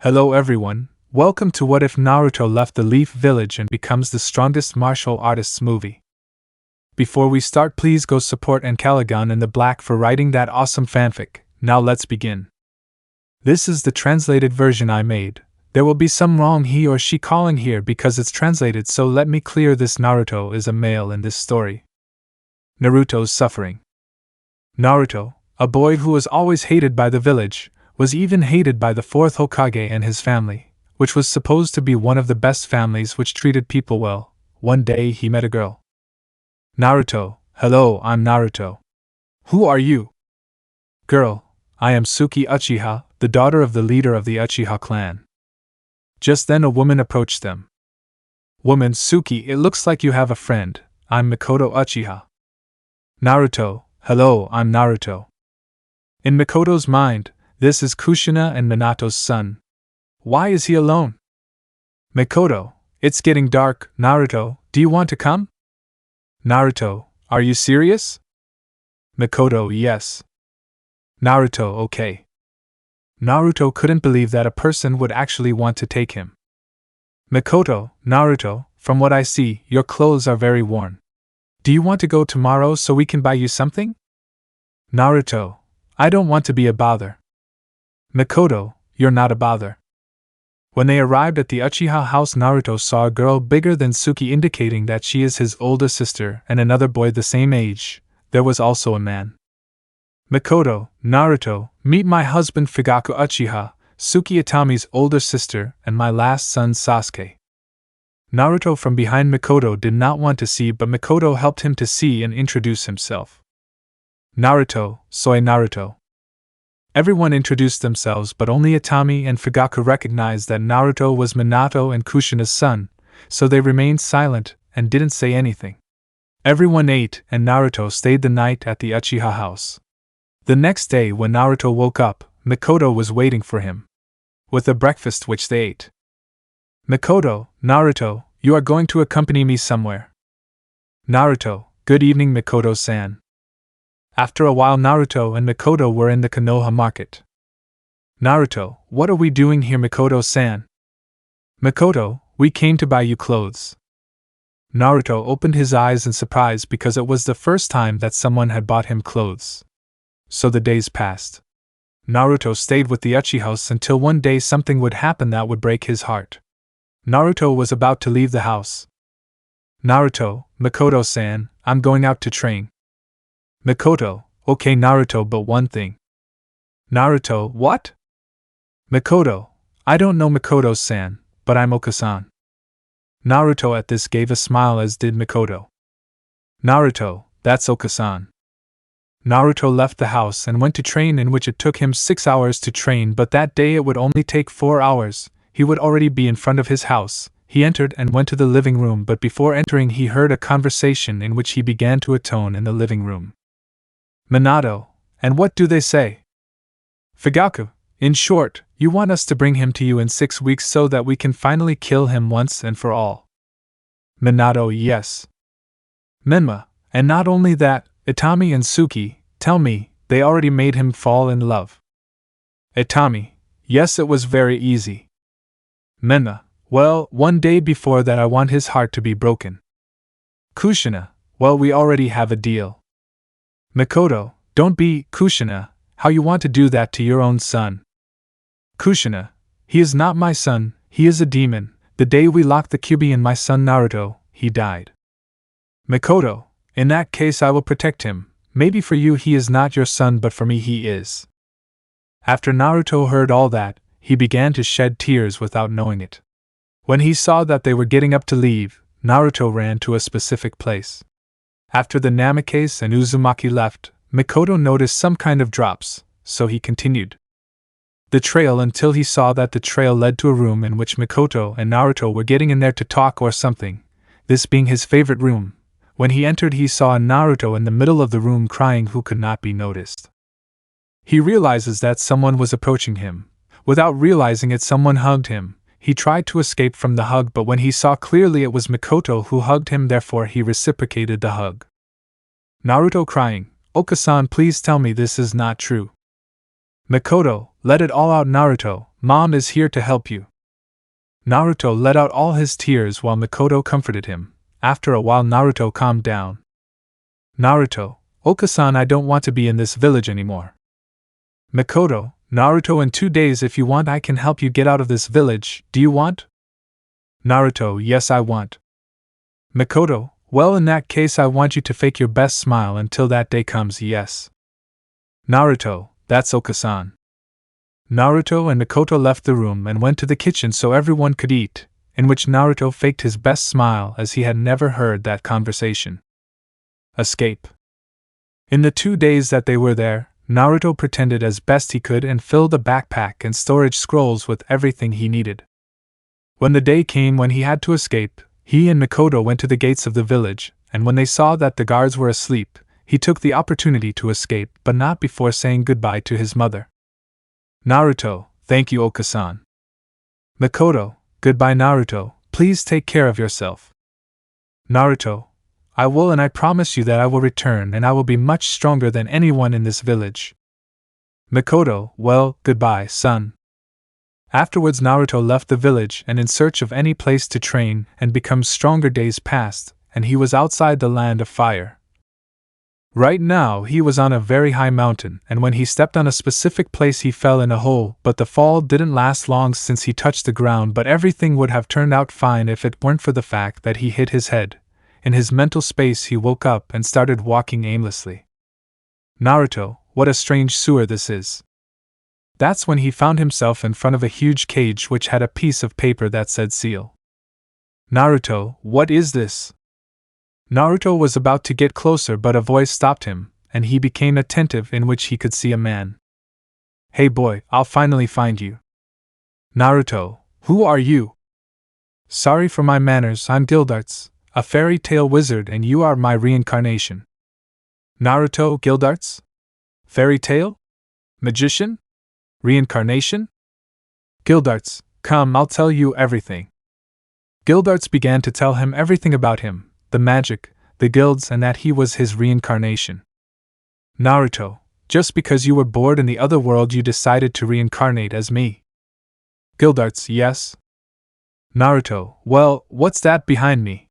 Hello everyone, welcome to What If Naruto Left the Leaf Village and Becomes the Strongest Martial Artists movie. Before we start, please go support ancalagonintheblack for writing that awesome fanfic. Now let's begin. This is the translated version I made. There will be some wrong he or she calling here because it's translated, so let me clear this. Naruto is a male in this story. Naruto's suffering. Naruto, a boy who was always hated by the village, was even hated by the fourth Hokage and his family, which was supposed to be one of the best families which treated people well. One day he met a girl. Naruto, hello, I'm Naruto. Who are you? Girl, I am Suki Uchiha, the daughter of the leader of the Uchiha clan. Just then a woman approached them. Woman, Suki, it looks like you have a friend. I'm Mikoto Uchiha. Naruto, hello, I'm Naruto. In Mikoto's mind, this is Kushina and Minato's son. Why is he alone? Mikoto, it's getting dark. Naruto, do you want to come? Naruto, are you serious? Mikoto, yes. Naruto, okay. Naruto couldn't believe that a person would actually want to take him. Mikoto, Naruto, from what I see, your clothes are very worn. Do you want to go tomorrow so we can buy you something? Naruto, I don't want to be a bother. Mikoto, you're not a bother. When they arrived at the Uchiha house, Naruto saw a girl bigger than Suki, indicating that she is his older sister, and another boy the same age. There was also a man. Mikoto, Naruto, meet my husband Fugaku Uchiha, Suki Itami's older sister, and my last son Sasuke. Naruto from behind Mikoto did not want to see, but Mikoto helped him to see and introduce himself. Naruto, soy Naruto. Everyone introduced themselves, but only Itami and Fugaku recognized that Naruto was Minato and Kushina's son, so they remained silent and didn't say anything. Everyone ate, and Naruto stayed the night at the Uchiha house. The next day, when Naruto woke up, Mikoto was waiting for him with the breakfast which they ate. Mikoto, Naruto, you are going to accompany me somewhere. Naruto, good evening Mikoto-san. After a while, Naruto and Mikoto were in the Konoha market. Naruto, what are we doing here, Mikoto-san? Mikoto, we came to buy you clothes. Naruto opened his eyes in surprise because it was the first time that someone had bought him clothes. So the days passed. Naruto stayed with the Uchiha house until one day something would happen that would break his heart. Naruto was about to leave the house. Naruto, Mikoto-san, I'm going out to train. Mikoto, okay Naruto, but one thing. Naruto, what? Mikoto, I don't know Mikoto-san, but I'm Oka-san. Naruto at this gave a smile, as did Mikoto. Naruto, that's Oka-san. Naruto left the house and went to train, in which it took him 6 hours to train, but that day it would only take 4 hours. He would already be in front of his house. He entered and went to the living room, but before entering he heard a conversation in which he began to atone in the living room. Minato, and what do they say? Fugaku, in short, you want us to bring him to you in 6 weeks so that we can finally kill him once and for all. Minato, yes. Menma, and not only that, Itami and Suki, tell me, they already made him fall in love. Itami, yes, it was very easy. Menma, well, one day before that I want his heart to be broken. Kushina, well, we already have a deal. Mikoto, don't be, Kushina, how you want to do that to your own son? Kushina, he is not my son, he is a demon. The day we locked the Kyuubi in my son Naruto, he died. Mikoto, in that case I will protect him. Maybe for you he is not your son, but for me he is. After Naruto heard all that, he began to shed tears without knowing it. When he saw that they were getting up to leave, Naruto ran to a specific place. After the Namikaze and Uzumaki left, Mikoto noticed some kind of drops, so he continued the trail until he saw that the trail led to a room in which Mikoto and Naruto were getting in there to talk or something, this being his favorite room. When he entered he saw Naruto in the middle of the room crying, who could not be noticed. He realizes that someone was approaching him. Without realizing it, someone hugged him. He tried to escape from the hug, but when he saw clearly it was Mikoto who hugged him, therefore he reciprocated the hug. Naruto crying, Oka-san, please tell me this is not true. Mikoto, let it all out Naruto, Mom is here to help you. Naruto let out all his tears while Mikoto comforted him. After a while, Naruto calmed down. Naruto, Okasan, I don't want to be in this village anymore. Mikoto, Naruto, in 2 days if you want I can help you get out of this village, do you want? Naruto, yes I want. Mikoto, well in that case I want you to fake your best smile until that day comes, yes. Naruto, that's Okasan. Naruto and Mikoto left the room and went to the kitchen so everyone could eat, in which Naruto faked his best smile as he had never heard that conversation. Escape. In the 2 days that they were there, Naruto pretended as best he could and filled a backpack and storage scrolls with everything he needed. When the day came when he had to escape, he and Mikoto went to the gates of the village, and when they saw that the guards were asleep, he took the opportunity to escape, but not before saying goodbye to his mother. Naruto, thank you Okasan. Mikoto, goodbye Naruto, please take care of yourself. Naruto, I will, and I promise you that I will return and I will be much stronger than anyone in this village. Mikoto, well, goodbye, son. Afterwards Naruto left the village and in search of any place to train and become stronger. Days passed, and he was outside the land of fire. Right now he was on a very high mountain, and when he stepped on a specific place he fell in a hole, but the fall didn't last long since he touched the ground, but everything would have turned out fine if it weren't for the fact that he hit his head. In his mental space he woke up and started walking aimlessly. Naruto, what a strange sewer this is. That's when he found himself in front of a huge cage which had a piece of paper that said seal. Naruto, what is this? Naruto was about to get closer but a voice stopped him, and he became attentive, in which he could see a man. Hey boy, I'll finally find you. Naruto, who are you? Sorry for my manners, I'm Gildarts, a fairy tale wizard, and you are my reincarnation. Naruto, Gildarts? Fairy tale? Magician? Reincarnation? Gildarts, come, I'll tell you everything. Gildarts began to tell him everything about him, the magic, the guilds, and that he was his reincarnation. Naruto, just because you were bored in the other world you decided to reincarnate as me. Gildarts, yes. Naruto, well, what's that behind me?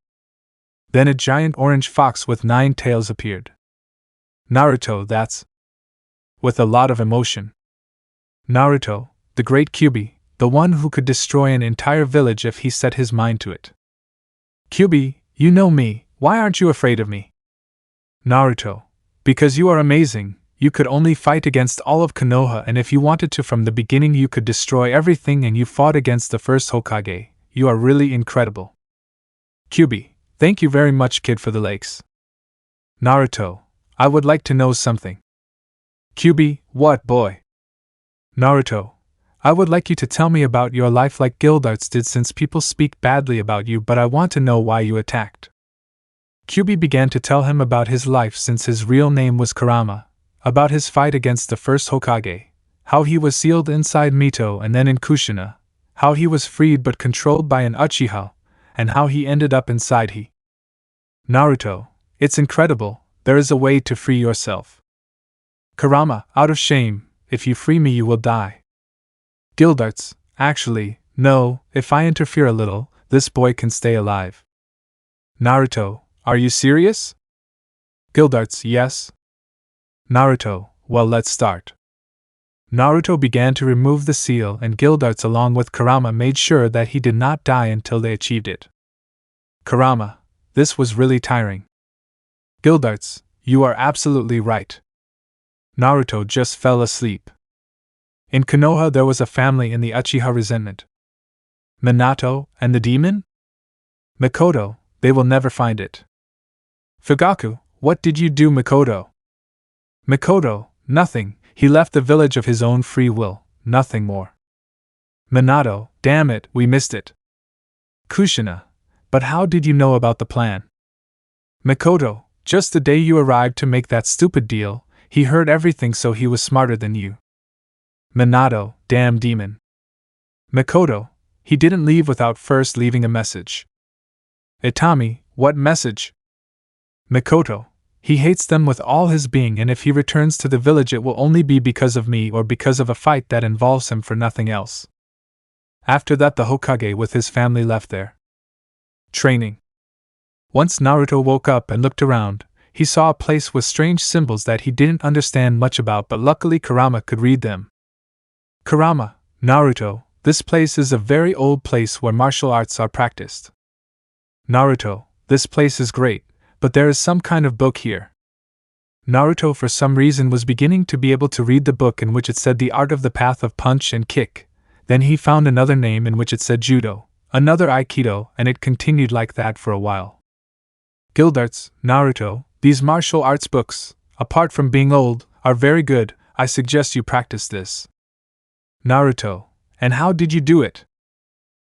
Then a giant orange fox with 9 tails appeared. Naruto, that's... With a lot of emotion. Naruto, the great Kyuubi, the one who could destroy an entire village if he set his mind to it. Kyuubi, you know me, why aren't you afraid of me? Naruto, because you are amazing, you could only fight against all of Konoha, and if you wanted to from the beginning you could destroy everything, and you fought against the first Hokage, you are really incredible. Kyuubi, thank you very much kid for the lakes. Naruto, I would like to know something. Kyuubi, what boy? Naruto, I would like you to tell me about your life like Gildarts did, since people speak badly about you, but I want to know why you attacked. Kyuubi began to tell him about his life since his real name was Kurama, about his fight against the first Hokage, how he was sealed inside Mito and then in Kushina, how he was freed but controlled by an Uchiha, and how he ended up inside he. Naruto, it's incredible, there is a way to free yourself. Kurama, out of shame, if you free me you will die. Gildarts, actually, no, if I interfere a little, this boy can stay alive. Naruto, are you serious? Gildarts, yes. Naruto, well let's start. Naruto began to remove the seal, and Gildarts along with Kurama made sure that he did not die until they achieved it. Kurama, this was really tiring. Gildarts, you are absolutely right. Naruto just fell asleep. In Konoha there was a family in the Uchiha resentment. Minato and the demon? Mikoto, they will never find it. Fugaku, what did you do Mikoto? Mikoto, nothing, he left the village of his own free will, nothing more. Minato, damn it, we missed it. Kushina, but how did you know about the plan? Mikoto, just the day you arrived to make that stupid deal, he heard everything, so he was smarter than you. Minato, damn demon. Mikoto, he didn't leave without first leaving a message. Itami, what message? Mikoto, he hates them with all his being, and if he returns to the village it will only be because of me or because of a fight that involves him for nothing else. After that, the Hokage with his family left there. Training. Once Naruto woke up and looked around, he saw a place with strange symbols that he didn't understand much about, but luckily Kurama could read them. Kurama, Naruto, this place is a very old place where martial arts are practiced. Naruto, this place is great, but there is some kind of book here. Naruto for some reason was beginning to be able to read the book in which it said the art of the path of punch and kick. Then he found another name in which it said judo, another aikido, and it continued like that for a while. Guild arts, Naruto, these martial arts books, apart from being old, are very good. I suggest you practice this. Naruto, and how did you do it?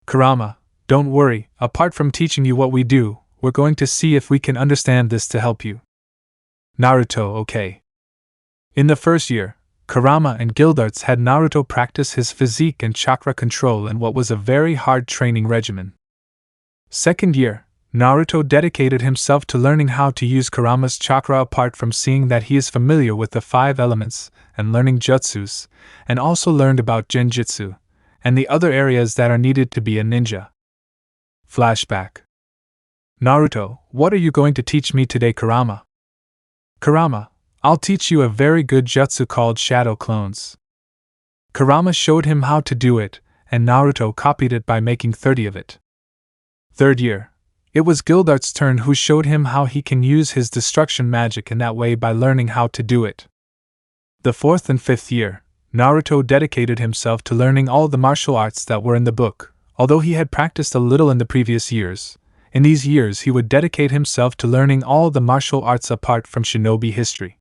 Kurama, don't worry, apart from teaching you what we do, we're going to see if we can understand this to help you. Naruto, okay. In the first year, Kurama and Guildarts had Naruto practice his physique and chakra control in what was a very hard training regimen. Second year, Naruto dedicated himself to learning how to use Kurama's chakra apart from seeing that he is familiar with the 5 elements and learning jutsus, and also learned about genjutsu, and the other areas that are needed to be a ninja. Flashback. Naruto, what are you going to teach me today, Kurama? Kurama, I'll teach you a very good jutsu called Shadow Clones. Kurama showed him how to do it, and Naruto copied it by making 30 of it. Third year, it was Guildart's turn, who showed him how he can use his destruction magic in that way by learning how to do it. The fourth and fifth year, Naruto dedicated himself to learning all the martial arts that were in the book, although he had practiced a little in the previous years. In these years he would dedicate himself to learning all the martial arts apart from shinobi history.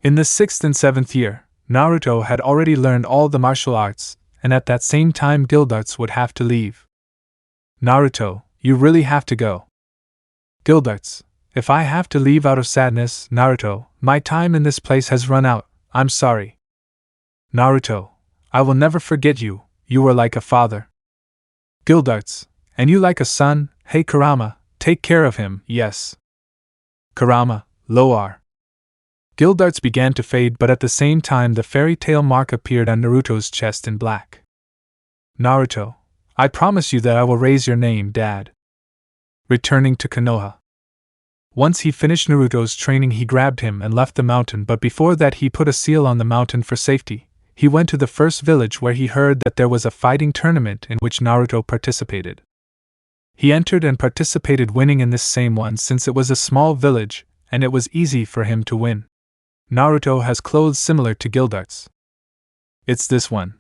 In the 6th and 7th year, Naruto had already learned all the martial arts, and at that same time Guildarts would have to leave. Naruto, you really have to go. Guildarts, if I have to leave out of sadness, Naruto, my time in this place has run out, I'm sorry. Naruto, I will never forget you, you were like a father. Guildarts, and you like a son. Hey Kurama, take care of him, yes. Kurama, Loar. Guildarts began to fade, but at the same time the fairy tale mark appeared on Naruto's chest in black. Naruto, I promise you that I will raise your name, Dad. Returning to Konoha. Once he finished Naruto's training, he grabbed him and left the mountain, but before that he put a seal on the mountain for safety. He went to the first village where he heard that there was a fighting tournament in which Naruto participated. He entered and participated, winning in this same one since it was a small village, and it was easy for him to win. Naruto has clothes similar to Guildarts. It's this one.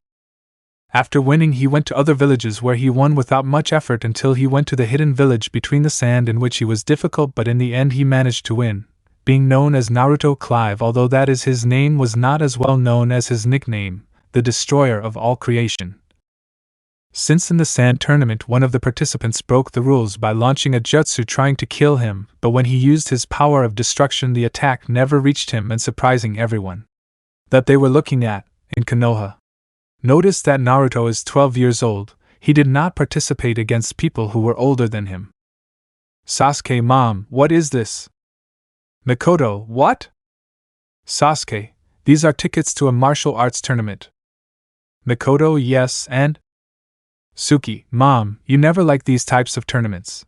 After winning, he went to other villages where he won without much effort until he went to the hidden village between the sand, in which he was difficult, but in the end he managed to win, being known as Naruto Clive, although that is his name was not as well known as his nickname, the Destroyer of All Creation. Since in the sand tournament one of the participants broke the rules by launching a jutsu trying to kill him, but when he used his power of destruction the attack never reached him, and surprising everyone that they were looking at, in Konoha. Notice that Naruto is 12 years old, he did not participate against people who were older than him. Sasuke, Mom, what is this? Mikoto, what? Sasuke, these are tickets to a martial arts tournament. Mikoto, yes, and? Suki, Mom, you never like these types of tournaments.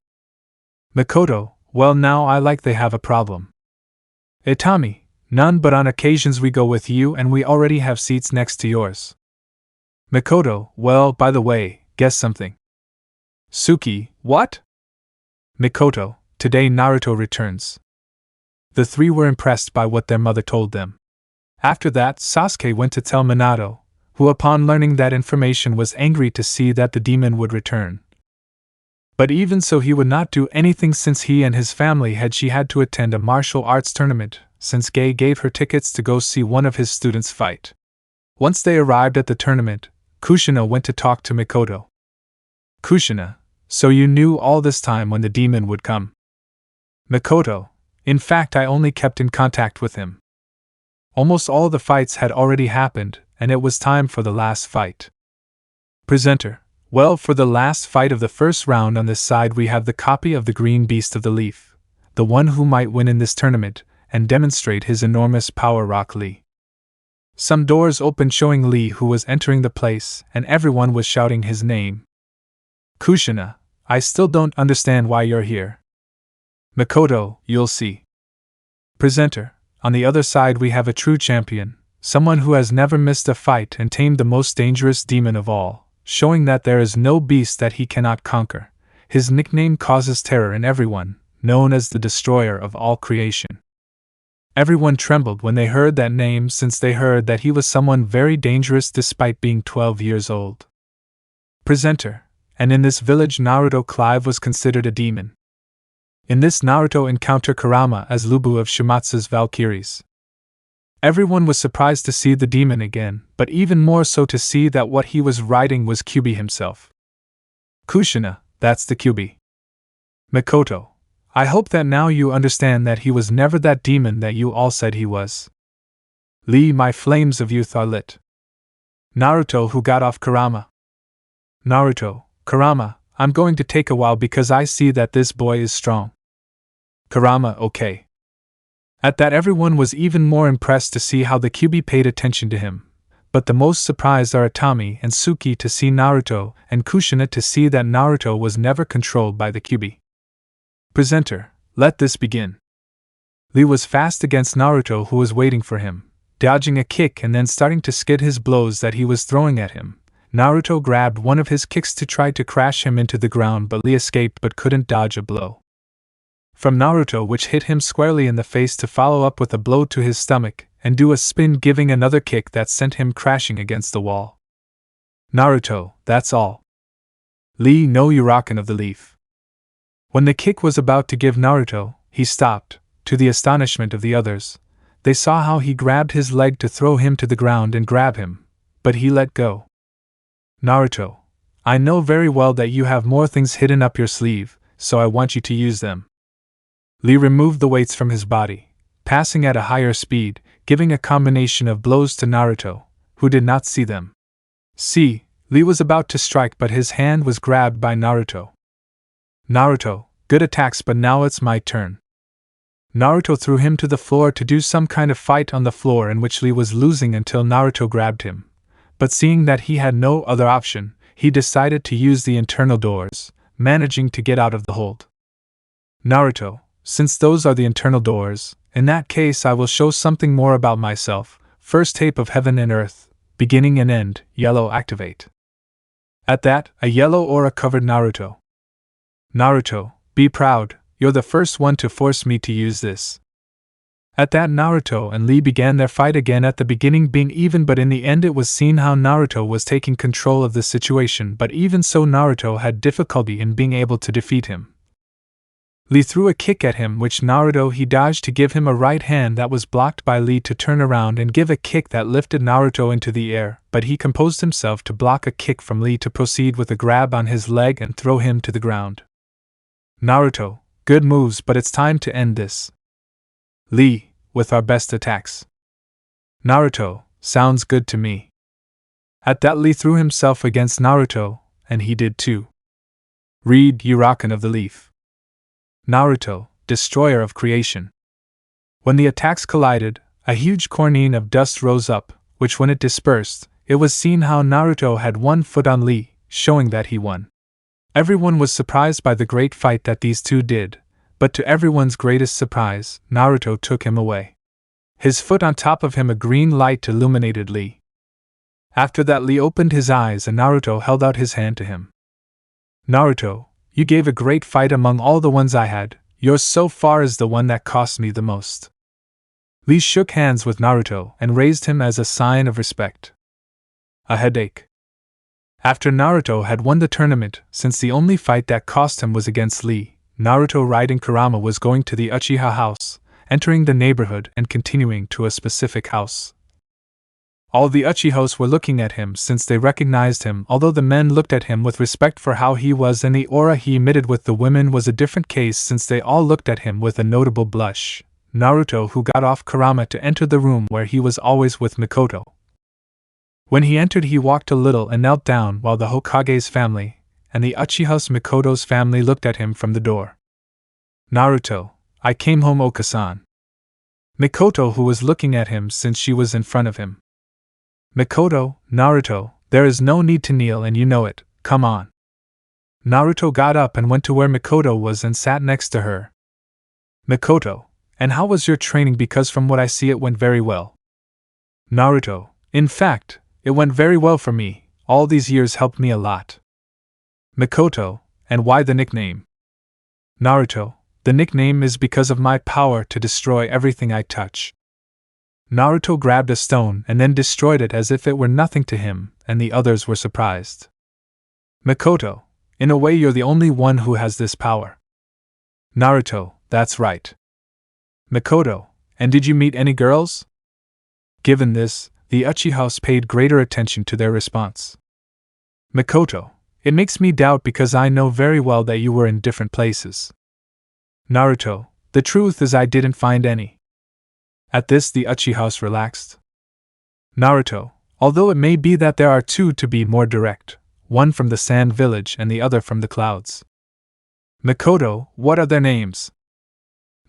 Mikoto, well now I like they have a problem. Itami, none, but on occasions we go with you and we already have seats next to yours. Mikoto, well, by the way, guess something. Suki, what? Mikoto, today Naruto returns. The three were impressed by what their mother told them. After that, Sasuke went to tell Minato, who upon learning that information was angry to see that the demon would return. But even so he would not do anything since he and his family had to attend a martial arts tournament, since Kage gave her tickets to go see one of his students fight. Once they arrived at the tournament, Kushina went to talk to Mikoto. Kushina, so you knew all this time when the demon would come? Mikoto, in fact I only kept in contact with him. Almost all the fights had already happened, and it was time for the last fight. Presenter, well, for the last fight of the first round on this side we have the copy of the green beast of the leaf, the one who might win in this tournament, and demonstrate his enormous power, Rock Lee. Some doors opened showing Lee who was entering the place, and everyone was shouting his name. Kushina, I still don't understand why you're here. Mikoto, you'll see. Presenter, on the other side we have a true champion, someone who has never missed a fight and tamed the most dangerous demon of all, showing that there is no beast that he cannot conquer. His nickname causes terror in everyone, known as the destroyer of all creation. Everyone trembled when they heard that name, since they heard that he was someone very dangerous despite being 12 years old. Presenter, and in this village Naruto Clive was considered a demon. In this Naruto encountered Kurama as Lubu of Shimatsu's Valkyries. Everyone was surprised to see the demon again, but even more so to see that what he was riding was Kyubi himself. Kushina, that's the Kyubi. Mikoto, I hope that now you understand that he was never that demon that you all said he was. Lee, my flames of youth are lit. Naruto, who got off Kurama. Naruto, Kurama, I'm going to take a while because I see that this boy is strong. Kurama, okay. At that everyone was even more impressed to see how the Kyubi paid attention to him, but the most surprised are Atami and Suki to see Naruto, and Kushina to see that Naruto was never controlled by the Kyubi. Presenter, let this begin. Lee was fast against Naruto, who was waiting for him, dodging a kick and then starting to skid his blows that he was throwing at him. Naruto grabbed one of his kicks to try to crash him into the ground, but Lee escaped but couldn't dodge a blow from Naruto, which hit him squarely in the face, to follow up with a blow to his stomach and do a spin, giving another kick that sent him crashing against the wall. Naruto, that's all. Lee, no Uraken of the Leaf. When the kick was about to give Naruto, he stopped. To the astonishment of the others, they saw how he grabbed his leg to throw him to the ground and grab him, but he let go. Naruto, I know very well that you have more things hidden up your sleeve, so I want you to use them. Lee removed the weights from his body, passing at a higher speed, giving a combination of blows to Naruto, who did not see them. See, Lee was about to strike, but his hand was grabbed by Naruto. Naruto, good attacks, but now it's my turn. Naruto threw him to the floor to do some kind of fight on the floor in which Lee was losing until Naruto grabbed him. But seeing that he had no other option, he decided to use the internal doors, managing to get out of the hold. Naruto, since those are the internal doors, in that case I will show something more about myself. First tape of Heaven and Earth, beginning and end, yellow activate. At that, a yellow aura covered Naruto. Naruto, be proud, you're the first one to force me to use this. At that Naruto and Lee began their fight again, at the beginning being even, but in the end it was seen how Naruto was taking control of the situation, but even so Naruto had difficulty in being able to defeat him. Lee threw a kick at him, which Naruto he dodged to give him a right hand that was blocked by Lee to turn around and give a kick that lifted Naruto into the air, but he composed himself to block a kick from Lee to proceed with a grab on his leg and throw him to the ground. Naruto, good moves, but it's time to end this. Lee, with our best attacks. Naruto, sounds good to me. At that Lee threw himself against Naruto, and he did too. Read Uraken of the Leaf. Naruto, destroyer of creation. When the attacks collided, a huge cornine of dust rose up, which when it dispersed, it was seen how Naruto had 1 foot on Lee, showing that he won. Everyone was surprised by the great fight that these two did, but to everyone's greatest surprise, Naruto took him away. His foot on top of him, a green light illuminated Lee. After that Lee opened his eyes and Naruto held out his hand to him. Naruto, you gave a great fight among all the ones I had, yours so far is the one that cost me the most. Lee shook hands with Naruto and raised him as a sign of respect. A headache. After Naruto had won the tournament, since the only fight that cost him was against Lee, Naruto riding Kurama was going to the Uchiha house, entering the neighborhood and continuing to a specific house. All the Uchihos were looking at him since they recognized him, although the men looked at him with respect for how he was, and the aura he emitted with the women was a different case since they all looked at him with a notable blush. Naruto, who got off Kurama to enter the room where he was always with Mikoto. When he entered he walked a little and knelt down while the Hokage's family, and the Uchiha's Mikoto's family looked at him from the door. Naruto, I came home, Okasan. Mikoto, who was looking at him since she was in front of him. Mikoto, Naruto, there is no need to kneel and you know it, come on. Naruto got up and went to where Mikoto was and sat next to her. Mikoto, and how was your training, because from what I see it went very well. Naruto, in fact, it went very well for me, all these years helped me a lot. Mikoto, and why the nickname? Naruto, the nickname is because of my power to destroy everything I touch. Naruto grabbed a stone and then destroyed it as if it were nothing to him, and the others were surprised. Mikoto, in a way you're the only one who has this power. Naruto, that's right. Mikoto, and did you meet any girls? Given this, the Uchihas paid greater attention to their response. Mikoto, it makes me doubt because I know very well that you were in different places. Naruto, the truth is I didn't find any. At this the Uchihas relaxed. Naruto, although it may be that there are two to be more direct, one from the Sand Village and the other from the clouds. Mikoto, what are their names?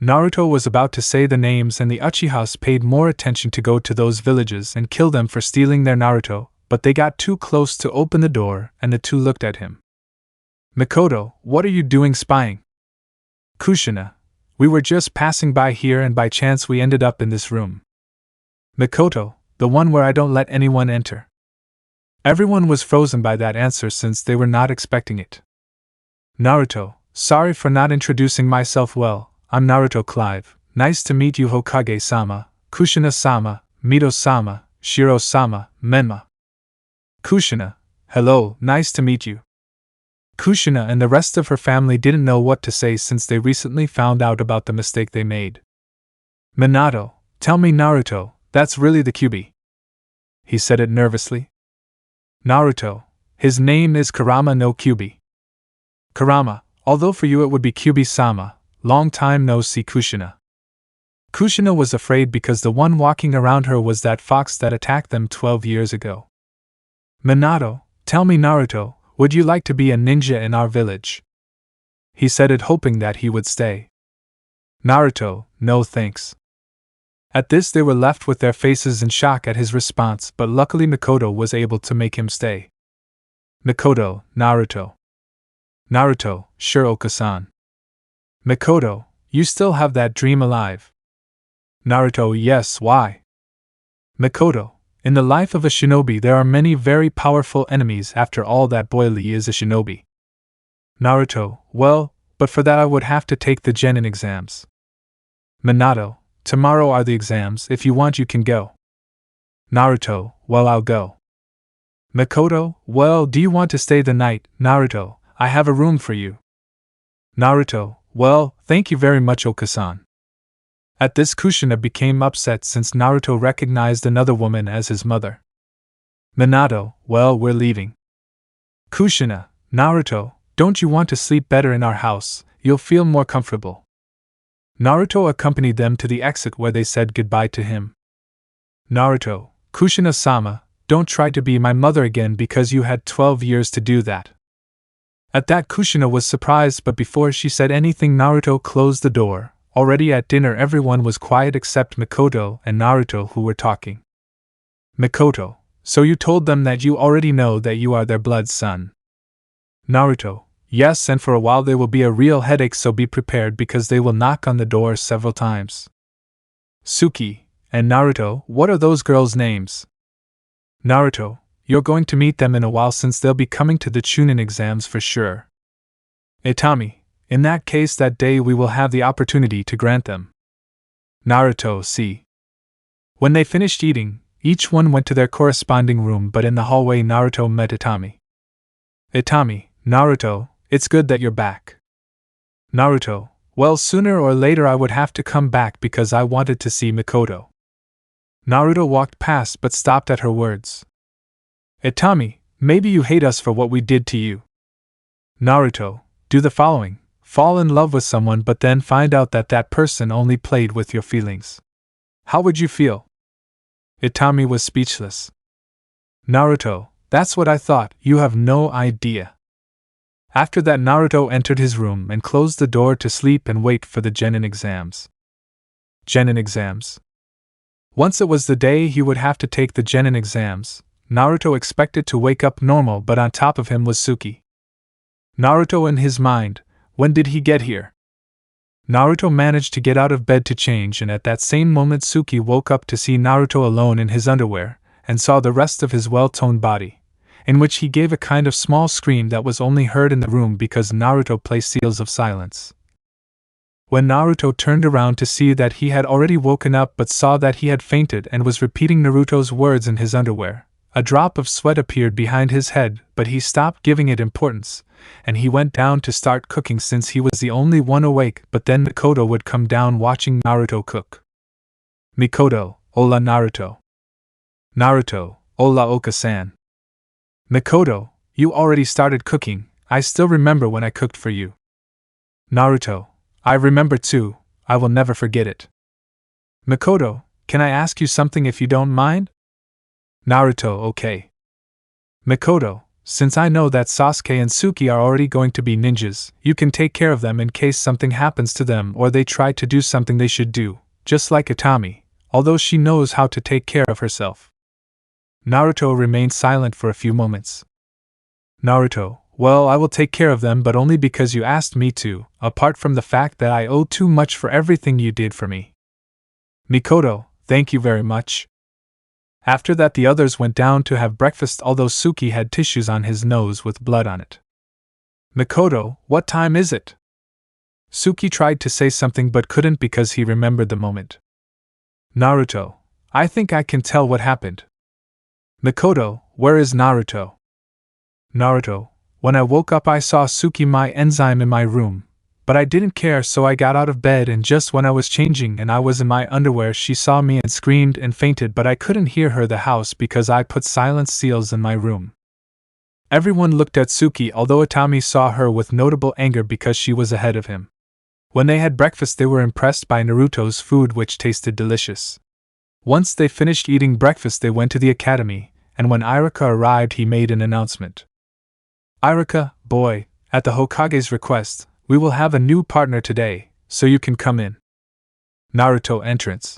Naruto was about to say the names and the Uchihas paid more attention to go to those villages and kill them for stealing their Naruto, but they got too close to open the door and the two looked at him. Mikoto, what are you doing spying? Kushina, we were just passing by here and by chance we ended up in this room. Mikoto, the one where I don't let anyone enter. Everyone was frozen by that answer since they were not expecting it. Naruto, sorry for not introducing myself well, I'm Naruto Clive, nice to meet you Hokage-sama, Kushina-sama, Mito-sama, Shiro-sama, Menma. Kushina, hello, nice to meet you. Kushina and the rest of her family didn't know what to say since they recently found out about the mistake they made. Minato, tell me Naruto, that's really the Kyuubi. He said it nervously. Naruto, his name is Kurama no Kyuubi. Kurama, although for you it would be Kyuubi-sama, long time no see Kushina. Kushina was afraid because the one walking around her was that fox that attacked them 12 years ago. Minato, tell me Naruto, would you like to be a ninja in our village? He said it hoping that he would stay. Naruto, no thanks. At this they were left with their faces in shock at his response, but luckily Mikoto was able to make him stay. Mikoto, Naruto. Naruto, sure Okasan. Mikoto, you still have that dream alive? Naruto, yes, why? Mikoto, in the life of a shinobi there are many very powerful enemies, after all that boy Lee is a shinobi. Naruto, well, but for that I would have to take the Genin exams. Minato, tomorrow are the exams, if you want you can go. Naruto, well I'll go. Mikoto, well do you want to stay the night? Naruto, I have a room for you. Naruto, well, thank you very much Okasan. At this Kushina became upset since Naruto recognized another woman as his mother. Minato, well we're leaving. Kushina, Naruto, don't you want to sleep better in our house, you'll feel more comfortable. Naruto accompanied them to the exit where they said goodbye to him. Naruto, Kushina-sama, don't try to be my mother again because you had 12 years to do that. At that Kushina was surprised, but before she said anything Naruto closed the door. Already at dinner everyone was quiet except Mikoto and Naruto who were talking. Mikoto, so you told them that you already know that you are their blood son. Naruto, yes, and for a while there will be a real headache, so be prepared because they will knock on the door several times. Suki, and Naruto, what are those girls' names? Naruto, you're going to meet them in a while since they'll be coming to the Chunin exams for sure. Itami, in that case that day we will have the opportunity to grant them. Naruto, see. When they finished eating, each one went to their corresponding room, but in the hallway Naruto met Itami. Itami, Naruto, it's good that you're back. Naruto, well sooner or later I would have to come back because I wanted to see Mikoto. Naruto walked past but stopped at her words. Itami, maybe you hate us for what we did to you. Naruto, do the following. Fall in love with someone but then find out that that person only played with your feelings. How would you feel? Itami was speechless. Naruto, that's what I thought, you have no idea. After that Naruto entered his room and closed the door to sleep and wait for the Genin exams. Genin exams. Once it was the day he would have to take the Genin exams. Naruto expected to wake up normal, but on top of him was Suki. Naruto in his mind, when did he get here? Naruto managed to get out of bed to change, and at that same moment Suki woke up to see Naruto alone in his underwear, and saw the rest of his well-toned body, in which he gave a kind of small scream that was only heard in the room because Naruto placed seals of silence. When Naruto turned around to see that he had already woken up but saw that he had fainted and was repeating Naruto's words in his underwear, a drop of sweat appeared behind his head, but he stopped giving it importance, and he went down to start cooking since he was the only one awake. But then Mikoto would come down watching Naruto cook. Mikoto, hola Naruto. Naruto, hola Oka-san. Mikoto, you already started cooking. I still remember when I cooked for you. Naruto, I remember too, I will never forget it. Mikoto, can I ask you something if you don't mind? Naruto, okay. Mikoto, since I know that Sasuke and Suki are already going to be ninjas, you can take care of them in case something happens to them or they try to do something they should do, just like Itami, although she knows how to take care of herself. Naruto remained silent for a few moments. Naruto, well, I will take care of them, but only because you asked me to, apart from the fact that I owe too much for everything you did for me. Mikoto, thank you very much. After that the others went down to have breakfast, although Suki had tissues on his nose with blood on it. Mikoto, what time is it? Suki tried to say something but couldn't because he remembered the moment. Naruto, I think I can tell what happened. Mikoto, where is Naruto? Naruto, when I woke up I saw Suki my enzyme in my room, but I didn't care, so I got out of bed, and just when I was changing and I was in my underwear she saw me and screamed and fainted, but I couldn't hear her the house because I put silence seals in my room. Everyone looked at Suki, although Itami saw her with notable anger because she was ahead of him. When they had breakfast they were impressed by Naruto's food, which tasted delicious. Once they finished eating breakfast they went to the academy, and when Iruka arrived he made an announcement. Iruka, boy, at the Hokage's request, we will have a new partner today, so you can come in. Naruto entrance.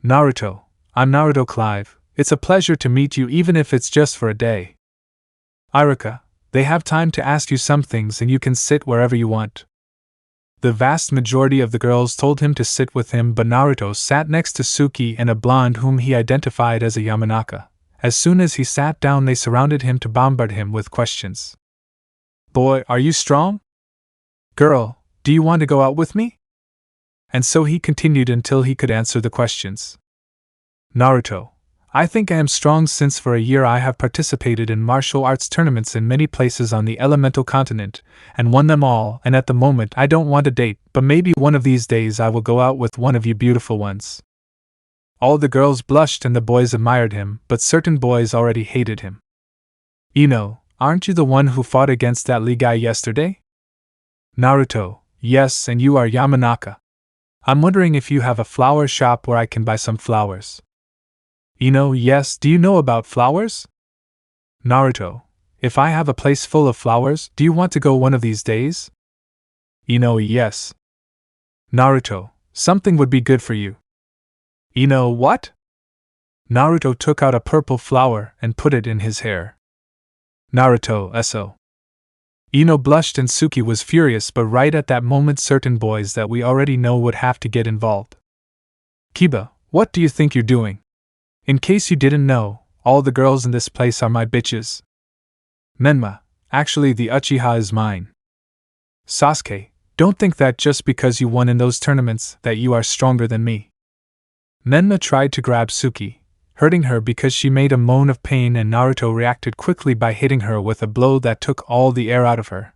Naruto, I'm Naruto Clive. It's a pleasure to meet you even if it's just for a day. Iruka, they have time to ask you some things and you can sit wherever you want. The vast majority of the girls told him to sit with him, but Naruto sat next to Suki and a blonde whom he identified as a Yamanaka. As soon as he sat down they surrounded him to bombard him with questions. Boy, are you strong? Girl, do you want to go out with me? And so he continued until he could answer the questions. Naruto, I think I am strong since for a year I have participated in martial arts tournaments in many places on the elemental continent, and won them all, and at the moment I don't want a date, but maybe one of these days I will go out with one of you beautiful ones. All the girls blushed and the boys admired him, but certain boys already hated him. Ino, aren't you the one who fought against that Lee guy yesterday? Naruto, yes, and you are Yamanaka. I'm wondering if you have a flower shop where I can buy some flowers. Ino, yes, do you know about flowers? Naruto, if I have a place full of flowers, do you want to go one of these days? Ino, yes. Naruto, something would be good for you. Ino, what? Naruto took out a purple flower and put it in his hair. Naruto, so. Ino blushed and Suki was furious, but right at that moment certain boys that we already know would have to get involved. Kiba, what do you think you're doing? In case you didn't know, all the girls in this place are my bitches. Menma, actually the Uchiha is mine. Sasuke, don't think that just because you won in those tournaments that you are stronger than me. Menma tried to grab Suki, hurting her because she made a moan of pain, and Naruto reacted quickly by hitting her with a blow that took all the air out of her.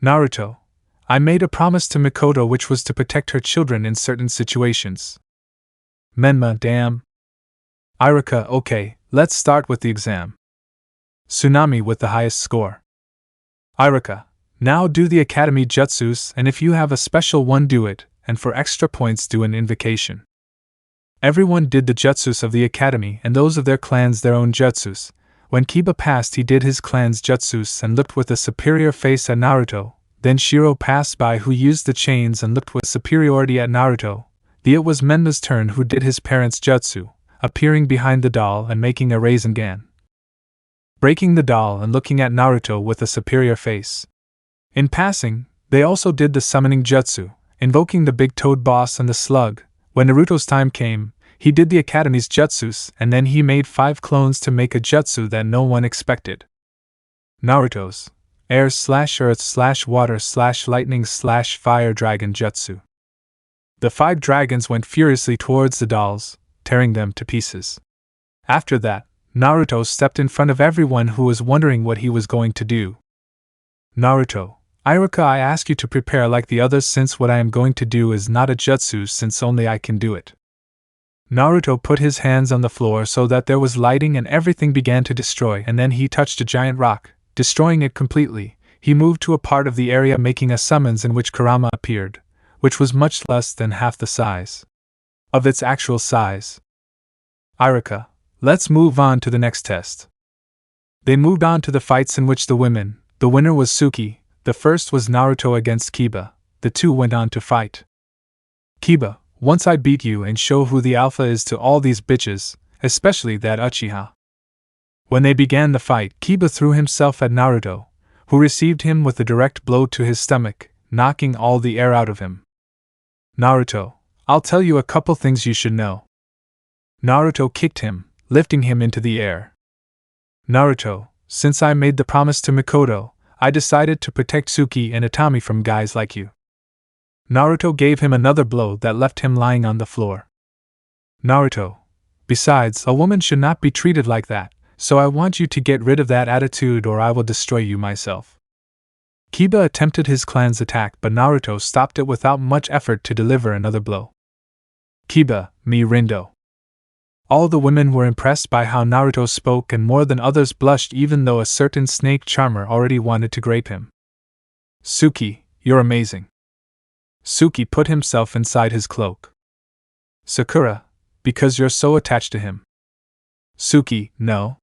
Naruto, I made a promise to Mikoto which was to protect her children in certain situations. Menma, damn. Iruka, okay, let's start with the exam. Tsunami with the highest score. Iruka, now do the academy jutsus, and if you have a special one do it, and for extra points do an invocation. Everyone did the jutsus of the academy and those of their clans their own jutsus. When Kiba passed he did his clan's jutsus and looked with a superior face at Naruto. Then Shiro passed by, who used the chains and looked with superiority at Naruto. It was Menma's turn, who did his parents' jutsu, appearing behind the doll and making a Rasengan, breaking the doll and looking at Naruto with a superior face. In passing, they also did the summoning jutsu, invoking the big toad boss and the slug. When Naruto's time came, he did the academy's jutsus, and then he made 5 clones to make a jutsu that no one expected. Naruto's air/earth/water/lightning/fire dragon jutsu. The 5 dragons went furiously towards the dolls, tearing them to pieces. After that, Naruto stepped in front of everyone who was wondering what he was going to do. Naruto, Iruka, I ask you to prepare like the others, since what I am going to do is not a jutsu, since only I can do it. Naruto put his hands on the floor so that there was lighting and everything began to destroy, and then he touched a giant rock, destroying it completely. He moved to a part of the area making a summons in which Kurama appeared, which was much less than half the size of its actual size. Iruka, let's move on to the next test. They moved on to the fights in which the winner was Suki. The first was Naruto against Kiba. The two went on to fight. Kiba, once I beat you and show who the alpha is to all these bitches, especially that Uchiha. When they began the fight, Kiba threw himself at Naruto, who received him with a direct blow to his stomach, knocking all the air out of him. Naruto, I'll tell you a couple things you should know. Naruto kicked him, lifting him into the air. Naruto, since I made the promise to Mikoto, I decided to protect Suki and Itami from guys like you. Naruto gave him another blow that left him lying on the floor. Naruto, besides, a woman should not be treated like that, so I want you to get rid of that attitude or I will destroy you myself. Kiba attempted his clan's attack, but Naruto stopped it without much effort to deliver another blow. Kiba, me Rindo. All the women were impressed by how Naruto spoke, and more than others blushed, even though a certain snake charmer already wanted to grape him. Suki, you're amazing. Suki put himself inside his cloak. Sakura, because you're so attached to him. Suki, no.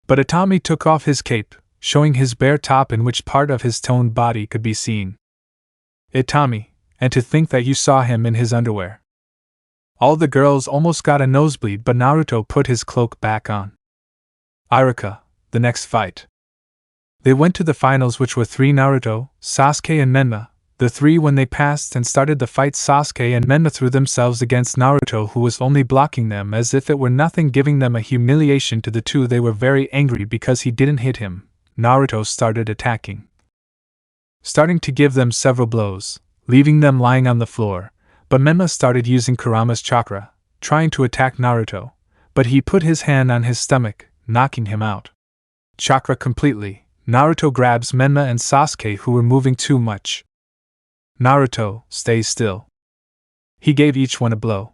But Itami took off his cape, showing his bare top in which part of his toned body could be seen. Itami, and to think that you saw him in his underwear. All the girls almost got a nosebleed, but Naruto put his cloak back on. Iruka, the next fight. They went to the finals, which were 3 Naruto, Sasuke and Menma. The 3, when they passed and started the fight, Sasuke and Menma threw themselves against Naruto, who was only blocking them as if it were nothing, giving them a humiliation to the 2. They were very angry because he didn't hit him. Naruto started attacking, starting to give them several blows, leaving them lying on the floor. But Menma started using Kurama's chakra, trying to attack Naruto, but he put his hand on his stomach, knocking him out. Chakra completely, Naruto grabs Menma and Sasuke, who were moving too much. Naruto, stay still. He gave each one a blow.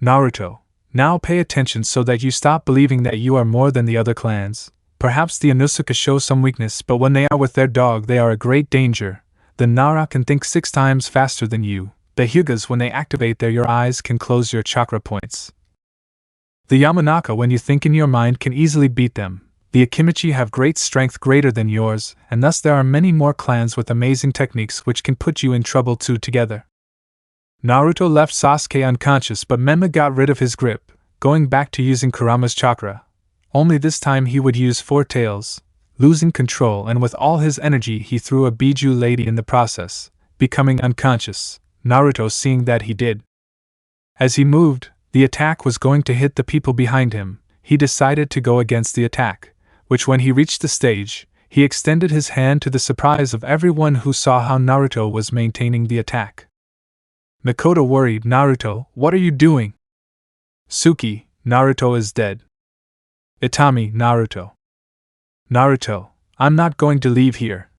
Naruto, now pay attention so that you stop believing that you are more than the other clans. Perhaps the Inosuka show some weakness, but when they are with their dog they are a great danger. The Nara can think 6 times faster than you. The Hyugas, when they activate your eyes can close your chakra points. The Yamanaka, when you think in your mind, can easily beat them. The Akimichi have great strength, greater than yours, and thus there are many more clans with amazing techniques which can put you in trouble too together. Naruto left Sasuke unconscious, but Menma got rid of his grip, going back to using Kurama's chakra. Only this time he would use 4 tails, losing control, and with all his energy he threw a Biju lady in the process, becoming unconscious. Naruto seeing that he did. As he moved, the attack was going to hit the people behind him. He decided to go against the attack, which when he reached the stage, he extended his hand, to the surprise of everyone who saw how Naruto was maintaining the attack. Mikoto worried, Naruto, what are you doing? Suki, Naruto is dead. Itami, Naruto. Naruto, I'm not going to leave here.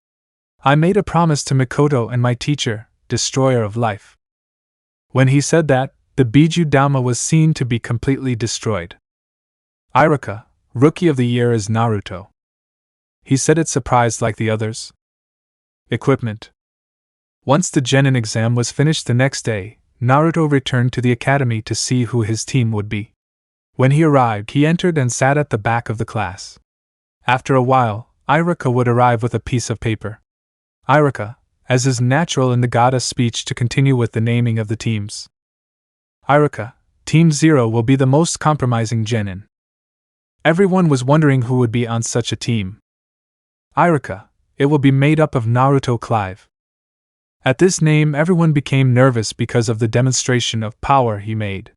I made a promise to Mikoto and my teacher, destroyer of life. When he said that, the Biju Dama was seen to be completely destroyed. Iruka, Rookie of the Year is Naruto. He said it surprised like the others. Equipment. Once the Genin exam was finished the next day, Naruto returned to the academy to see who his team would be. When he arrived, he entered and sat at the back of the class. After a while, Iruka would arrive with a piece of paper. Iruka, as is natural in the Gaara speech, to continue with the naming of the teams. Iruka, Team Zero will be the most compromising genin. Everyone was wondering who would be on such a team. Iruka, it will be made up of Naruto Clive. At this name, everyone became nervous because of the demonstration of power he made.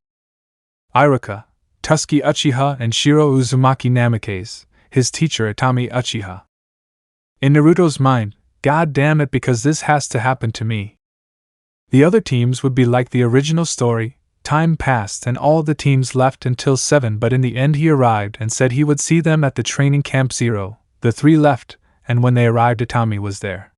Iruka, Tusky Uchiha and Shiro Uzumaki Namikaze, his teacher Itami Uchiha. In Naruto's mind, God damn it, because this has to happen to me. The other teams would be like the original story. Time passed and all the teams left until 7, but in the end he arrived and said he would see them at the training camp 0. The 3 left, and when they arrived Itami was there.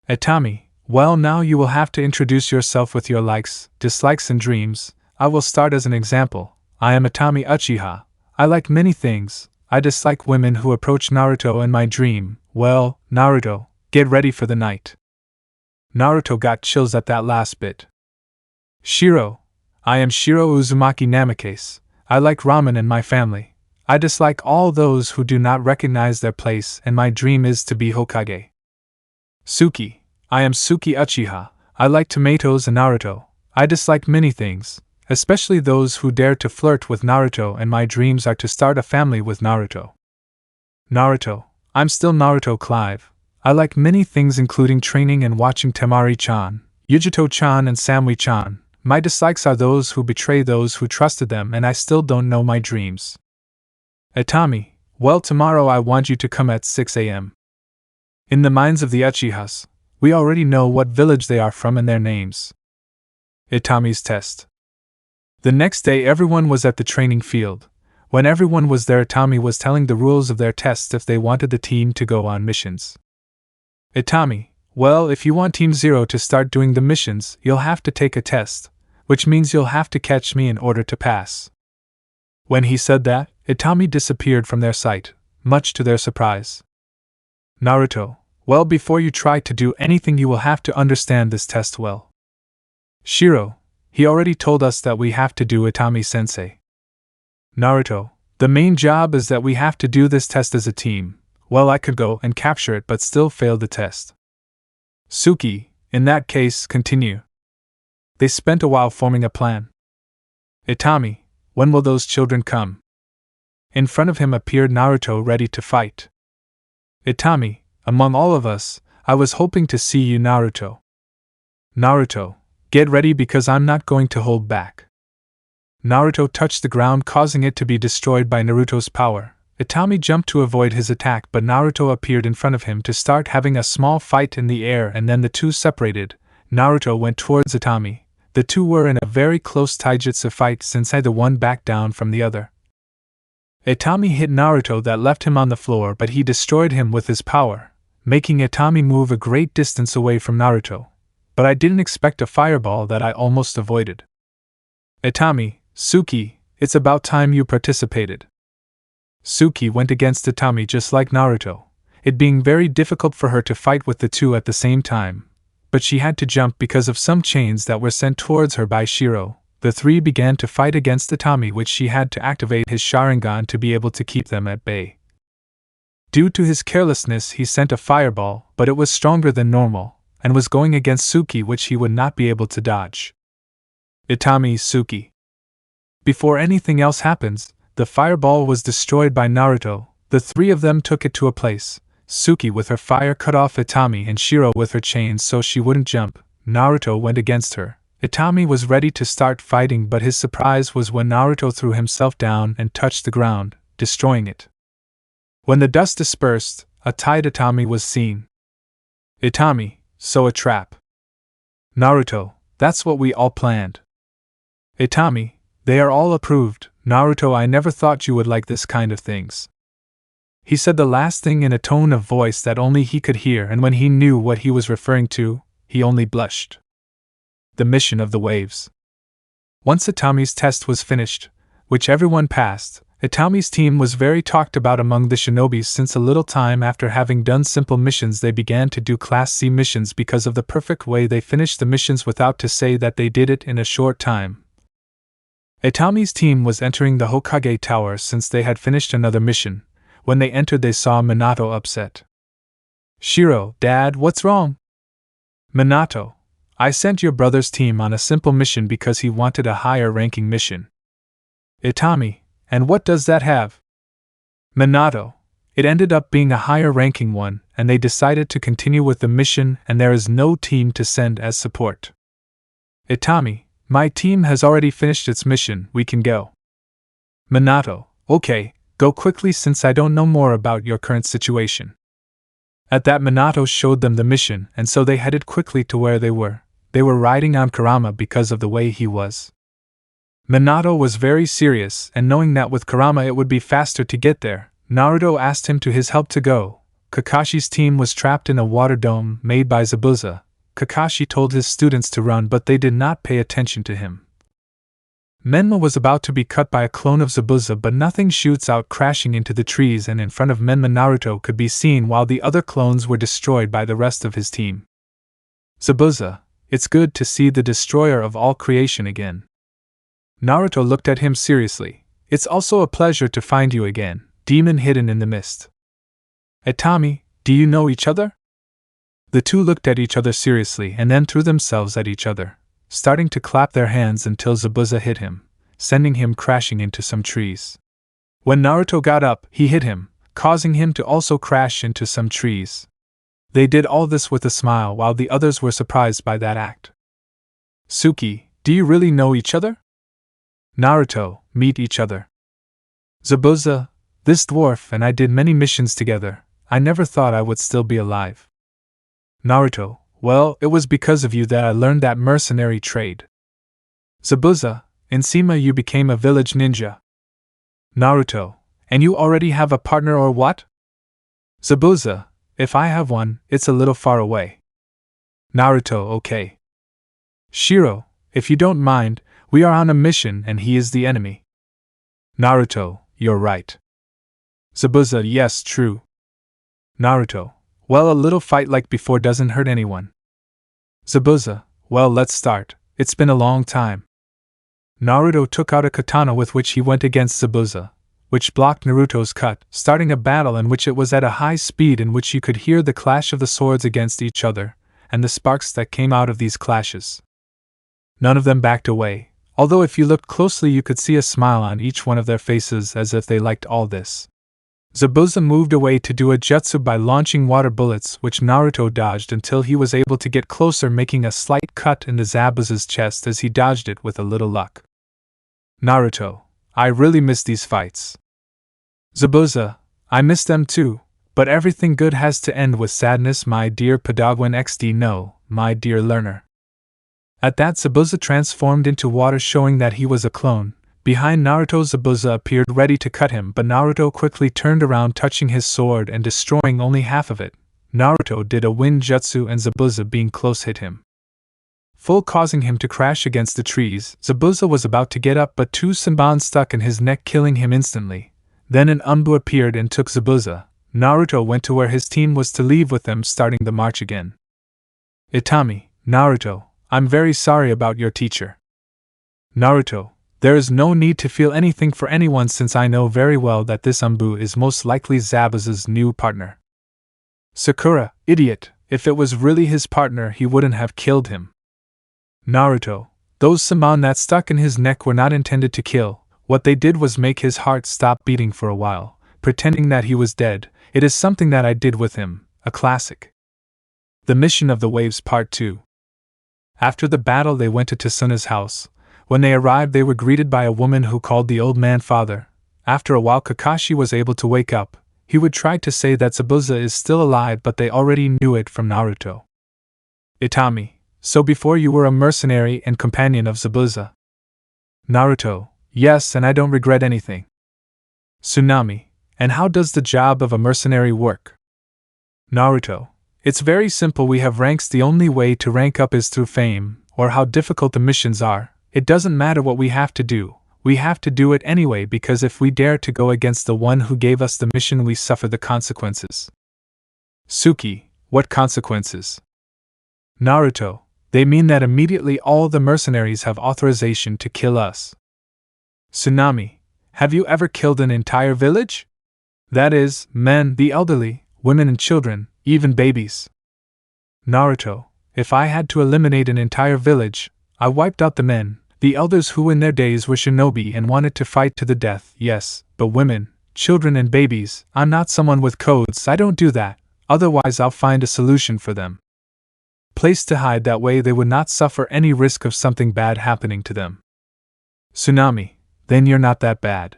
Itami, well, now you will have to introduce yourself with your likes, dislikes and dreams. I will start as an example. I am Itami Uchiha. I like many things. I dislike women who approach Naruto in my dream. Well, Naruto, get ready for the night. Naruto got chills at that last bit. Shiro, I am Shiro Uzumaki Namikaze. I like ramen in my family. I dislike all those who do not recognize their place, and my dream is to be Hokage. Suki, I am Suki Uchiha. I like tomatoes and Naruto. I dislike many things, especially those who dare to flirt with Naruto, and my dreams are to start a family with Naruto. Naruto, I'm still Naruto Clive. I like many things including training and watching Temari-chan, Yujito-chan and Samui-chan. My dislikes are those who betray those who trusted them, and I still don't know my dreams. Itami, well, tomorrow I want you to come at 6 a.m. In the minds of the Uchihas, we already know what village they are from and their names. Itami's test. The next day everyone was at the training field. When everyone was there, Itami was telling the rules of their test if they wanted the team to go on missions. Itami, well, if you want Team Zero to start doing the missions, you'll have to take a test, which means you'll have to catch me in order to pass. When he said that, Itami disappeared from their sight, much to their surprise. Naruto, well, before you try to do anything you will have to understand this test well. Shiro, he already told us that we have to do Itami-sensei. Naruto, the main job is that we have to do this test as a team. Well, I could go and capture it but still fail the test. Suki, in that case, continue. They spent a while forming a plan. Itami, when will those children come? In front of him appeared Naruto ready to fight. Itami, among all of us, I was hoping to see you, Naruto. Naruto, get ready because I'm not going to hold back. Naruto touched the ground, causing it to be destroyed by Naruto's power. Itami jumped to avoid his attack, but Naruto appeared in front of him to start having a small fight in the air, and then the two separated. Naruto went towards Itami. The two were in a very close taijutsu fight since neither one backed down from the other. Itami hit Naruto that left him on the floor, but he destroyed him with his power, making Itami move a great distance away from Naruto. But I didn't expect a fireball that I almost avoided. Itami, Suki, it's about time you participated. Suki went against Itami just like Naruto, it being very difficult for her to fight with the two at the same time, but she had to jump because of some chains that were sent towards her by Shiro. The three began to fight against Itami, which she had to activate his Sharingan to be able to keep them at bay. Due to his carelessness, he sent a fireball, but it was stronger than normal, and was going against Suki, which he would not be able to dodge. Itami, Suki. Before anything else happens, the fireball was destroyed by Naruto. The three of them took it to a place. Suki with her fire cut off Itami and Shiro with her chains so she wouldn't jump. Naruto went against her. Itami was ready to start fighting, but his surprise was when Naruto threw himself down and touched the ground, destroying it. When the dust dispersed, a tied Itami was seen. Itami, so a trap. Naruto, that's what we all planned. Itami, they are all approved. Naruto, I never thought you would like this kind of things. He said the last thing in a tone of voice that only he could hear, and when he knew what he was referring to, he only blushed. The mission of the waves. Once Itami's test was finished, which everyone passed, Itami's team was very talked about among the shinobis since a little time after having done simple missions they began to do Class C missions because of the perfect way they finished the missions without to say that they did it in a short time. Itami's team was entering the Hokage Tower since they had finished another mission. When they entered they saw Minato upset. Shiro, Dad, what's wrong? Minato, I sent your brother's team on a simple mission because he wanted a higher ranking mission. Itami, and what does that have? Minato, it ended up being a higher ranking one, and they decided to continue with the mission, and there is no team to send as support. Itami, my team has already finished its mission, we can go. Minato, okay, go quickly since I don't know more about your current situation. At that, Minato showed them the mission, and so they headed quickly to where they were. They were riding on Kurama because of the way he was. Minato was very serious, and knowing that with Kurama it would be faster to get there, Naruto asked him to his help to go. Kakashi's team was trapped in a water dome made by Zabuza. Kakashi told his students to run, but they did not pay attention to him. Menma was about to be cut by a clone of Zabuza, but nothing shoots out, crashing into the trees, and in front of Menma Naruto could be seen while the other clones were destroyed by the rest of his team. Zabuza, it's good to see the destroyer of all creation again. Naruto looked at him seriously. It's also a pleasure to find you again, demon hidden in the mist. Itami, do you know each other? The two looked at each other seriously and then threw themselves at each other, starting to clap their hands until Zabuza hit him, sending him crashing into some trees. When Naruto got up, he hit him, causing him to also crash into some trees. They did all this with a smile while the others were surprised by that act. Suki, do you really know each other? Naruto, meet each other. Zabuza, this dwarf and I did many missions together. I never thought I would still be alive. Naruto, well, it was because of you that I learned that mercenary trade. Zabuza, in Sima you became a village ninja. Naruto, and you already have a partner or what? Zabuza, if I have one, it's a little far away. Naruto, okay. Shiro, if you don't mind, we are on a mission and he is the enemy. Naruto, you're right. Zabuza, yes, true. Naruto, well, a little fight like before doesn't hurt anyone. Zabuza, well, let's start, it's been a long time. Naruto took out a katana with which he went against Zabuza, which blocked Naruto's cut, starting a battle in which it was at a high speed, in which you could hear the clash of the swords against each other, and the sparks that came out of these clashes. None of them backed away, although if you looked closely you could see a smile on each one of their faces as if they liked all this. Zabuza moved away to do a jutsu by launching water bullets, which Naruto dodged until he was able to get closer, making a slight cut in the Zabuza's chest as he dodged it with a little luck. Naruto, I really miss these fights. Zabuza, I miss them too, but everything good has to end with sadness, my dear Padawan XD. No, my dear learner. At that, Zabuza transformed into water, showing that he was a clone. Behind Naruto, Zabuza appeared ready to cut him, but Naruto quickly turned around, touching his sword and destroying only half of it. Naruto did a wind jutsu and Zabuza, being close, hit him, full, causing him to crash against the trees. Zabuza was about to get up, but two Senbon stuck in his neck, killing him instantly. Then an Umbu appeared and took Zabuza. Naruto went to where his team was to leave with them, starting the march again. Itami, Naruto, I'm very sorry about your teacher. Naruto, there is no need to feel anything for anyone, since I know very well that this Umbu is most likely Zabuza's new partner. Sakura, idiot, if it was really his partner he wouldn't have killed him. Naruto, those Senbon that stuck in his neck were not intended to kill. What they did was make his heart stop beating for a while, pretending that he was dead. It is something that I did with him, a classic. The Mission of the Waves Part 2. After the battle they went to Tsuna's house. When they arrived they were greeted by a woman who called the old man father. After a while Kakashi was able to wake up. He would try to say that Zabuza is still alive, but they already knew it from Naruto. Itami, so before you were a mercenary and companion of Zabuza? Naruto, yes, and I don't regret anything. Tsunami, and how does the job of a mercenary work? Naruto, it's very simple. We have ranks. The only way to rank up is through fame, or how difficult the missions are. It doesn't matter what we have to do. We have to do it anyway, because if we dare to go against the one who gave us the mission we suffer the consequences. Suki, what consequences? Naruto, they mean that immediately all the mercenaries have authorization to kill us. Tsunami, have you ever killed an entire village? That is, men, the elderly, women and children, even babies. Naruto, If I had to eliminate an entire village, I wiped out the men, the elders who in their days were shinobi and wanted to fight to the death, yes, but women, children and babies, I'm not someone with codes, I don't do that, otherwise I'll find a solution for them. Place to hide, that way they would not suffer any risk of something bad happening to them. Tsunami, then you're not that bad.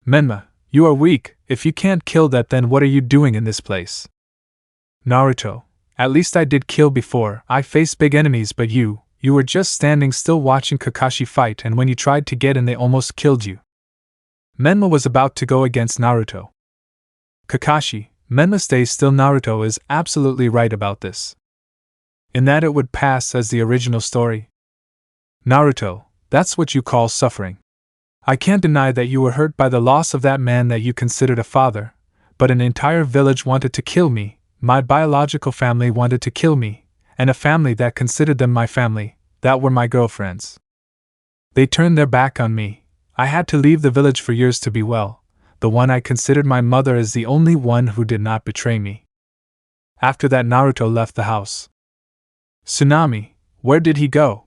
Menma, you are weak, if you can't kill that then what are you doing in this place? Naruto, at least I did kill before, I faced big enemies but you were just standing still watching Kakashi fight and when you tried to get in they almost killed you. Menma was about to go against Naruto. Kakashi, Menma stay still, Naruto is absolutely right about this. In that it would pass as the original story. Naruto, that's what you call suffering. I can't deny that you were hurt by the loss of that man that you considered a father, but an entire village wanted to kill me, my biological family wanted to kill me, and a family that considered them my family, that were my girlfriends. They turned their back on me. I had to leave the village for years to be well. The one I considered my mother is the only one who did not betray me. After that Naruto left the house. Tsunami, where did he go?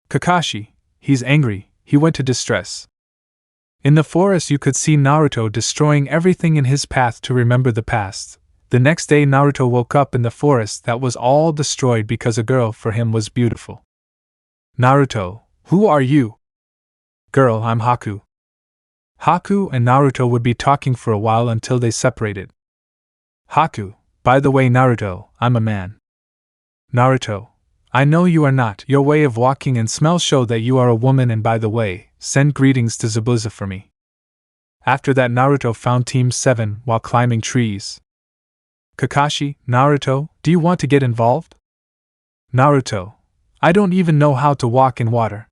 Kakashi, he's angry, he went to distress. In the forest you could see Naruto destroying everything in his path to remember the past. The next day Naruto woke up in the forest that was all destroyed because a girl for him was beautiful. Naruto, who are you? Girl, I'm Haku. Haku and Naruto would be talking for a while until they separated. Haku, by the way Naruto, I'm a man. Naruto, I know you are not. Your way of walking and smell show that you are a woman, and by the way, send greetings to Zabuza for me. After that Naruto found Team 7 while climbing trees. Kakashi, Naruto, do you want to get involved? Naruto, I don't even know how to walk in water.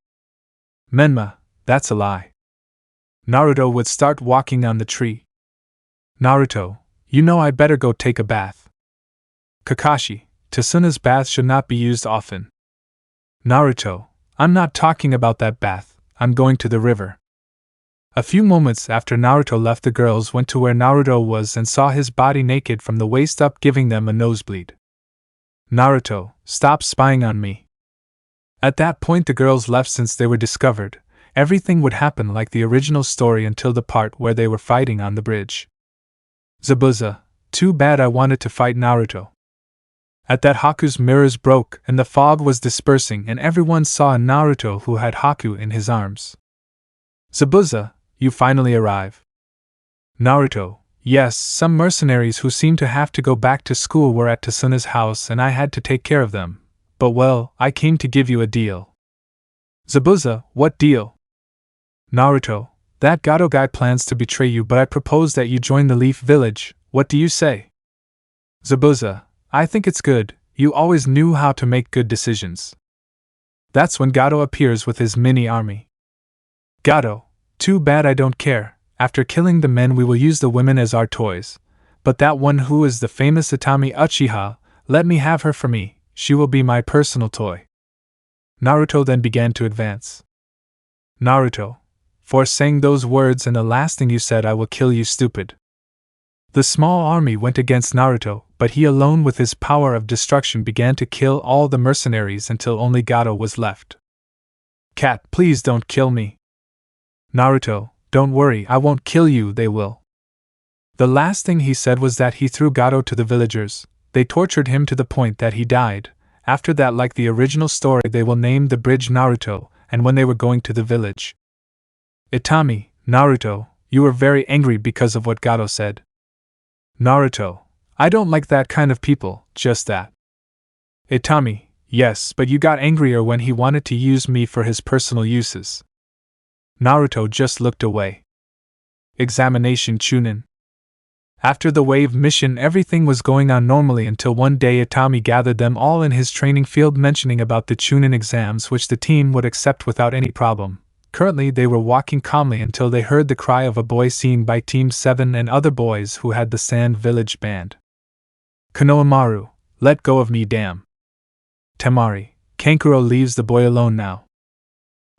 Menma, that's a lie. Naruto would start walking on the tree. Naruto, you know I better go take a bath. Kakashi, Tasuna's bath should not be used often. Naruto, I'm not talking about that bath, I'm going to the river. A few moments after Naruto left, the girls went to where Naruto was and saw his body naked from the waist up, giving them a nosebleed. Naruto, stop spying on me. At that point the girls left since they were discovered. Everything would happen like the original story until the part where they were fighting on the bridge. Zabuza, too bad, I wanted to fight Naruto. At that Haku's mirrors broke and the fog was dispersing and everyone saw a Naruto who had Haku in his arms. Zabuza, you finally arrive. Naruto, yes, some mercenaries who seemed to have to go back to school were at Tasuna's house and I had to take care of them. But well, I came to give you a deal. Zabuza, what deal? Naruto, that Gato guy plans to betray you, but I propose that you join the Leaf Village, what do you say? Zabuza, I think it's good, you always knew how to make good decisions. That's when Gato appears with his mini army. Gato, too bad, I don't care, after killing the men we will use the women as our toys, but that one who is the famous Itami Uchiha, let me have her for me, she will be my personal toy. Naruto then began to advance. Naruto, for saying those words and the last thing you said, I will kill you, stupid. The small army went against Naruto, but he alone with his power of destruction began to kill all the mercenaries until only Gato was left. Cat, please don't kill me. Naruto, don't worry, I won't kill you, they will. The last thing he said was that he threw Gato to the villagers. They tortured him to the point that he died. After that, like the original story, they will name the bridge Naruto, and when they were going to the village. Itami, Naruto, you were very angry because of what Gato said. Naruto, I don't like that kind of people, just that. Itami, yes, but you got angrier when he wanted to use me for his personal uses. Naruto just looked away. Examination Chunin. After the wave mission, everything was going on normally until one day Itami gathered them all in his training field, mentioning about the Chunin exams which the team would accept without any problem. Currently they were walking calmly until they heard the cry of a boy seen by Team 7 and other boys who had the Sand Village band. Konohamaru, let go of me, damn. Temari, Kankuro leaves the boy alone now.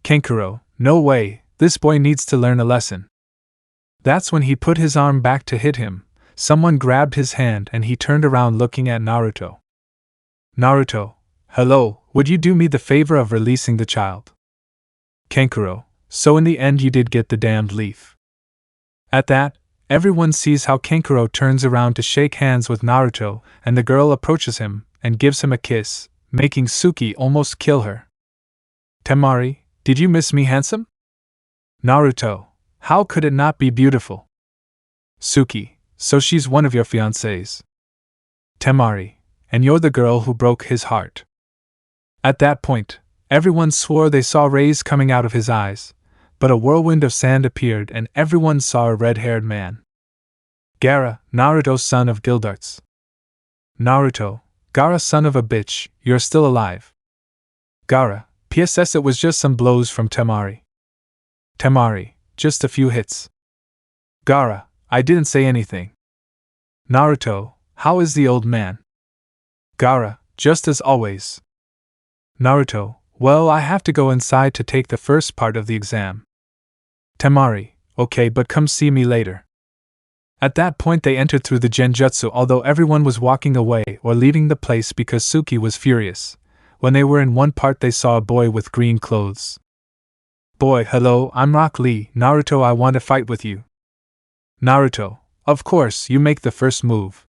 Kankuro, no way, this boy needs to learn a lesson. That's when he put his arm back to hit him. Someone grabbed his hand and he turned around looking at Naruto. Naruto, hello, would you do me the favor of releasing the child? Kankuro, so in the end you did get the damned leaf. At that, everyone sees how Kankuro turns around to shake hands with Naruto, and the girl approaches him and gives him a kiss, making Suki almost kill her. Temari, did you miss me, handsome? Naruto, how could it not be beautiful? Suki, so she's one of your fiancés. Temari, and you're the girl who broke his heart. At that point, everyone swore they saw rays coming out of his eyes, but a whirlwind of sand appeared and everyone saw a red-haired man. Gaara, Naruto, son of Gildarts. Naruto, Gaara, son of a bitch, you're still alive. Gaara, PSS, it was just some blows from Temari. Temari, just a few hits. Gaara, I didn't say anything. Naruto, how is the old man? Gaara, just as always. Naruto, well, I have to go inside to take the first part of the exam. Temari, okay, but come see me later. At that point they entered through the genjutsu, although everyone was walking away or leaving the place because Suki was furious. When they were in one part they saw a boy with green clothes. Boy, hello, I'm Rock Lee. Naruto, I want to fight with you. Naruto, of course, you make the first move.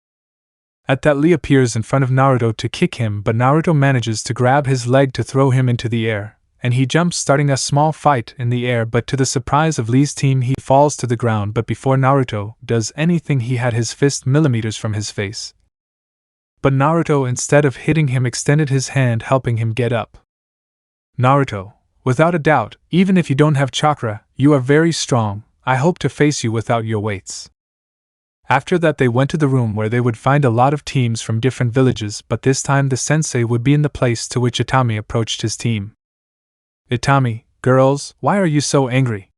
At that, Lee appears in front of Naruto to kick him, but Naruto manages to grab his leg to throw him into the air, and he jumps, starting a small fight in the air, but to the surprise of Lee's team he falls to the ground. But before Naruto does anything he had his fist millimeters from his face. But Naruto, instead of hitting him, extended his hand, helping him get up. Naruto, without a doubt, even if you don't have chakra, you are very strong. I hope to face you without your weights. After that they went to the room where they would find a lot of teams from different villages, but this time the sensei would be in the place, to which Itami approached his team. Itami, girls, why are you so angry?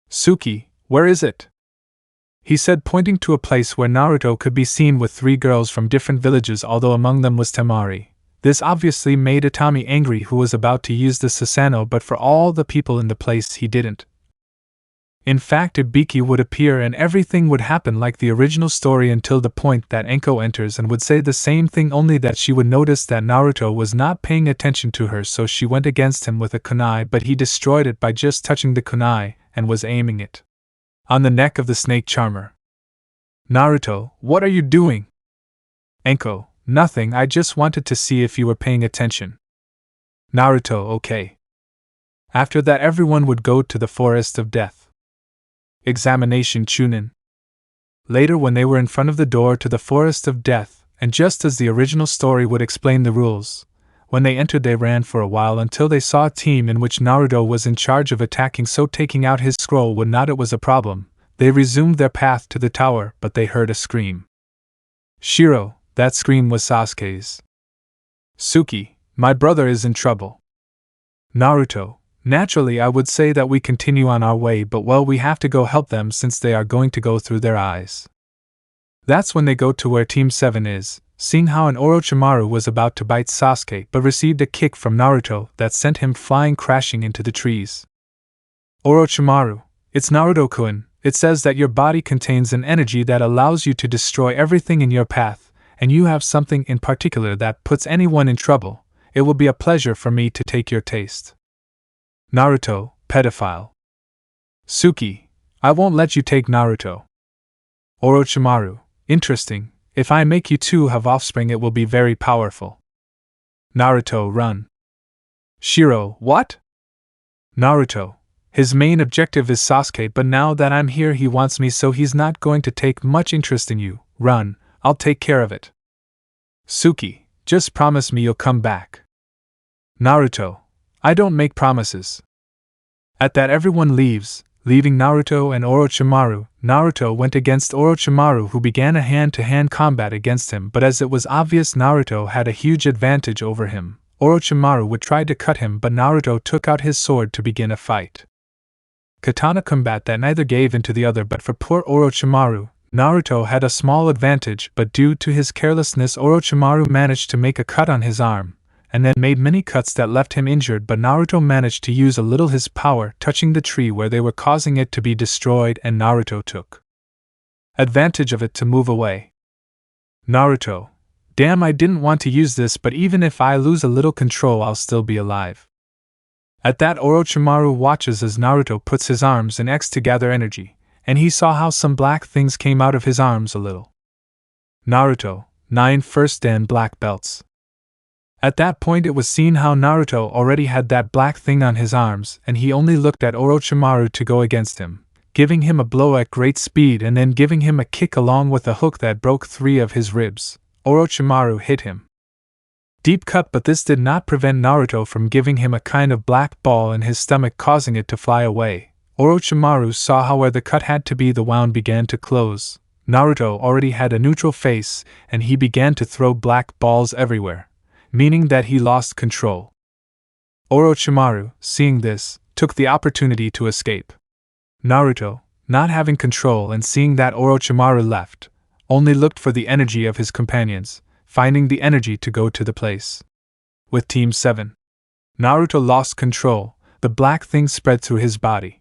Suki, where is it? He said, pointing to a place where Naruto could be seen with 3 girls from different villages, although among them was Temari. This obviously made Itami angry, who was about to use the Susanoo, but for all the people in the place he didn't. In fact, Ibiki would appear and everything would happen like the original story, until the point that Enko enters and would say the same thing, only that she would notice that Naruto was not paying attention to her, so she went against him with a kunai, but he destroyed it by just touching the kunai and was aiming it on the neck of the snake charmer. Naruto, what are you doing? Enko, nothing, I just wanted to see if you were paying attention. Naruto, okay. After that everyone would go to the Forest of Death. Examination Chunin. Later, when they were in front of the door to the Forest of Death, and just as the original story would explain the rules, when they entered they ran for a while until they saw a team in which Naruto was in charge of attacking, so taking out his scroll would not, it was a problem. They resumed their path to the tower, but they heard a scream. Shiro, that scream was Sasuke's. Suki, my brother is in trouble. Naruto, naturally I would say that we continue on our way, but well, we have to go help them since they are going to go through their eyes. That's when they go to where Team 7 is, seeing how an Orochimaru was about to bite Sasuke but received a kick from Naruto that sent him flying crashing into the trees. Orochimaru, it's Naruto-kun, it says that your body contains an energy that allows you to destroy everything in your path, and you have something in particular that puts anyone in trouble. It will be a pleasure for me to take your taste. Naruto, pedophile. Suki, I won't let you take Naruto. Orochimaru, interesting, if I make you two have offspring it will be very powerful. Naruto, run. Shiro, what? Naruto, his main objective is Sasuke, but now that I'm here he wants me, so he's not going to take much interest in you. Run, I'll take care of it. Suki, just promise me you'll come back. Naruto, I don't make promises. At that everyone leaves, leaving Naruto and Orochimaru. Naruto went against Orochimaru, who began a hand-to-hand combat against him, but as it was obvious Naruto had a huge advantage over him, Orochimaru would try to cut him, but Naruto took out his sword to begin a fight. Katana combat that neither gave in to the other, but for poor Orochimaru, Naruto had a small advantage, but due to his carelessness Orochimaru managed to make a cut on his arm, and then made many cuts that left him injured, but Naruto managed to use a little his power, touching the tree where they were, causing it to be destroyed, and Naruto took advantage of it to move away. Naruto, Damn, I didn't want to use this, but even if I lose a little control, I'll still be alive. At that, Orochimaru watches as Naruto puts his arms in X to gather energy, and he saw how some black things came out of his arms a little. Naruto, 9 first Dan black belts. At that point, it was seen how Naruto already had that black thing on his arms, and he only looked at Orochimaru to go against him, giving him a blow at great speed and then giving him a kick along with a hook that broke 3 of his ribs. Orochimaru hit him. Deep cut, but this did not prevent Naruto from giving him a kind of black ball in his stomach, causing it to fly away. Orochimaru saw how where the cut had to be, the wound began to close. Naruto already had a neutral face, and he began to throw black balls everywhere, meaning that he lost control. Orochimaru, seeing this, took the opportunity to escape. Naruto, not having control and seeing that Orochimaru left, only looked for the energy of his companions, finding the energy to go to the place. With Team 7, Naruto lost control, the black thing spread through his body.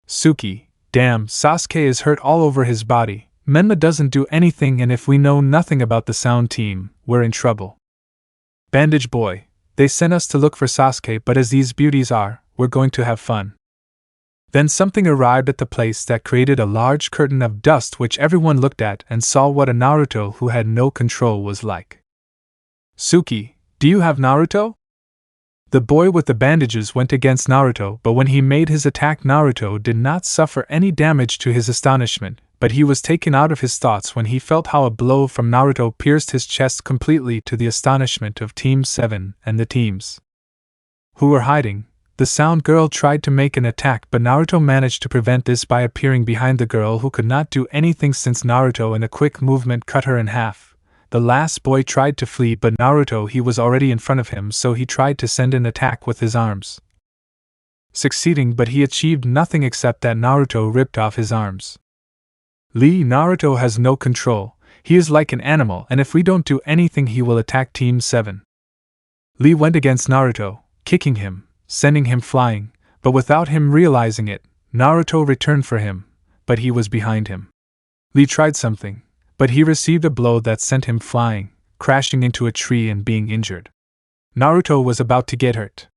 Suki, damn, Sasuke is hurt all over his body, Menma doesn't do anything, and if we know nothing about the Sound Team, we're in trouble. Bandage Boy, they sent us to look for Sasuke, but as these beauties are, we're going to have fun. Then something arrived at the place that created a large curtain of dust, which everyone looked at and saw what a Naruto who had no control was like. Suki, do you have Naruto? The boy with the bandages went against Naruto, but when he made his attack, Naruto did not suffer any damage to his astonishment, but he was taken out of his thoughts when he felt how a blow from Naruto pierced his chest completely, to the astonishment of Team 7 and the teams who were hiding. The Sound Girl tried to make an attack, but Naruto managed to prevent this by appearing behind the girl, who could not do anything since Naruto in a quick movement cut her in half. The last boy tried to flee, but Naruto, he was already in front of him, so he tried to send an attack with his arms, succeeding, but he achieved nothing except that Naruto ripped off his arms. Naruto has no control, he is like an animal, and if we don't do anything he will attack Team 7. Went against Naruto, kicking him, sending him flying, but without him realizing it, Naruto returned for him, but he was behind him. Tried something, but he received a blow that sent him flying, crashing into a tree and being injured. Naruto was about to get hurt.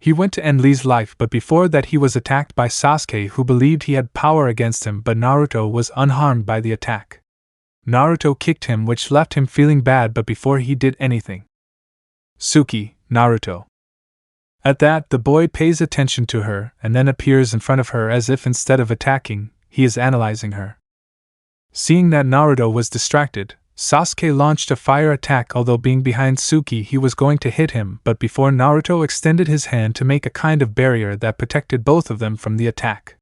He went to end Lee's life, but before that he was attacked by Sasuke, who believed he had power against him, but Naruto was unharmed by the attack. Naruto kicked him, which left him feeling bad, but before he did anything, Suki, Naruto. At that, the boy pays attention to her and then appears in front of her as if instead of attacking, he is analyzing her. Seeing that Naruto was distracted, Sasuke launched a fire attack. Although being behind Suki, he was going to hit him, but before Naruto extended his hand to make a kind of barrier that protected both of them from the attack.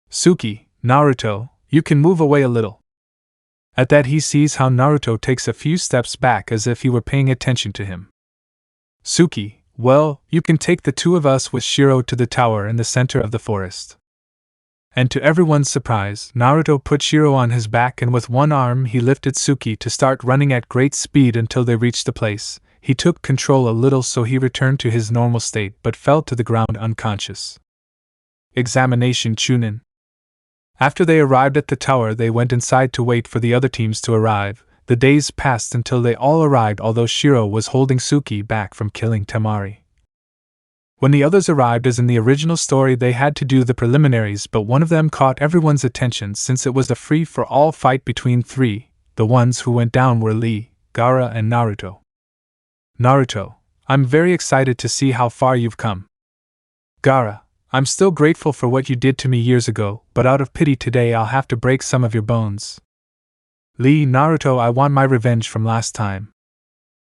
Suki, Naruto, you can move away a little. At that, he sees how Naruto takes a few steps back as if he were paying attention to him. Suki, well, you can take the two of us with Shiro to the tower in the center of the forest. And to everyone's surprise, Naruto put Shiro on his back, and with one arm he lifted Suki to start running at great speed until they reached the place. He took control a little, so he returned to his normal state but fell to the ground unconscious. Examination Chunin. After they arrived at the tower, they went inside to wait for the other teams to arrive. The days passed until they all arrived, although Shiro was holding Suki back from killing Temari. When the others arrived, as in the original story, they had to do the preliminaries, but one of them caught everyone's attention since it was a free-for-all fight between 3. The ones who went down were Lee, Gaara, and Naruto. Naruto, I'm very excited to see how far you've come. Gaara, I'm still grateful for what you did to me years ago, but out of pity today I'll have to break some of your bones. Lee, Naruto, I want my revenge from last time.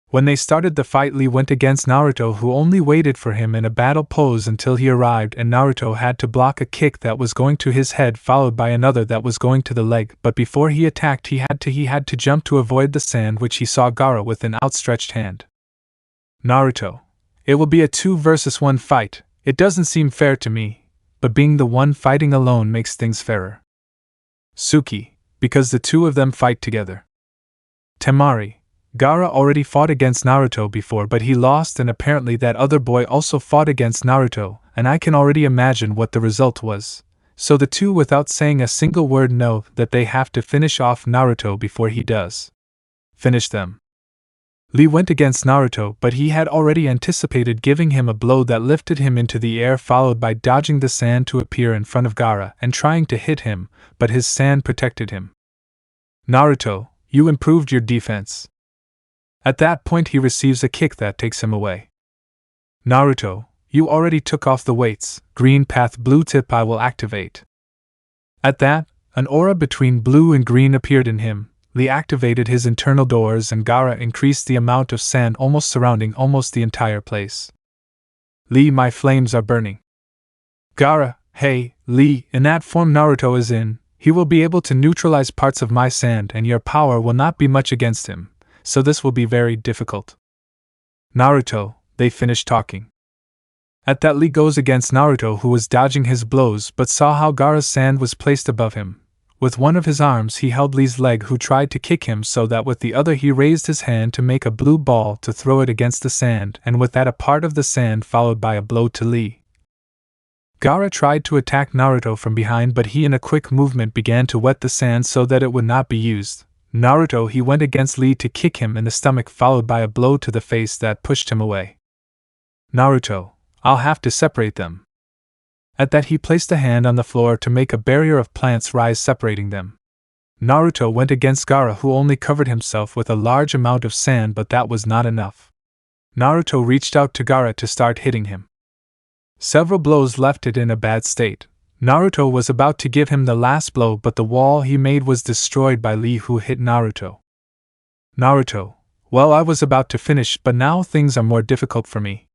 When they started the fight, Lee went against Naruto, who only waited for him in a battle pose until he arrived, and Naruto had to block a kick that was going to his head followed by another that was going to the leg, but before he attacked he had to jump to avoid the sand, which he saw Gaara with an outstretched hand. Naruto, it will be a 2 versus 1 fight. It doesn't seem fair to me, but being the one fighting alone makes things fairer. Suki, because the two of them fight together. Temari, Gaara already fought against Naruto before, but he lost, and apparently that other boy also fought against Naruto, and I can already imagine what the result was. So the two, without saying a single word, know that they have to finish off Naruto before he does. Finish them. Lee went against Naruto, but he had already anticipated giving him a blow that lifted him into the air, followed by dodging the sand to appear in front of Gaara and trying to hit him, but his sand protected him. Naruto, you improved your defense. At that point he receives a kick that takes him away. Naruto, you already took off the weights, green path blue tip I will activate. At that, an aura between blue and green appeared in him. Lee activated his internal doors and Gaara increased the amount of sand almost surrounding almost the entire place. Lee, my flames are burning. Gaara, hey, Lee, in that form Naruto is in, he will be able to neutralize parts of my sand and your power will not be much against him, so this will be very difficult. Naruto, they finished talking. At that Lee goes against Naruto, who was dodging his blows but saw how Gaara's sand was placed above him. With one of his arms he held Lee's leg, who tried to kick him, so that with the other he raised his hand to make a blue ball to throw it against the sand, and with that a part of the sand followed by a blow to Lee. Gaara tried to attack Naruto from behind, but he in a quick movement began to wet the sand so that it would not be used. Naruto, he went against Lee to kick him in the stomach, followed by a blow to the face that pushed him away. Naruto, I'll have to separate them. At that he placed a hand on the floor to make a barrier of plants rise, separating them. Naruto went against Gaara, who only covered himself with a large amount of sand, but that was not enough. Naruto reached out to Gaara to start hitting him. Several blows left it in a bad state. Naruto was about to give him the last blow, but the wall he made was destroyed by Lee, who hit Naruto. Naruto, well, I was about to finish, but now things are more difficult for me.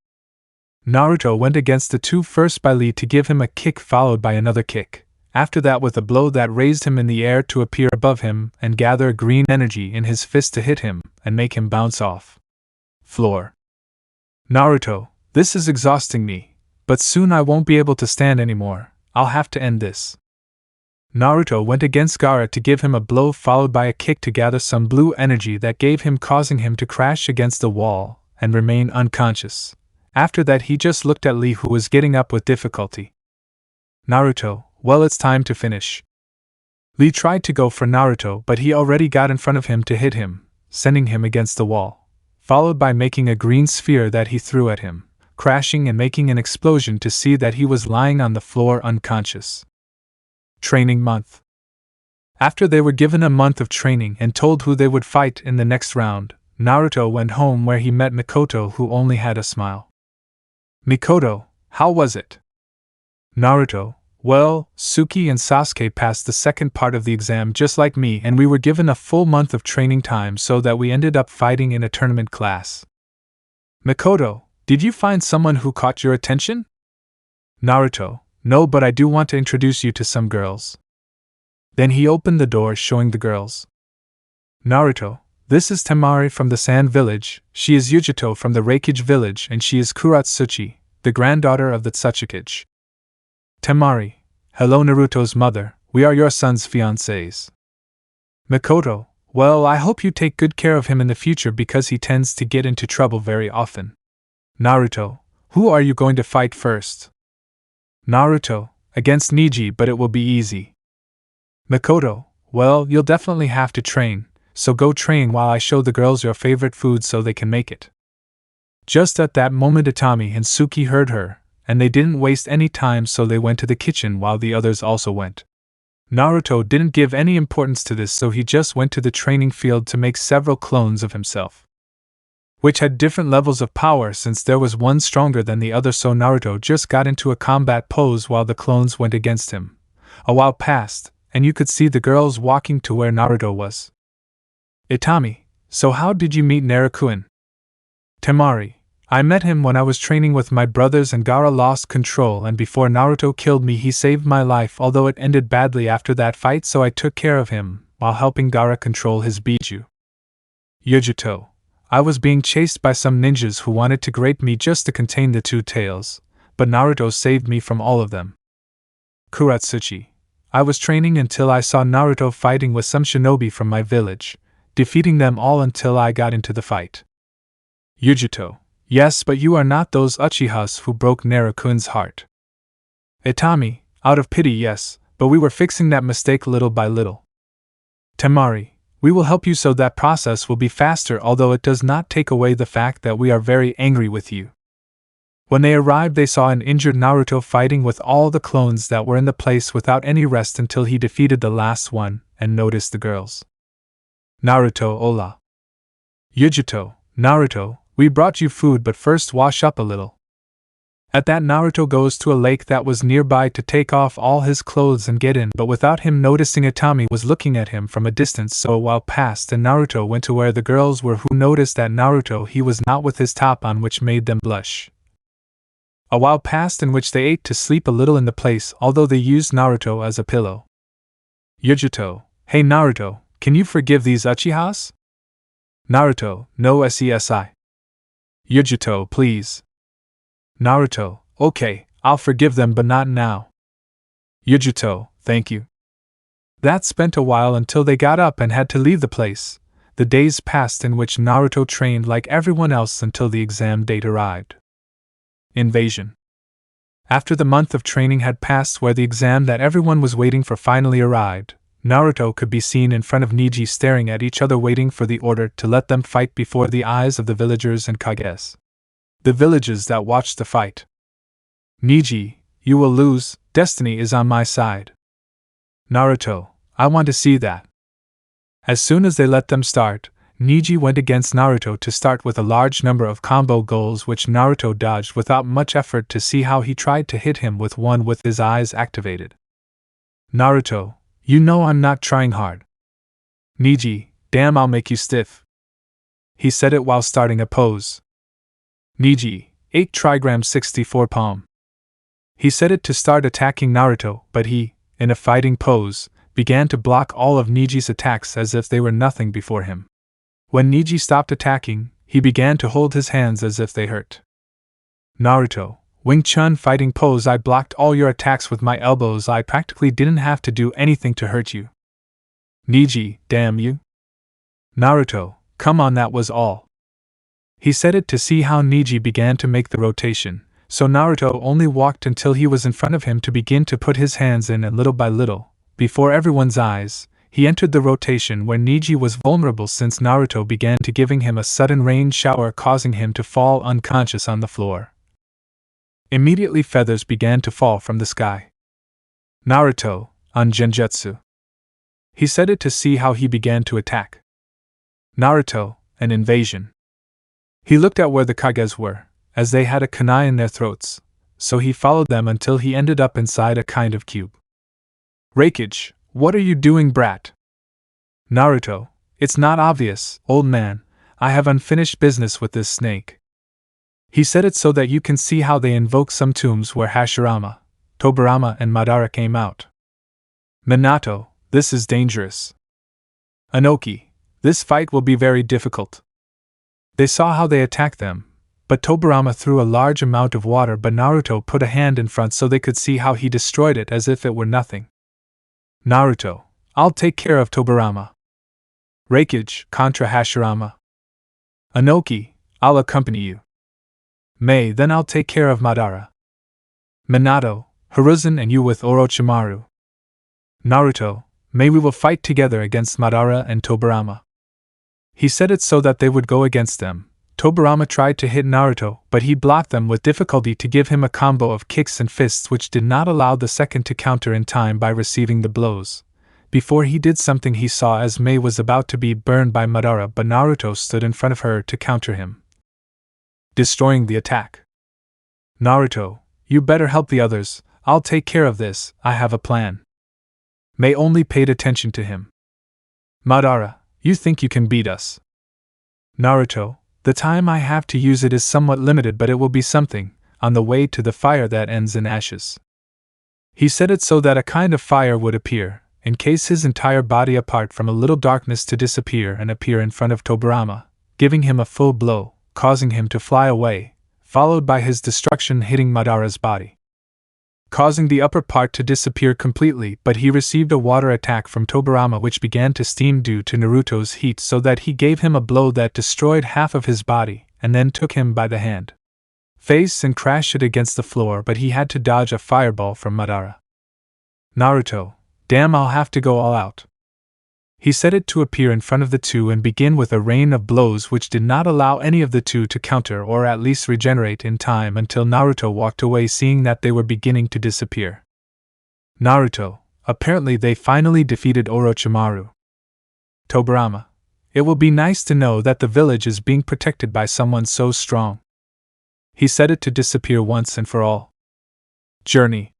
Naruto went against the two, first by Lee to give him a kick followed by another kick, after that with a blow that raised him in the air to appear above him and gather green energy in his fist to hit him and make him bounce off floor. Naruto, this is exhausting me, but soon I won't be able to stand anymore, I'll have to end this. Naruto went against Gaara to give him a blow followed by a kick to gather some blue energy that gave him, causing him to crash against the wall and remain unconscious. After that he just looked at Lee, who was getting up with difficulty. Naruto, well, it's time to finish. Lee tried to go for Naruto, but he already got in front of him to hit him, sending him against the wall, followed by making a green sphere that he threw at him, crashing and making an explosion to see that he was lying on the floor unconscious. Training month. After they were given a month of training and told who they would fight in the next round, Naruto went home, where he met Mikoto, who only had a smile. Mikoto, how was it? Naruto, well, Suki and Sasuke passed the second part of the exam just like me, and we were given a full month of training time so that we ended up fighting in a tournament class. Mikoto, did you find someone who caught your attention? Naruto, no, but I do want to introduce you to some girls. Then he opened the door, showing the girls. Naruto, this is Temari from the Sand Village, she is Yujito from the Reikage Village, and she is Kuratsuchi, the granddaughter of the Tsukage. Temari, hello Naruto's mother, we are your son's fiancés. Mikoto, well, I hope you take good care of him in the future because he tends to get into trouble very often. Naruto, who are you going to fight first? Naruto, against Niji, but it will be easy. Mikoto, well, you'll definitely have to train, so go train while I show the girls your favorite food so they can make it. Just at that moment Itami and Suki heard her, and they didn't waste any time, so they went to the kitchen while the others also went. Naruto didn't give any importance to this, so he just went to the training field to make several clones of himself, which had different levels of power since there was one stronger than the other, so Naruto just got into a combat pose while the clones went against him. A while passed, and you could see the girls walking to where Naruto was. Itami, so how did you meet Naruto? Temari, I met him when I was training with my brothers and Gaara lost control, and before Naruto killed me he saved my life, although it ended badly after that fight, so I took care of him, while helping Gaara control his Biju. Yujito, I was being chased by some ninjas who wanted to grape me just to contain the two tails, but Naruto saved me from all of them. Kuratsuchi, I was training until I saw Naruto fighting with some shinobi from my village, defeating them all until I got into the fight. Yujito, yes, but you are not those Uchihas who broke Naruto's heart. Itami, out of pity, yes, but we were fixing that mistake little by little. Temari, We will help you so that process will be faster, although it does not take away the fact that we are very angry with you. When they arrived, they saw an injured Naruto fighting with all the clones that were in the place without any rest until he defeated the last one, and noticed the girls. Naruto, hola. Yujito, Naruto, we brought you food, but first wash up a little. At that, Naruto goes to a lake that was nearby to take off all his clothes and get in, but without him noticing, Itami was looking at him from a distance, so a while passed and Naruto went to where the girls were, who noticed that Naruto he was not with his top on, which made them blush. A while passed in which they ate to sleep a little in the place, although they used Naruto as a pillow. Yujito, hey Naruto, can you forgive these Uchihas? Naruto, no SESI. Yujito, please. Naruto, okay, I'll forgive them but not now. Yujito, thank you. That spent a while until they got up and had to leave the place. The days passed in which Naruto trained like everyone else until the exam date arrived. Invasion. After the month of training had passed, where the exam that everyone was waiting for finally arrived, Naruto could be seen in front of Neji staring at each other, waiting for the order to let them fight before the eyes of the villagers and Kages. The villagers that watched the fight. Neji, you will lose, destiny is on my side. Naruto, I want to see that. As soon as they let them start, Neji went against Naruto to start with a large number of combo goals which Naruto dodged without much effort, to see how he tried to hit him with one with his eyes activated. Naruto, you know I'm not trying hard. Neji, damn, I'll make you stiff. He said it while starting a pose. Neji, 8 trigram 64 palm. He said it to start attacking Naruto, but he, in a fighting pose, began to block all of Neji's attacks as if they were nothing before him. When Neji stopped attacking, he began to hold his hands as if they hurt. Naruto, Wing Chun fighting pose, I blocked all your attacks with my elbows, I practically didn't have to do anything to hurt you. Neji, damn you. Naruto, come on, that was all. He said it to see how Neji began to make the rotation, so Naruto only walked until he was in front of him to begin to put his hands in, and little by little, before everyone's eyes, he entered the rotation where Neji was vulnerable, since Naruto began to giving him a sudden rain shower, causing him to fall unconscious on the floor. Immediately feathers began to fall from the sky. Naruto, on Genjutsu. He said it to see how he began to attack. Naruto, an invasion. He looked at where the Kages were, as they had a kunai in their throats, so he followed them until he ended up inside a kind of cube. Raikage, what are you doing, brat? Naruto, it's not obvious, old man, I have unfinished business with this snake. He said it so that you can see how they invoke some tombs where Hashirama, Tobirama and Madara came out. Minato, this is dangerous. Inoki, this fight will be very difficult. They saw how they attacked them, but Tobirama threw a large amount of water, but Naruto put a hand in front so they could see how he destroyed it as if it were nothing. Naruto, I'll take care of Tobirama. Raikage, contra Hashirama. Inoki, I'll accompany you. May, then I'll take care of Madara. Minato, Hiruzen and you with Orochimaru. Naruto, May, we will fight together against Madara and Tobirama. He said it so that they would go against them. Tobirama tried to hit Naruto, but he blocked them with difficulty to give him a combo of kicks and fists which did not allow the second to counter in time by receiving the blows. Before he did something, he saw as May was about to be burned by Madara, but Naruto stood in front of her to counter him, destroying the attack. Naruto, you better help the others, I'll take care of this, I have a plan. May only paid attention to him. Madara, you think you can beat us? Naruto, the time I have to use it is somewhat limited, but it will be something, on the way to the fire that ends in ashes. He said it so that a kind of fire would appear, encase his entire body apart from a little darkness to disappear and appear in front of Tobirama, giving him a full blow, causing him to fly away, followed by his destruction hitting Madara's body, causing the upper part to disappear completely, but he received a water attack from Tobirama which began to steam due to Naruto's heat, so that he gave him a blow that destroyed half of his body, and then took him by the hand, face and crashed it against the floor, but he had to dodge a fireball from Madara. Naruto, damn, I'll have to go all out. He set it to appear in front of the two and begin with a rain of blows which did not allow any of the two to counter or at least regenerate in time until Naruto walked away, seeing that they were beginning to disappear. Naruto, apparently they finally defeated Orochimaru. Tobirama, it will be nice to know that the village is being protected by someone so strong. He set it to disappear once and for all. Journey.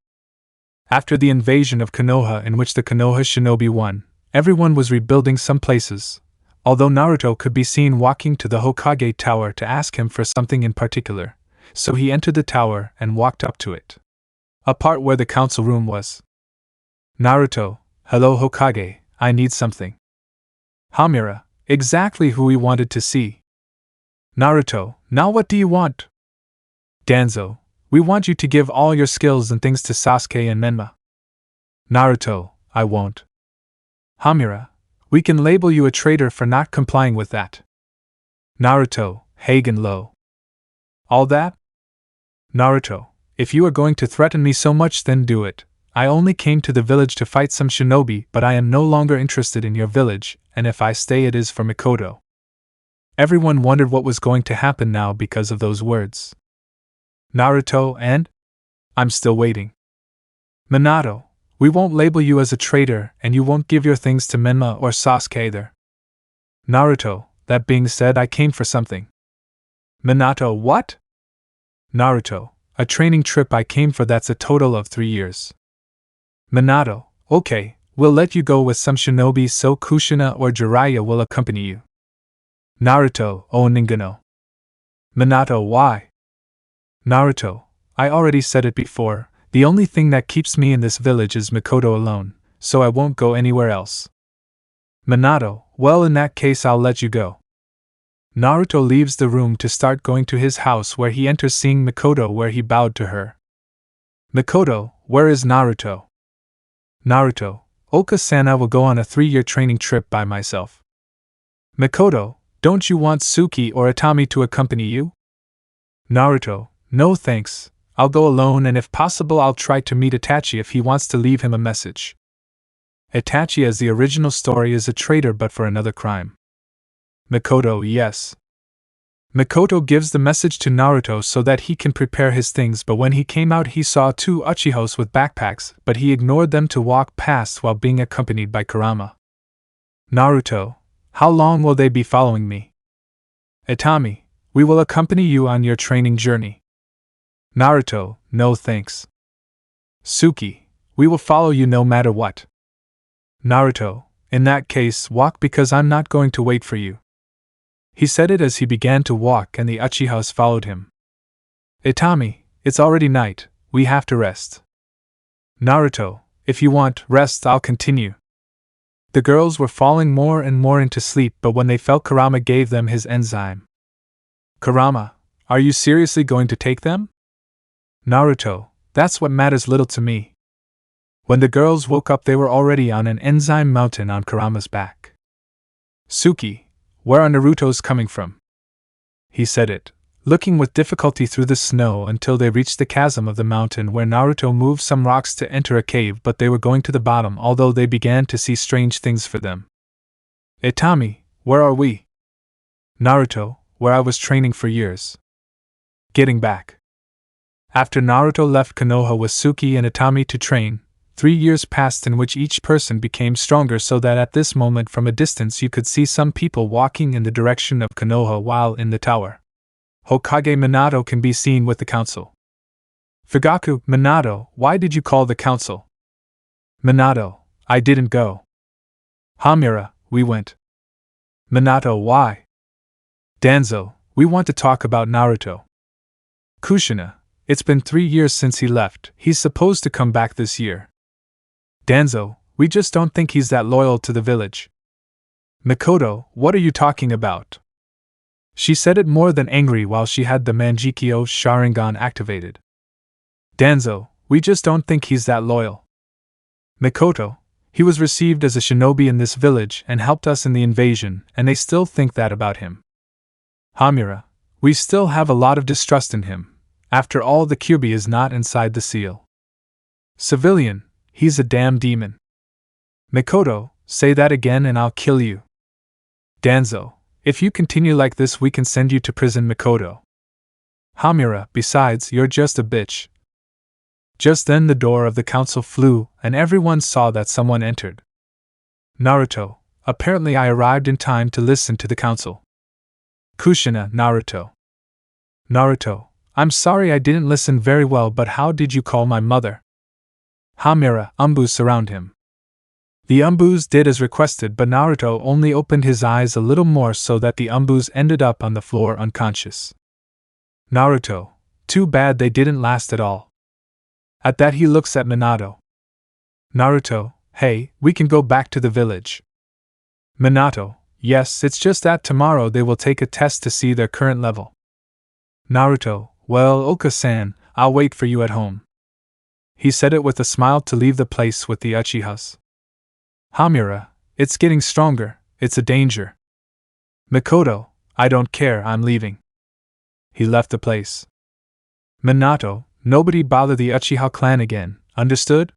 After the invasion of Konoha, in which the Konoha shinobi won, everyone was rebuilding some places, although Naruto could be seen walking to the Hokage tower to ask him for something in particular, so he entered the tower and walked up to it. A part where the council room was. Naruto, hello Hokage, I need something. Hamura, exactly who we wanted to see. Naruto, now what do you want? Danzo, we want you to give all your skills and things to Sasuke and Menma. Naruto, I won't. Hamura, we can label you a traitor for not complying with that. Naruto, Hagen Low. All that? Naruto, if you are going to threaten me so much, then do it. I only came to the village to fight some shinobi, but I am no longer interested in your village, and if I stay it is for Mikoto. Everyone wondered what was going to happen now because of those words. Naruto and? I'm still waiting. Minato, we won't label you as a traitor, and you won't give your things to Menma or Sasuke either. Naruto, that being said, I came for something. Minato, what? Naruto, a training trip I came for that's a total of 3 years. Minato, okay, we'll let you go with some shinobi so Kushina or Jiraiya will accompany you. Naruto, oh Ningano. Minato, why? Naruto, I already said it before, the only thing that keeps me in this village is Mikoto alone, so I won't go anywhere else. Minato, well in that case I'll let you go. Naruto leaves the room to start going to his house, where he enters seeing Mikoto, where he bowed to her. Mikoto, where is Naruto? Naruto, Oka-san, will go on a 3-year training trip by myself. Mikoto, don't you want Suki or Itami to accompany you? Naruto, no thanks, I'll go alone, and if possible I'll try to meet Itachi if he wants to leave him a message. Itachi, as the original story, is a traitor but for another crime. Mikoto, yes. Mikoto gives the message to Naruto so that he can prepare his things, but when he came out he saw 2 Uchihos with backpacks, but he ignored them to walk past while being accompanied by Kurama. Naruto, how long will they be following me? Itami, we will accompany you on your training journey. Naruto, no thanks. Suki, we will follow you no matter what. Naruto, in that case, walk, because I'm not going to wait for you. He said it as he began to walk, and the Uchihas followed him. Itami, it's already night, we have to rest. Naruto, if you want rest, I'll continue. The girls were falling more and more into sleep, but when they felt Kurama gave them his enzyme. Kurama, are you seriously going to take them? Naruto, that's what matters little to me. When the girls woke up, they were already on an enzyme mountain on Kurama's back. Suki, where are Naruto's coming from? He said it, looking with difficulty through the snow until they reached the chasm of the mountain, where Naruto moved some rocks to enter a cave, but they were going to the bottom, although they began to see strange things for them. Itami, where are we? Naruto, where I was training for years. Getting back. After Naruto left Konoha with Suki and Itami to train, 3 years passed in which each person became stronger, so that at this moment from a distance you could see some people walking in the direction of Konoha while in the tower. Hokage Minato can be seen with the council. Fugaku, Minato, why did you call the council? Minato, I didn't go. Hamura, we went. Minato, why? Danzo, we want to talk about Naruto. Kushina, it's been 3 years since he left, he's supposed to come back this year. Danzo, we just don't think he's that loyal to the village. Mikoto, what are you talking about? She said it more than angry while she had the Mangekyo Sharingan activated. Danzo, we just don't think he's that loyal. Mikoto, he was received as a shinobi in this village and helped us in the invasion, and they still think that about him. Hamura, we still have a lot of distrust in him. After all, the Kyuubi is not inside the seal. Civilian, he's a damn demon. Mikoto, say that again and I'll kill you. Danzo, if you continue like this we can send you to prison. Mikoto. Hamura, besides, you're just a bitch. Just then the door of the council flew, and everyone saw that someone entered. Naruto, apparently I arrived in time to listen to the council. Kushina, Naruto. Naruto, I'm sorry I didn't listen very well, but how did you call my mother? Hamura, Umbus surround him. The Umbus did as requested, but Naruto only opened his eyes a little more so that the Umbus ended up on the floor unconscious. Naruto, too bad they didn't last at all. At that he looks at Minato. Naruto, hey, we can go back to the village. Minato, yes, it's just that tomorrow they will take a test to see their current level. Naruto, well, Oka-san, I'll wait for you at home. He said it with a smile to leave the place with the Uchihas. Hamura, it's getting stronger, it's a danger. Mikoto, I don't care, I'm leaving. He left the place. Minato, nobody bother the Uchiha clan again, understood?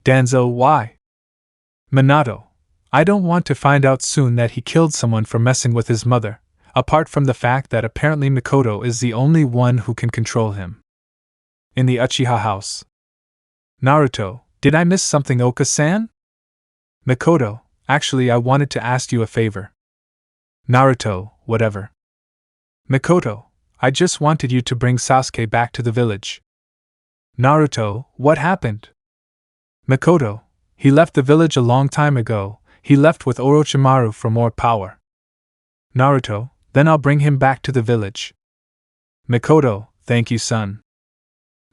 Danzo, why? Minato, I don't want to find out soon that he killed someone for messing with his mother, apart from the fact that apparently Mikoto is the only one who can control him. In the Uchiha house. Naruto, did I miss something, Oka-san? Mikoto, actually I wanted to ask you a favor. Naruto, whatever. Mikoto, I just wanted you to bring Sasuke back to the village. Naruto, what happened? Mikoto, he left the village a long time ago, he left with Orochimaru for more power. Naruto, then I'll bring him back to the village. Mikoto, thank you son.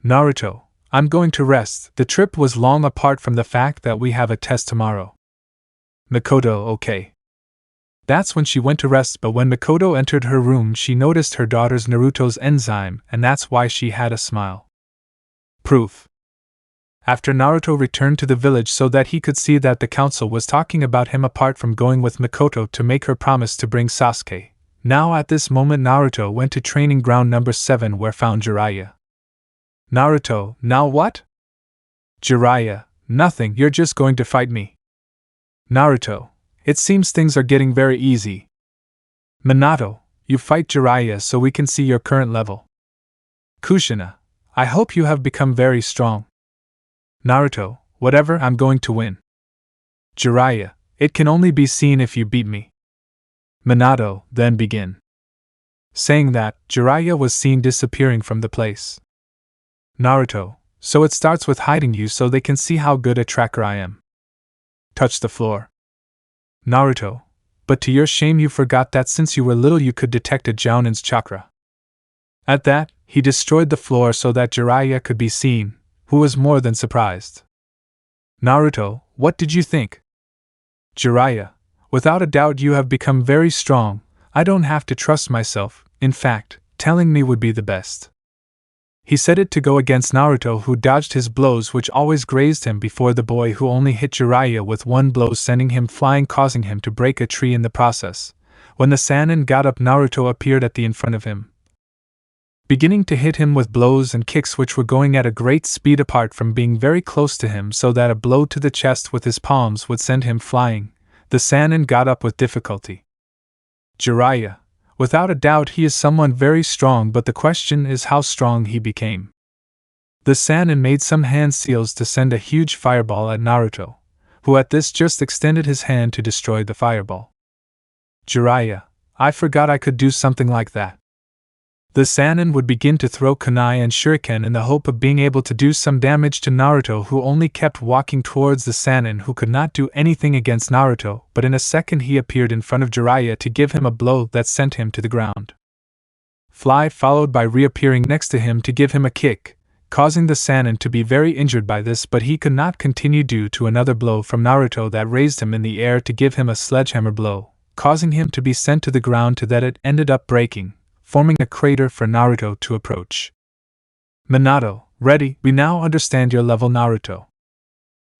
Naruto, I'm going to rest, the trip was long apart from the fact that we have a test tomorrow. Mikoto, okay. That's when she went to rest, but when Mikoto entered her room she noticed her daughter's Naruto's enzyme, and that's why she had a smile. Proof. After Naruto returned to the village so that he could see that the council was talking about him apart from going with Mikoto to make her promise to bring Sasuke, now at this moment Naruto went to training ground number 7 where found Jiraiya. Naruto, now what? Jiraiya, nothing, you're just going to fight me. Naruto, it seems things are getting very easy. Minato, you fight Jiraiya so we can see your current level. Kushina, I hope you have become very strong. Naruto, whatever, I'm going to win. Jiraiya, it can only be seen if you beat me. Minato, then begin. Saying that, Jiraiya was seen disappearing from the place. Naruto, so it starts with hiding you so they can see how good a tracker I am. Touch the floor. Naruto, but to your shame you forgot that since you were little you could detect a Jounin's chakra. At that, he destroyed the floor so that Jiraiya could be seen, who was more than surprised. Naruto, what did you think? Jiraiya, without a doubt you have become very strong, I don't have to trust myself, in fact, telling me would be the best. He said it to go against Naruto who dodged his blows which always grazed him before the boy who only hit Jiraiya with one blow sending him flying causing him to break a tree in the process. When the Sannin got up Naruto appeared at the in front of him, beginning to hit him with blows and kicks which were going at a great speed apart from being very close to him so that a blow to the chest with his palms would send him flying. The Sannin got up with difficulty. Jiraiya, without a doubt he is someone very strong, but the question is how strong he became. The Sannin made some hand seals to send a huge fireball at Naruto, who at this just extended his hand to destroy the fireball. Jiraiya, I forgot I could do something like that. The Sannin would begin to throw kunai and shuriken in the hope of being able to do some damage to Naruto, who only kept walking towards the Sannin who could not do anything against Naruto, but in a second he appeared in front of Jiraiya to give him a blow that sent him to the ground. Fly followed by reappearing next to him to give him a kick, causing the Sannin to be very injured by this, but he could not continue due to another blow from Naruto that raised him in the air to give him a sledgehammer blow, causing him to be sent to the ground to that it ended up breaking, forming a crater for Naruto to approach. Minato, ready, we now understand your level Naruto.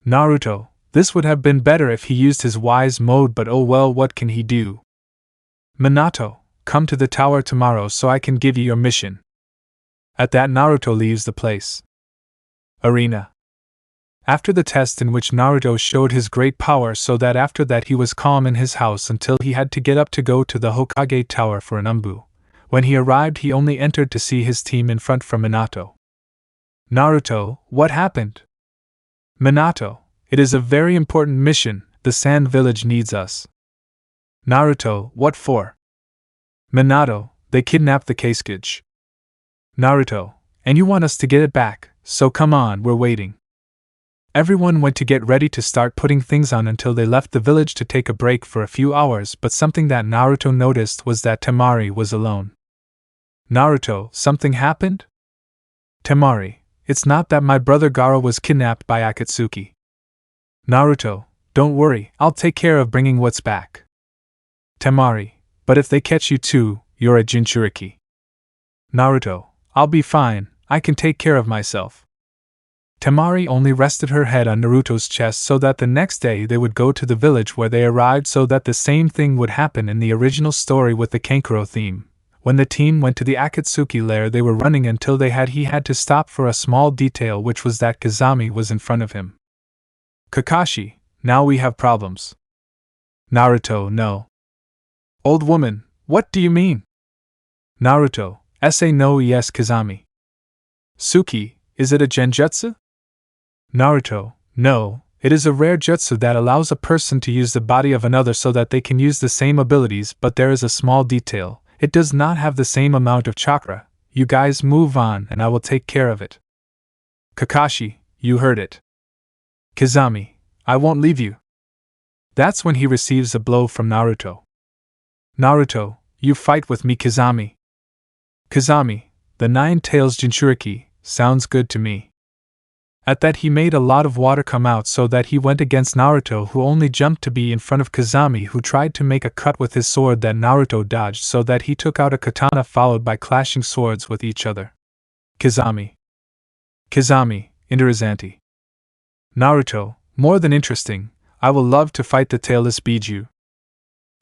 Naruto, this would have been better if he used his wise mode, but oh well, what can he do? Minato, come to the tower tomorrow so I can give you your mission. At that Naruto leaves the place. Arena. After the test in which Naruto showed his great power, so that after that he was calm in his house until he had to get up to go to the Hokage Tower for an umbu. When he arrived, he only entered to see his team in front from Minato. Naruto, what happened? Minato, it is a very important mission, the Sand Village needs us. Naruto, what for? Minato, they kidnapped the Kage. Naruto, and you want us to get it back, so come on, we're waiting. Everyone went to get ready to start putting things on until they left the village to take a break for a few hours, but something that Naruto noticed was that Temari was alone. Naruto, something happened? Temari, it's not that my brother Gaara was kidnapped by Akatsuki. Naruto, don't worry, I'll take care of bringing what's back. Temari, but if they catch you too, you're a Jinchuriki. Naruto, I'll be fine, I can take care of myself. Temari only rested her head on Naruto's chest so that the next day they would go to the village where they arrived, so that the same thing would happen in the original story with the Kankuro theme. When the team went to the Akatsuki lair, they were running until he had to stop for a small detail, which was that Kazami was in front of him. Kakashi, now we have problems. Naruto, no. Old woman, what do you mean? Naruto, no yes Kazami. Suki, is it a genjutsu? Naruto, no, it is a rare jutsu that allows a person to use the body of another so that they can use the same abilities, but there is a small detail, it does not have the same amount of chakra. You guys move on and I will take care of it. Kakashi, you heard it. Kazami, I won't leave you. That's when he receives a blow from Naruto. Naruto, you fight with me Kazami. Kazami, the Nine Tails Jinchuriki, sounds good to me. At that he made a lot of water come out so that he went against Naruto, who only jumped to be in front of Kazami, who tried to make a cut with his sword that Naruto dodged, so that he took out a katana followed by clashing swords with each other. Kazami, interesante. Naruto, more than interesting, I will love to fight the tailless Biju.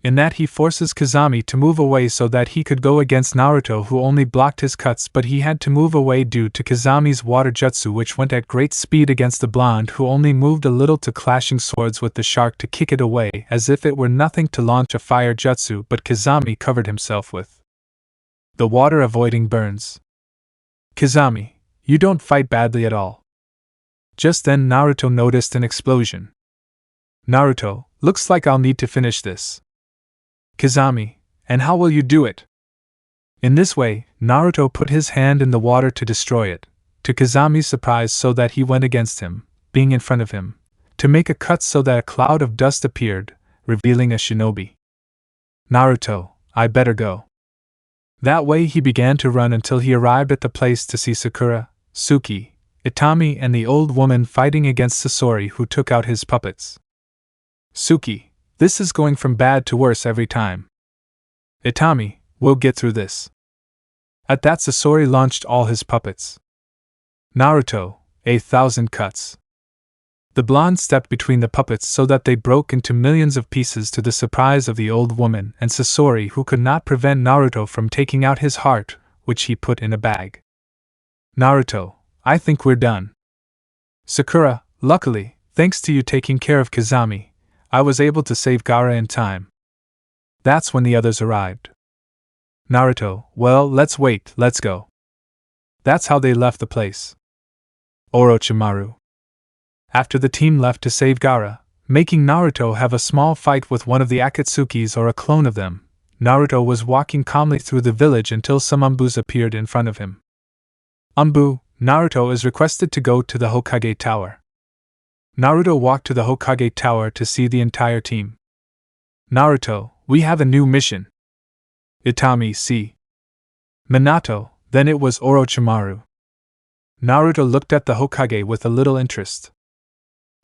In that he forces Kazami to move away so that he could go against Naruto, who only blocked his cuts, but he had to move away due to Kazami's water jutsu, which went at great speed against the blonde, who only moved a little to clashing swords with the shark to kick it away as if it were nothing to launch a fire jutsu, but Kazami covered himself with the water, avoiding burns. Kazami, you don't fight badly at all. Just then Naruto noticed an explosion. Naruto, looks like I'll need to finish this. Kazami, and how will you do it? In this way, Naruto put his hand in the water to destroy it, to Kazami's surprise, so that he went against him, being in front of him, to make a cut so that a cloud of dust appeared, revealing a shinobi. Naruto, I better go. That way he began to run until he arrived at the place to see Sakura, Suki, Itami and the old woman fighting against Sasori, who took out his puppets. Suki, this is going from bad to worse every time. Itami, we'll get through this. At that Sasori launched all his puppets. Naruto, 1,000 cuts. The blonde stepped between the puppets so that they broke into millions of pieces, to the surprise of the old woman and Sasori, who could not prevent Naruto from taking out his heart, which he put in a bag. Naruto, I think we're done. Sakura, luckily, thanks to you taking care of Kazami, I was able to save Gaara in time. That's when the others arrived. Naruto, well, let's wait, let's go. That's how they left the place. Orochimaru. After the team left to save Gaara, making Naruto have a small fight with one of the Akatsukis or a clone of them, Naruto was walking calmly through the village until some Umbus appeared in front of him. Umbu, Naruto is requested to go to the Hokage Tower. Naruto walked to the Hokage Tower to see the entire team. Naruto, we have a new mission. Itami, see. Minato, then it was Orochimaru. Naruto looked at the Hokage with a little interest.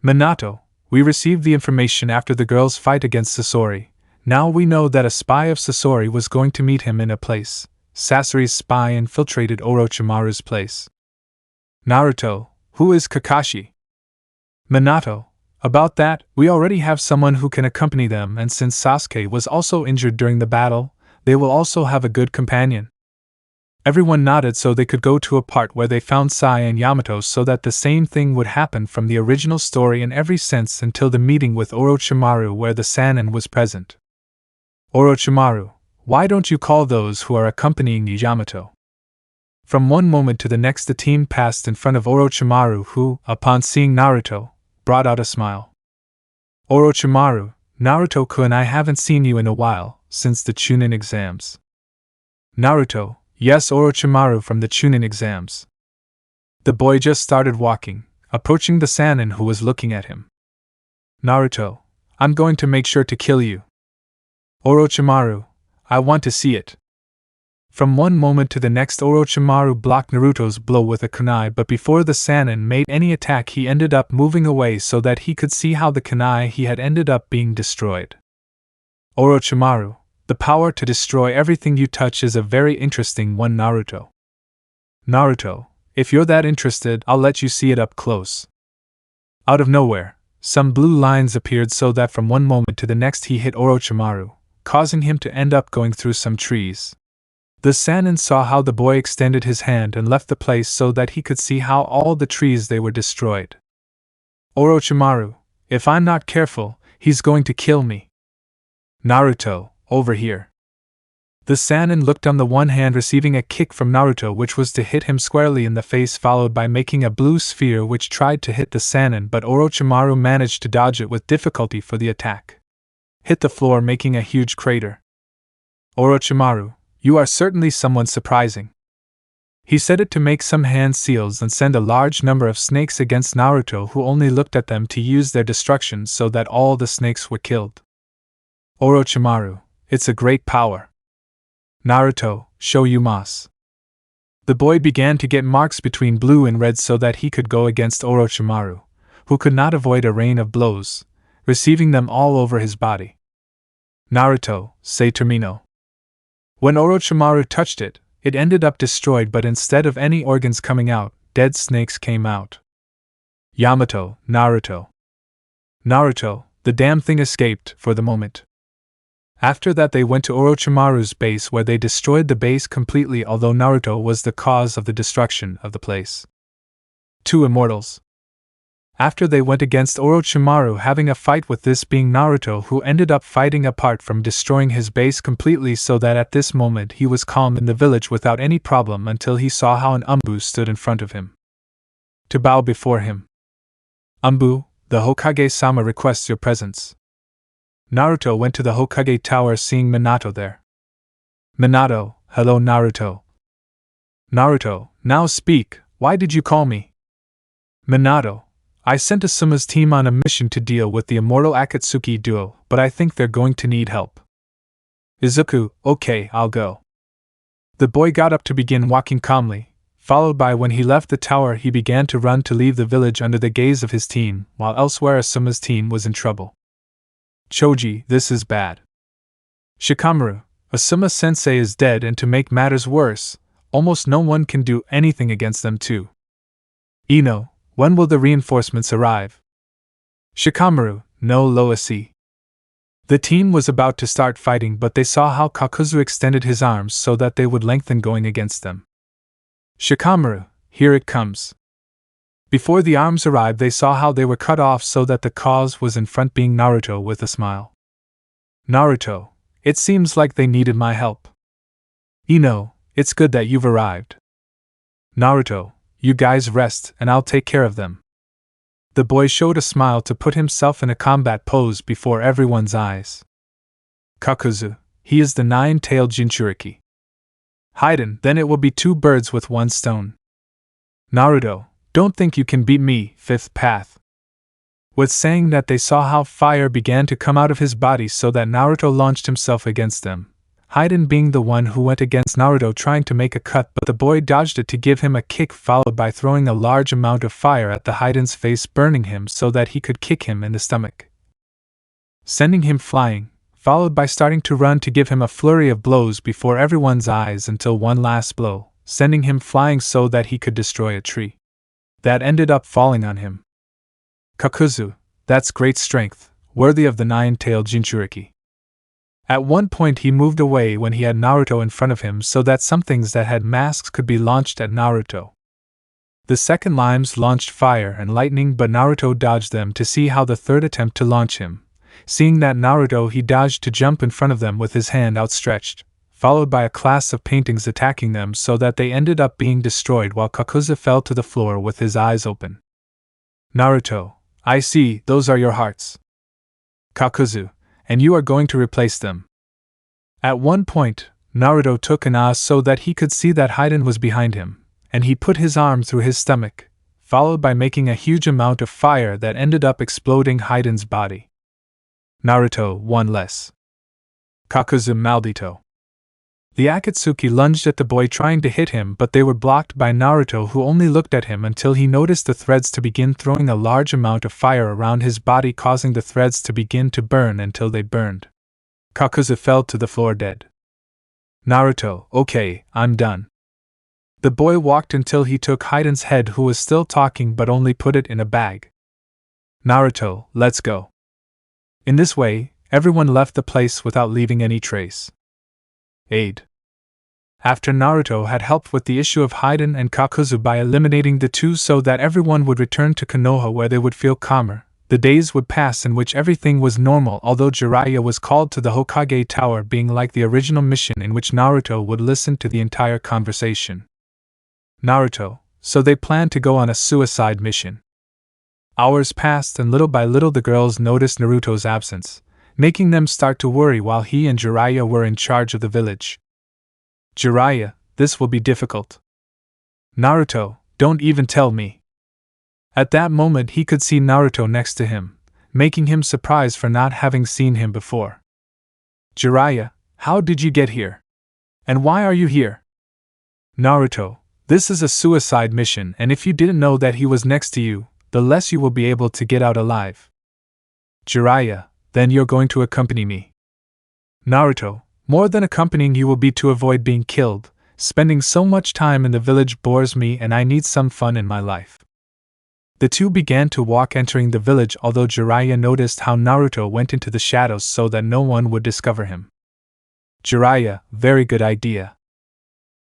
Minato, we received the information after the girls' fight against Sasori. Now we know that a spy of Sasori was going to meet him in a place. Sasori's spy infiltrated Orochimaru's place. Naruto, who is Kakashi? Minato, about that, we already have someone who can accompany them, and since Sasuke was also injured during the battle, they will also have a good companion. Everyone nodded so they could go to a part where they found Sai and Yamato so that the same thing would happen from the original story in every sense until the meeting with Orochimaru where the Sannin was present. Orochimaru, why don't you call those who are accompanying you Yamato? From one moment to the next the team passed in front of Orochimaru who, upon seeing Naruto, brought out a smile. Orochimaru, Naruto-kun, I haven't seen you in a while, since the Chunin exams. Naruto, yes, Orochimaru, from the Chunin exams. The boy just started walking, approaching the Sannin who was looking at him. Naruto, I'm going to make sure to kill you. Orochimaru, I want to see it. From one moment to the next Orochimaru blocked Naruto's blow with a kunai, but before the Sannin made any attack he ended up moving away so that he could see how the kunai he had ended up being destroyed. Orochimaru, the power to destroy everything you touch is a very interesting one, Naruto. Naruto, if you're that interested, I'll let you see it up close. Out of nowhere, some blue lines appeared so that from one moment to the next he hit Orochimaru, causing him to end up going through some trees. The Sannin saw how the boy extended his hand and left the place so that he could see how all the trees they were destroyed. Orochimaru, if I'm not careful, he's going to kill me. Naruto, over here. The Sannin looked on the one hand receiving a kick from Naruto which was to hit him squarely in the face followed by making a blue sphere which tried to hit the Sannin but Orochimaru managed to dodge it with difficulty for the attack. Hit the floor making a huge crater. Orochimaru, you are certainly someone surprising. He said it to make some hand seals and send a large number of snakes against Naruto who only looked at them to use their destruction so that all the snakes were killed. Orochimaru, it's a great power. Naruto, show you mas. The boy began to get marks between blue and red so that he could go against Orochimaru, who could not avoid a rain of blows, receiving them all over his body. Naruto, say termino. When Orochimaru touched it, it ended up destroyed but instead of any organs coming out, dead snakes came out. Yamato, Naruto. Naruto, the damn thing escaped, for the moment. After that they went to Orochimaru's base where they destroyed the base completely although Naruto was the cause of the destruction of the place. 2 immortals. After they went against Orochimaru having a fight with this being Naruto who ended up fighting apart from destroying his base completely so that at this moment he was calm in the village without any problem until he saw how an Umbu stood in front of him. To bow before him. Umbu, the Hokage-sama requests your presence. Naruto went to the Hokage tower seeing Minato there. Minato, hello Naruto. Naruto, now speak, why did you call me? Minato, I sent Asuma's team on a mission to deal with the immortal Akatsuki duo, but I think they're going to need help. Izuku, okay, I'll go. The boy got up to begin walking calmly, followed by when he left the tower he began to run to leave the village under the gaze of his team, while elsewhere Asuma's team was in trouble. Choji, this is bad. Shikamaru, Asuma-sensei is dead and to make matters worse, almost no one can do anything against them too. Ino, when will the reinforcements arrive? Shikamaru, no Loasi. The team was about to start fighting but they saw how Kakuzu extended his arms so that they would lengthen going against them. Shikamaru, here it comes. Before the arms arrived they saw how they were cut off so that the cause was in front being Naruto with a smile. Naruto, it seems like they needed my help. Ino, it's good that you've arrived. Naruto, you guys rest and I'll take care of them. The boy showed a smile to put himself in a combat pose before everyone's eyes. Kakuzu, he is the 9-tailed Jinchuriki. Haiden, then it will be 2 birds with 1 stone. Naruto, don't think you can beat me, 5th path. With saying that they saw how fire began to come out of his body so that Naruto launched himself against them. Haiden being the one who went against Naruto trying to make a cut but the boy dodged it to give him a kick followed by throwing a large amount of fire at the Haiden's face burning him so that he could kick him in the stomach. Sending him flying, followed by starting to run to give him a flurry of blows before everyone's eyes until one last blow, sending him flying so that he could destroy a tree. That ended up falling on him. Kakuzu, that's great strength, worthy of the 9-tailed Jinchuriki. At one point he moved away when he had Naruto in front of him so that some things that had masks could be launched at Naruto. The second limes launched fire and lightning, but Naruto dodged them to see how the third attempt to launch him. Seeing that Naruto, he dodged to jump in front of them with his hand outstretched, followed by a class of paintings attacking them so that they ended up being destroyed while Kakuzu fell to the floor with his eyes open. Naruto, I see, those are your hearts. Kakuzu, and you are going to replace them. At one point, Naruto took an awe so that he could see that Haiden was behind him, and he put his arm through his stomach, followed by making a huge amount of fire that ended up exploding Haiden's body. Naruto, one less. Kakuzu maldito. The Akatsuki lunged at the boy trying to hit him, but they were blocked by Naruto, who only looked at him until he noticed the threads to begin throwing a large amount of fire around his body, causing the threads to begin to burn until they burned. Kakuzu fell to the floor dead. Naruto, okay, I'm done. The boy walked until he took Haiden's head, who was still talking but only put it in a bag. Naruto, let's go. In this way, everyone left the place without leaving any trace. Aid. After Naruto had helped with the issue of Haiden and Kakuzu by eliminating the two so that everyone would return to Konoha where they would feel calmer, the days would pass in which everything was normal, although Jiraiya was called to the Hokage Tower, being like the original mission in which Naruto would listen to the entire conversation. Naruto, so they planned to go on a suicide mission. Hours passed and little by little the girls noticed Naruto's absence, making them start to worry while he and Jiraiya were in charge of the village. Jiraiya, this will be difficult. Naruto, don't even tell me. At that moment he could see Naruto next to him, making him surprised for not having seen him before. Jiraiya, how did you get here? And why are you here? Naruto, this is a suicide mission, and if you didn't know that he was next to you, the less you will be able to get out alive. Jiraiya, then you're going to accompany me. Naruto, more than accompanying you will be to avoid being killed. Spending so much time in the village bores me and I need some fun in my life. The two began to walk entering the village, although Jiraiya noticed how Naruto went into the shadows so that no one would discover him. Jiraiya, very good idea.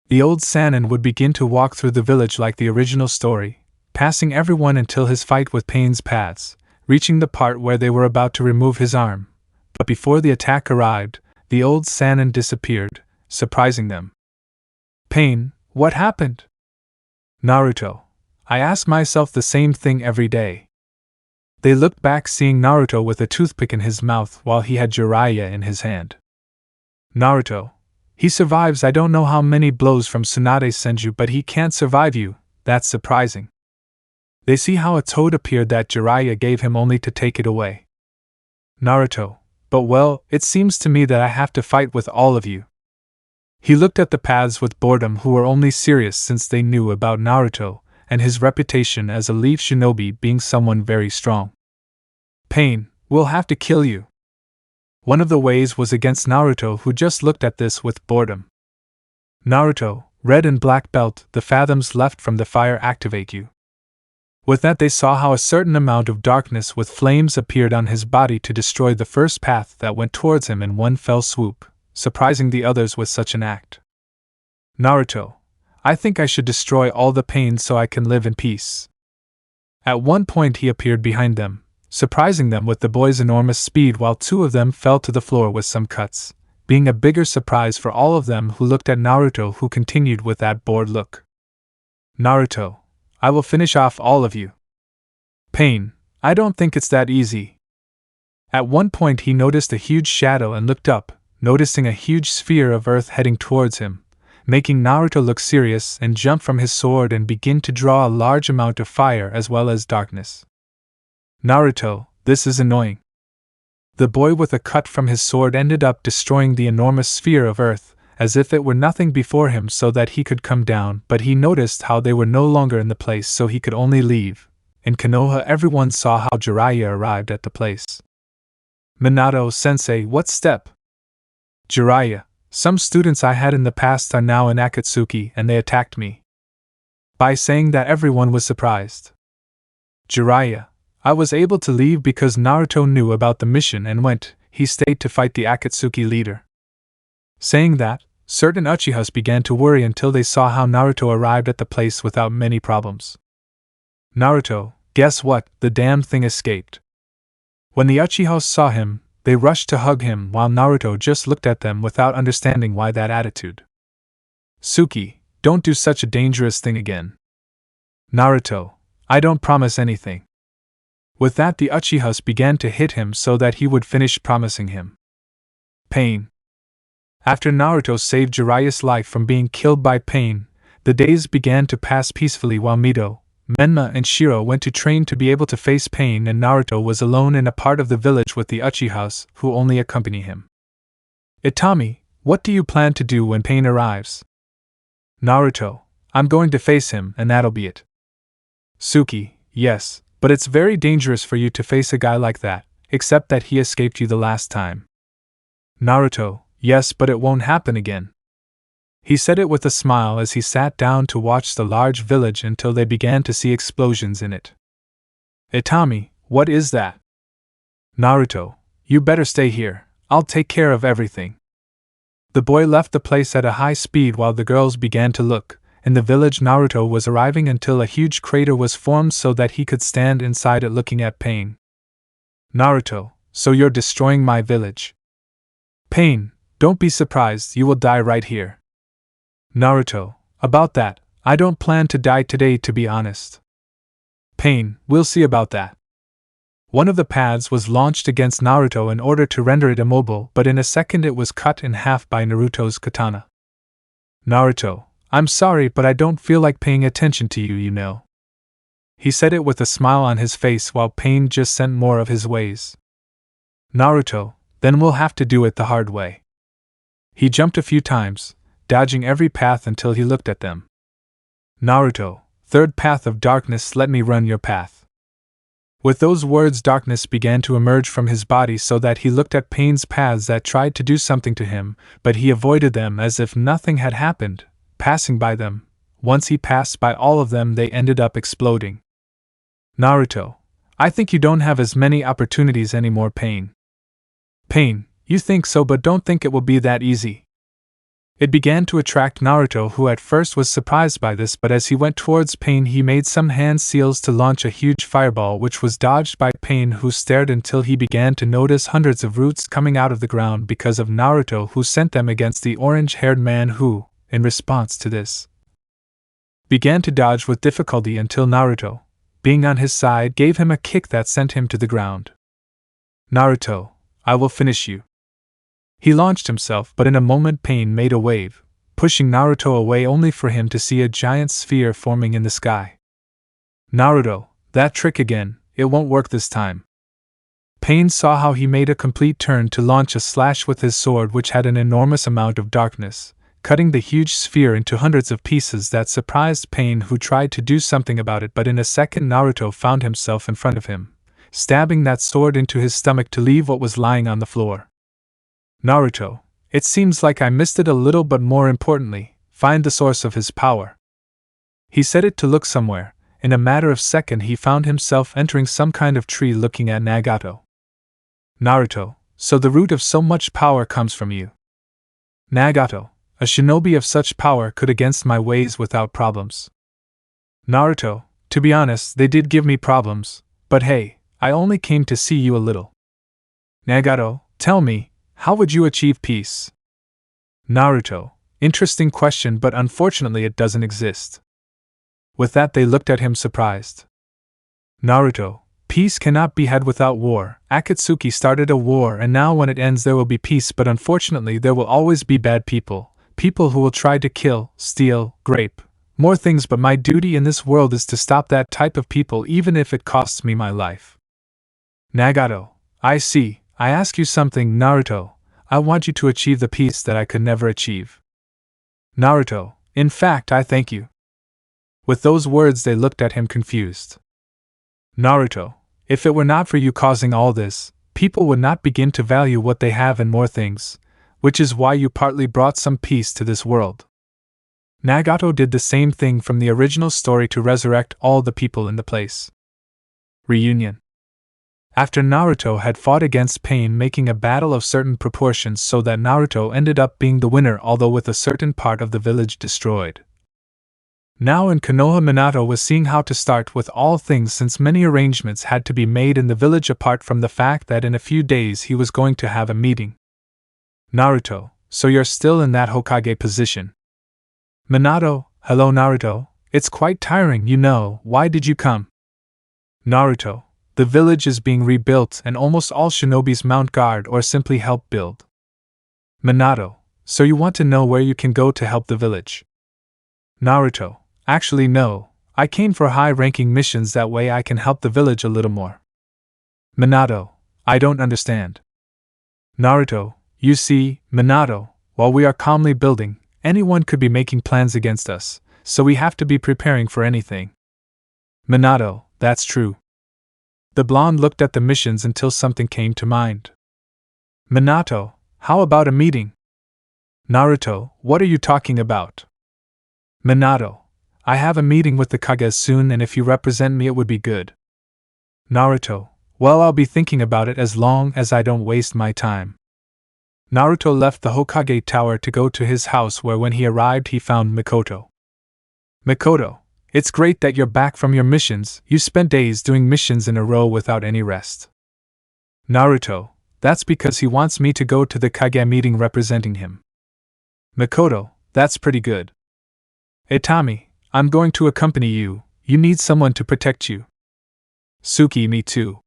The old Sannin would begin to walk through the village like the original story, passing everyone until his fight with Pain's paths, reaching the part where they were about to remove his arm. But before the attack arrived, the old Sannin disappeared, surprising them. Pain, what happened? Naruto, I ask myself the same thing every day. They looked back, seeing Naruto with a toothpick in his mouth while he had Jiraiya in his hand. Naruto, he survives. I don't know how many blows from Tsunade Senju, but he can't survive you. That's surprising. They see how a toad appeared that Jiraiya gave him only to take it away. Naruto, but well, it seems to me that I have to fight with all of you. He looked at the paths with boredom, who were only serious since they knew about Naruto and his reputation as a leaf shinobi being someone very strong. Pain, we'll have to kill you. One of the ways was against Naruto, who just looked at this with boredom. Naruto, red and black belt, the fathoms left from the fire activate you. With that they saw how a certain amount of darkness with flames appeared on his body to destroy the first path that went towards him in one fell swoop, surprising the others with such an act. Naruto, I think I should destroy all the pain so I can live in peace. At one point he appeared behind them, surprising them with the boy's enormous speed while two of them fell to the floor with some cuts, being a bigger surprise for all of them who looked at Naruto, who continued with that bored look. Naruto, I will finish off all of you. Pain, I don't think it's that easy. At one point he noticed a huge shadow and looked up, noticing a huge sphere of earth heading towards him, making Naruto look serious and jump from his sword and begin to draw a large amount of fire as well as darkness. Naruto, this is annoying. The boy with a cut from his sword ended up destroying the enormous sphere of earth, as if it were nothing before him so that he could come down, but he noticed how they were no longer in the place so he could only leave. In Konoha everyone saw how Jiraiya arrived at the place. Minato-sensei, what step? Jiraiya, some students I had in the past are now in Akatsuki and they attacked me. By saying that everyone was surprised. Jiraiya, I was able to leave because Naruto knew about the mission and went. he stayed to fight the Akatsuki leader. Saying that, certain Uchihas began to worry until they saw how Naruto arrived at the place without many problems. Naruto, guess what? The damn thing escaped. When the Uchihas saw him, they rushed to hug him while Naruto just looked at them without understanding why that attitude. Suki, don't do such a dangerous thing again. Naruto, I don't promise anything. With that, the Uchihas began to hit him so that he would finish promising him. Pain. After Naruto saved Jiraiya's life from being killed by Pain, the days began to pass peacefully while Mito, Menma and Shiro went to train to be able to face Pain, and Naruto was alone in a part of the village with the Uchihas who only accompany him. Itami, what do you plan to do when Pain arrives? Naruto, I'm going to face him and that'll be it. Suki, yes, but it's very dangerous for you to face a guy like that, except that he escaped you the last time. Naruto, yes, but it won't happen again. He said it with a smile as he sat down to watch the large village until they began to see explosions in it. Itami, what is that? Naruto, you better stay here, I'll take care of everything. The boy left the place at a high speed while the girls began to look. In the village, Naruto was arriving until a huge crater was formed so that he could stand inside it looking at Pain. Naruto, so you're destroying my village? Pain, don't be surprised, you will die right here. Naruto, about that, I don't plan to die today, to be honest. Pain, we'll see about that. One of the pads was launched against Naruto in order to render it immobile, but in a second it was cut in half by Naruto's katana. Naruto, I'm sorry, but I don't feel like paying attention to you, you know. He said it with a smile on his face while Pain just sent more of his ways. Naruto, then we'll have to do it the hard way. He jumped a few times, dodging every path until he looked at them. Naruto, third path of darkness, let me run your path. With those words, darkness began to emerge from his body so that he looked at Pain's paths that tried to do something to him, but he avoided them as if nothing had happened, passing by them. Once he passed by all of them, they ended up exploding. Naruto, I think you don't have as many opportunities anymore, Pain. Pain, you think so, but don't think it will be that easy. It began to attract Naruto, who at first was surprised by this, but as he went towards Pain he made some hand seals to launch a huge fireball, which was dodged by Pain, who stared until he began to notice hundreds of roots coming out of the ground because of Naruto, who sent them against the orange-haired man who, in response to this, began to dodge with difficulty until Naruto, being on his side, gave him a kick that sent him to the ground. Naruto, I will finish you. He launched himself, but in a moment Pain made a wave, pushing Naruto away only for him to see a giant sphere forming in the sky. Naruto, that trick again, it won't work this time. Pain saw how he made a complete turn to launch a slash with his sword, which had an enormous amount of darkness, cutting the huge sphere into hundreds of pieces. That surprised Pain, who tried to do something about it, but in a second Naruto found himself in front of him, stabbing that sword into his stomach to leave what was lying on the floor. Naruto, it seems like I missed it a little, but more importantly, find the source of his power. He said it to look somewhere. In a matter of seconds he found himself entering some kind of tree looking at Nagato. Naruto, so the root of so much power comes from you. Nagato, a shinobi of such power could against my ways without problems. Naruto, to be honest, they did give me problems, but hey, I only came to see you a little. Nagato, tell me, how would you achieve peace? Naruto, interesting question, but unfortunately it doesn't exist. With that they looked at him surprised. Naruto, peace cannot be had without war. Akatsuki started a war and now when it ends there will be peace, but unfortunately there will always be bad people, people who will try to kill, steal, rape, more things, but my duty in this world is to stop that type of people even if it costs me my life. Nagato, I see. I ask you something, Naruto. I want you to achieve the peace that I could never achieve. Naruto, in fact, I thank you. With those words they looked at him confused. Naruto, if it were not for you causing all this, people would not begin to value what they have and more things, which is why you partly brought some peace to this world. Nagato did the same thing from the original story to resurrect all the people in the place. Reunion. After Naruto had fought against pain, making a battle of certain proportions so that Naruto ended up being the winner, although with a certain part of the village destroyed. Now in Konoha, Minato was seeing how to start with all things, since many arrangements had to be made in the village apart from the fact that in a few days he was going to have a meeting. Naruto, so you're still in that Hokage position? Minato, hello Naruto, it's quite tiring, you know, why did you come? Naruto, the village is being rebuilt and almost all shinobis mount guard or simply help build. Minato, so you want to know where you can go to help the village? Naruto, actually no, I came for high-ranking missions, that way I can help the village a little more. Minato, I don't understand. Naruto, you see, Minato, while we are calmly building, anyone could be making plans against us, so we have to be preparing for anything. Minato, that's true. The blonde looked at the missions until something came to mind. Minato, how about a meeting? Naruto, what are you talking about? Minato, I have a meeting with the Kage soon, and if you represent me it would be good. Naruto, well, I'll be thinking about it as long as I don't waste my time. Naruto left the Hokage tower to go to his house, where when he arrived he found Mikoto. Mikoto, it's great that you're back from your missions. You spent days doing missions in a row without any rest. Naruto, that's because he wants me to go to the Kage meeting representing him. Mikoto, that's pretty good. Itami, I'm going to accompany you. You need someone to protect you. Suki, me too.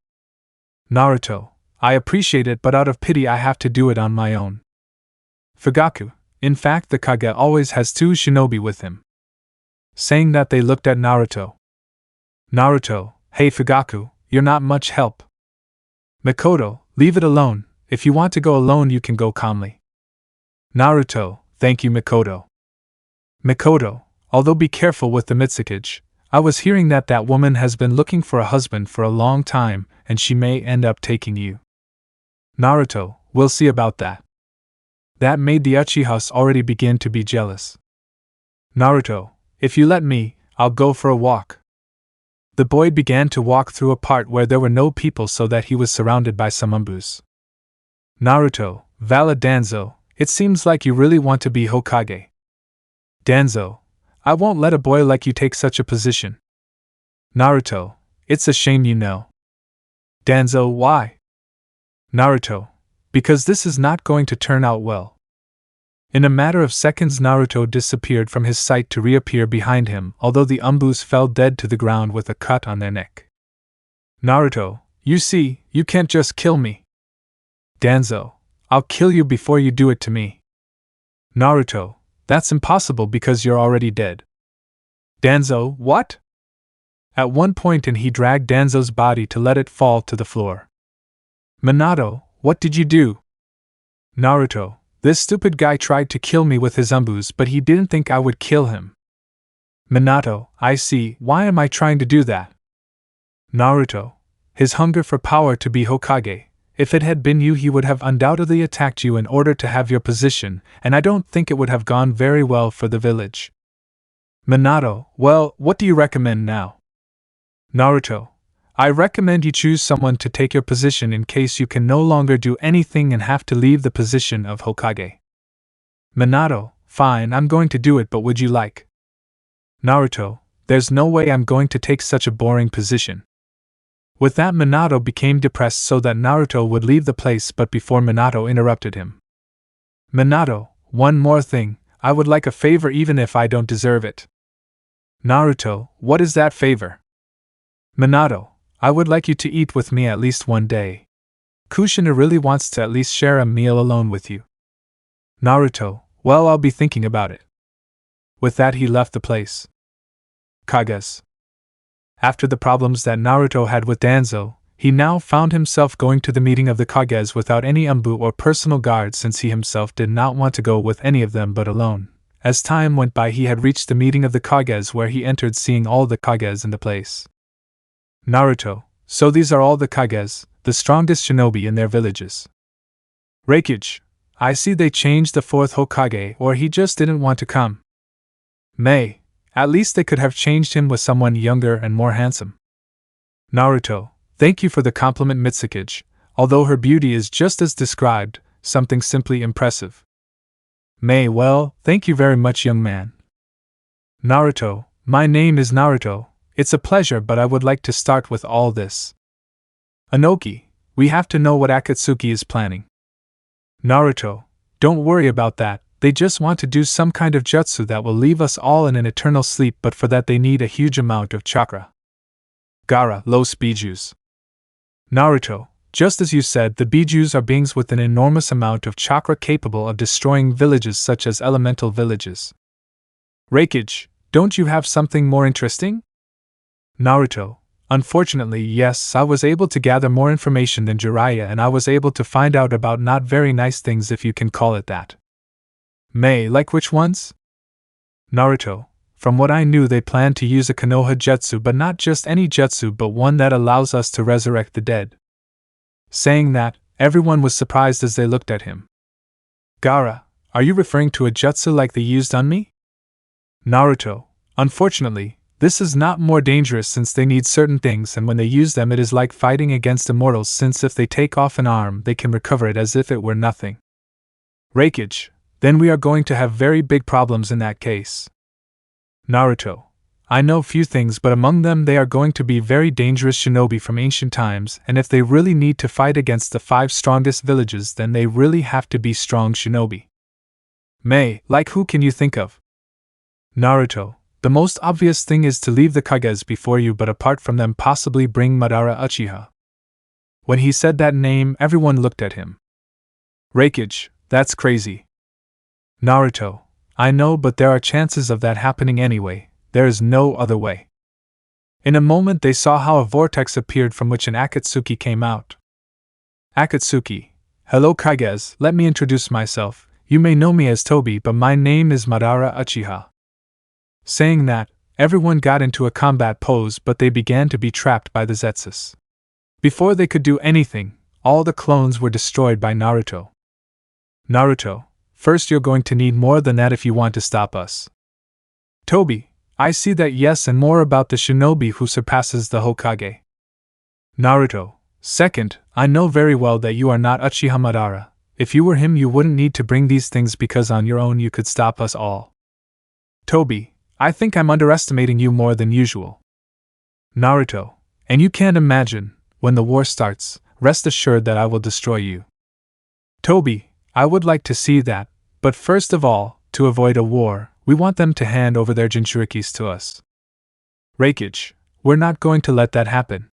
Naruto, I appreciate it, but out of pity I have to do it on my own. Fugaku, in fact the Kage always has 2 shinobi with him. Saying that, they looked at Naruto. Naruto, hey Fugaku, you're not much help. Mikoto, leave it alone. If you want to go alone you can go calmly. Naruto, thank you Mikoto. Mikoto, although be careful with the Mitsukage. I was hearing that that woman has been looking for a husband for a long time, and she may end up taking you. Naruto, we'll see about that. That made the Uchihas already begin to be jealous. Naruto, if you let me, I'll go for a walk. The boy began to walk through a part where there were no people, so that he was surrounded by some umbus. Naruto, valid Danzo, it seems like you really want to be Hokage. Danzo, I won't let a boy like you take such a position. Naruto, it's a shame, you know. Danzo, why? Naruto, because this is not going to turn out well. In a matter of seconds Naruto disappeared from his sight to reappear behind him, although the umbus fell dead to the ground with a cut on their neck. Naruto, you see, you can't just kill me. Danzo, I'll kill you before you do it to me. Naruto, that's impossible because you're already dead. Danzo, what? At one point he dragged Danzo's body to let it fall to the floor. Minato, what did you do? Naruto, this stupid guy tried to kill me with his umbus, but he didn't think I would kill him. Minato, I see, why am I trying to do that? Naruto, his hunger for power to be Hokage. If it had been you, he would have undoubtedly attacked you in order to have your position, and I don't think it would have gone very well for the village. Minato, well, what do you recommend now? Naruto, I recommend you choose someone to take your position in case you can no longer do anything and have to leave the position of Hokage. Minato, fine, I'm going to do it, but would you like? Naruto, there's no way I'm going to take such a boring position. With that, Minato became depressed so that Naruto would leave the place, but before Minato interrupted him. Minato, one more thing, I would like a favor even if I don't deserve it. Naruto, what is that favor? Minato, I would like you to eat with me at least one day. Kushina really wants to at least share a meal alone with you. Naruto, well, I'll be thinking about it. With that he left the place. Kages. After the problems that Naruto had with Danzo, he now found himself going to the meeting of the Kages without any umbu or personal guard, since he himself did not want to go with any of them but alone. As time went by he had reached the meeting of the Kages, where he entered, seeing all the Kages in the place. Naruto, so these are all the Kages, the strongest shinobi in their villages. Reikuge, I see they changed the 4th Hokage, or he just didn't want to come. Mei, at least they could have changed him with someone younger and more handsome. Naruto, Thank you for the compliment, Mitsukage, although her beauty is just as described, something simply impressive. May, well, thank you very much, young man. Naruto, my name is Naruto. It's a pleasure, but I would like to start with all this. Inoki, we have to know what Akatsuki is planning. Naruto, don't worry about that, they just want to do some kind of jutsu that will leave us all in an eternal sleep, but for that they need a huge amount of chakra. Gaara, Los Bijus. Naruto, just as you said, the Bijus are beings with an enormous amount of chakra capable of destroying villages such as elemental villages. Reikage, don't you have something more interesting? Naruto, unfortunately, yes, I was able to gather more information than Jiraiya, and I was able to find out about not very nice things, if you can call it that. May, like which ones? Naruto, from what I knew, they planned to use a Konoha jutsu, but not just any jutsu, but one that allows us to resurrect the dead. Saying that, everyone was surprised as they looked at him. Gaara, are you referring to a jutsu like they used on me? Naruto, unfortunately, this is not more dangerous since they need certain things, and when they use them it is like fighting against immortals, since if they take off an arm they can recover it as if it were nothing. Reikage, then we are going to have very big problems in that case. Naruto, I know few things, but among them they are going to be very dangerous shinobi from ancient times, and if they really need to fight against the 5 strongest villages, then they really have to be strong shinobi. May, like who can you think of? Naruto, the most obvious thing is to leave the Kages before you, but apart from them possibly bring Madara Uchiha. When he said that name, everyone looked at him. Reikage, that's crazy. Naruto, I know, but there are chances of that happening anyway, there is no other way. In a moment they saw how a vortex appeared from which an Akatsuki came out. Akatsuki, hello Kages, let me introduce myself, you may know me as Tobi, but my name is Madara Uchiha. Saying that, everyone got into a combat pose, but they began to be trapped by the Zetsus. Before they could do anything, all the clones were destroyed by Naruto. Naruto, first you're going to need more than that if you want to stop us. Tobi, I see that, yes, and more about the shinobi who surpasses the Hokage. Naruto, second, I know very well that you are not Uchiha Madara. If you were him you wouldn't need to bring these things, because on your own you could stop us all. Tobi, I think I'm underestimating you more than usual. Naruto, and you can't imagine, when the war starts, rest assured that I will destroy you. Tobi, I would like to see that, but first of all, to avoid a war, we want them to hand over their Jinchurikis to us. Reikage, we're not going to let that happen.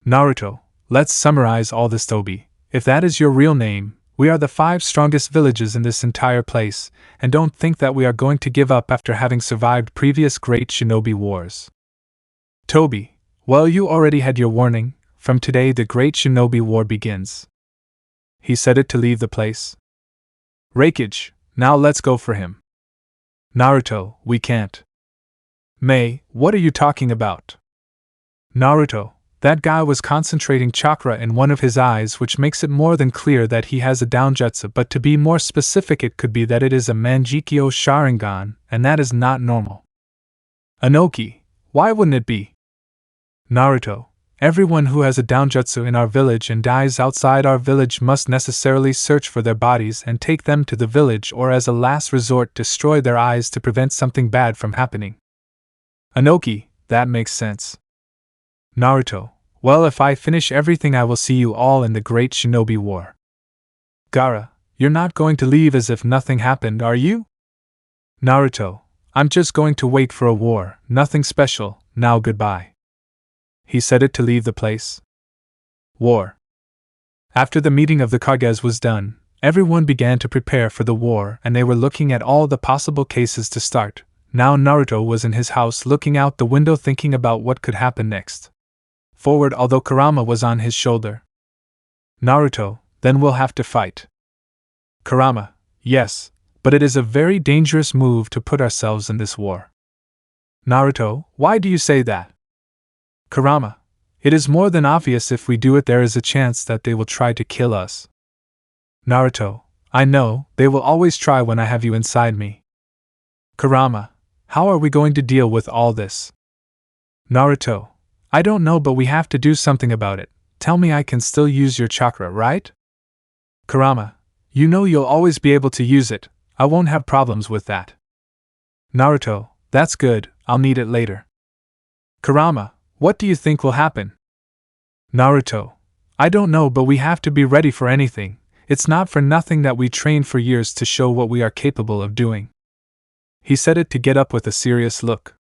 Naruto, let's summarize all this, Tobi. If that is your real name, we are the 5 strongest villages in this entire place, and don't think that we are going to give up after having survived previous great shinobi wars. Tobi, well, you already had your warning, from today the great shinobi war begins. He said it to leave the place. Reikage, now let's go for him. Naruto, we can't. May, what are you talking about? Naruto, that guy was concentrating chakra in one of his eyes, which makes it more than clear that he has a downjutsu, but to be more specific it could be that it is a Manjikyo Sharingan, and that is not normal. Inoki, why wouldn't it be? Naruto, everyone who has a downjutsu in our village and dies outside our village must necessarily search for their bodies and take them to the village, or as a last resort destroy their eyes to prevent something bad from happening. Inoki, that makes sense. Naruto, well, if I finish everything I will see you all in the great shinobi war. Gaara, you're not going to leave as if nothing happened, are you? Naruto, I'm just going to wait for a war, nothing special, now goodbye. He said it to leave the place. War. After the meeting of the Kages was done, everyone began to prepare for the war, and they were looking at all the possible cases to start. Now Naruto was in his house looking out the window thinking about what could happen next. Forward, although Kurama was on his shoulder. Naruto, then we'll have to fight. Kurama, yes, but it is a very dangerous move to put ourselves in this war. Naruto, why do you say that? Kurama, it is more than obvious if we do it there is a chance that they will try to kill us. Naruto, I know, they will always try when I have you inside me. Kurama, how are we going to deal with all this? Naruto, I don't know, but we have to do something about it. Tell me, I can still use your chakra, right? Kurama, you know you'll always be able to use it. I won't have problems with that. Naruto, that's good, I'll need it later. Kurama, what do you think will happen? Naruto, I don't know, but we have to be ready for anything. It's not for nothing that we trained for years to show what we are capable of doing. He said it to get up with a serious look.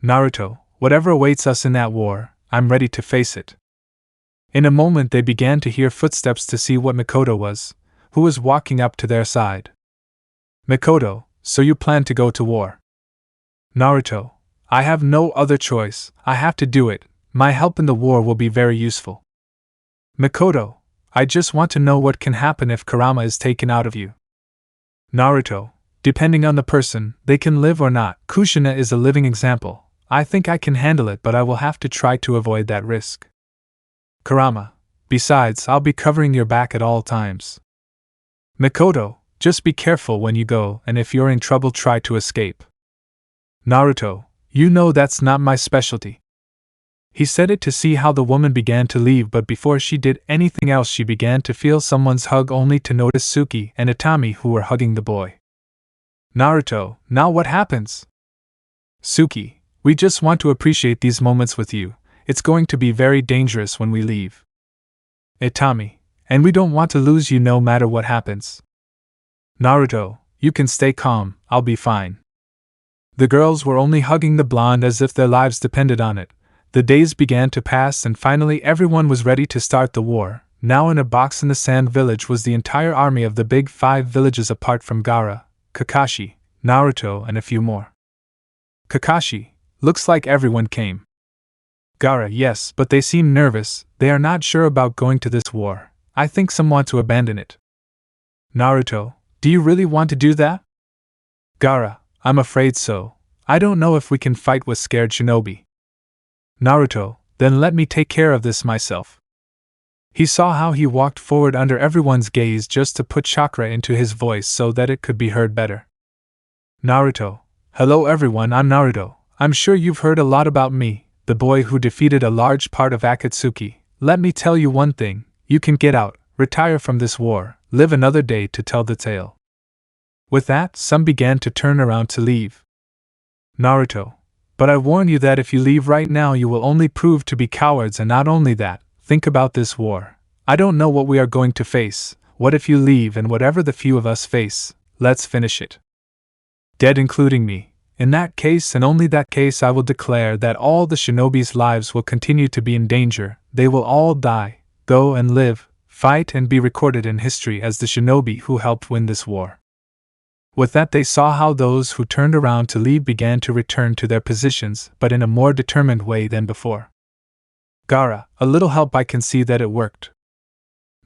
Naruto, whatever awaits us in that war, I'm ready to face it. In a moment they began to hear footsteps to see what Mikoto was, who was walking up to their side. Mikoto, so you plan to go to war? Naruto, I have no other choice, I have to do it, my help in the war will be very useful. Mikoto, I just want to know what can happen if Kurama is taken out of you. Naruto, depending on the person, they can live or not. Kushina is a living example. I think I can handle it, but I will have to try to avoid that risk. Kurama, besides, I'll be covering your back at all times. Mikoto, just be careful when you go, and if you're in trouble, try to escape. Naruto, you know that's not my specialty. He said it to see how the woman began to leave, but before she did anything else she began to feel someone's hug, only to notice Suki and Itami who were hugging the boy. Naruto, now what happens? Suki, we just want to appreciate these moments with you. It's going to be very dangerous when we leave. Itami, and we don't want to lose you no matter what happens. Naruto, you can stay calm, I'll be fine. The girls were only hugging the blonde as if their lives depended on it. The days began to pass and finally everyone was ready to start the war. Now in a box in the sand village was the entire army of the big 5 villages apart from Gaara, Kakashi, Naruto and a few more. Kakashi, looks like everyone came. Gaara, yes, but they seem nervous, they are not sure about going to this war. I think some want to abandon it. Naruto, do you really want to do that? Gaara, I'm afraid so. I don't know if we can fight with scared shinobi. Naruto, then let me take care of this myself. He saw how he walked forward under everyone's gaze just to put chakra into his voice so that it could be heard better. Naruto, hello everyone, I'm Naruto. I'm sure you've heard a lot about me, the boy who defeated a large part of Akatsuki. Let me tell you one thing, you can get out, retire from this war, live another day to tell the tale. With that, some began to turn around to leave. Naruto, but I warn you that if you leave right now you will only prove to be cowards, and not only that, think about this war. I don't know what we are going to face. What if you leave and whatever the few of us face, let's finish it. Dead including me. In that case and only that case I will declare that all the shinobi's lives will continue to be in danger, they will all die, go and live, fight and be recorded in history as the shinobi who helped win this war. With that they saw how those who turned around to leave began to return to their positions, but in a more determined way than before. Gaara, a little help, I can see that it worked.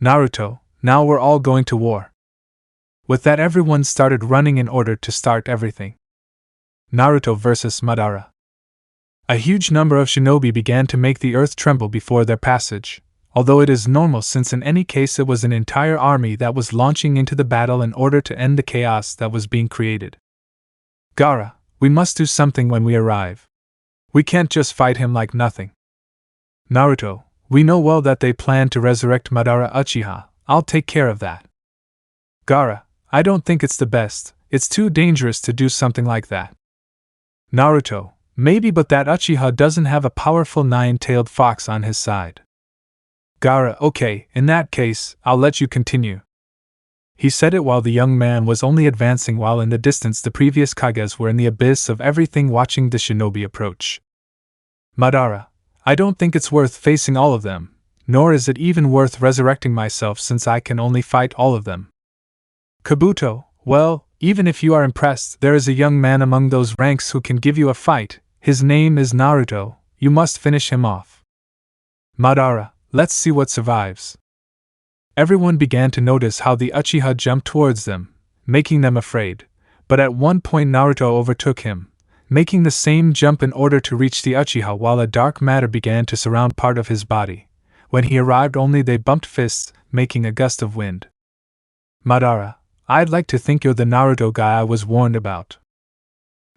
Naruto, now we're all going to war. With that everyone started running in order to start everything. Naruto vs. Madara. A huge number of shinobi began to make the earth tremble before their passage, although it is normal since in any case it was an entire army that was launching into the battle in order to end the chaos that was being created. Gaara, we must do something when we arrive. We can't just fight him like nothing. Naruto, we know well that they plan to resurrect Madara Uchiha, I'll take care of that. Gaara, I don't think it's the best, it's too dangerous to do something like that. Naruto, maybe, but that Uchiha doesn't have a powerful 9-tailed fox on his side. Gaara, okay, in that case, I'll let you continue. He said it while the young man was only advancing, while in the distance the previous Kages were in the abyss of everything watching the shinobi approach. Madara, I don't think it's worth facing all of them, nor is it even worth resurrecting myself since I can only fight all of them. Kabuto, well, even if you are impressed, there is a young man among those ranks who can give you a fight. His name is Naruto, you must finish him off. Madara, let's see what survives. Everyone began to notice how the Uchiha jumped towards them, making them afraid, but at one point Naruto overtook him, making the same jump in order to reach the Uchiha while a dark matter began to surround part of his body. When he arrived only they bumped fists, making a gust of wind. Madara, I'd like to think you're the Naruto guy I was warned about.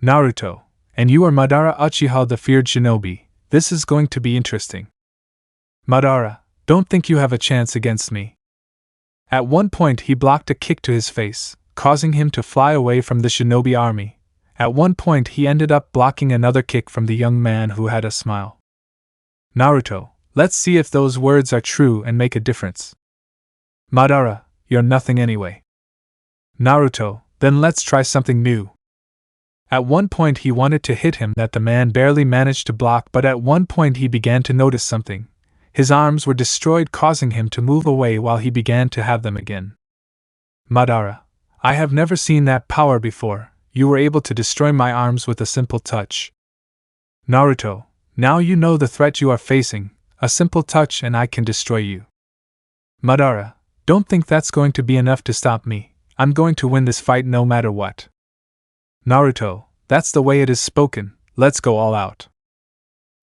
Naruto, and you are Madara Uchiha, the feared shinobi. This is going to be interesting. Madara, don't think you have a chance against me. At one point he blocked a kick to his face, causing him to fly away from the shinobi army. At one point he ended up blocking another kick from the young man who had a smile. Naruto, let's see if those words are true and make a difference. Madara, you're nothing anyway. Naruto, then let's try something new. At one point he wanted to hit him that the man barely managed to block, but at one point he began to notice something. His arms were destroyed, causing him to move away while he began to have them again. Madara, I have never seen that power before. You were able to destroy my arms with a simple touch. Naruto, now you know the threat you are facing. A simple touch and I can destroy you. Madara, don't think that's going to be enough to stop me. I'm going to win this fight no matter what. Naruto, that's the way it is spoken. Let's go all out.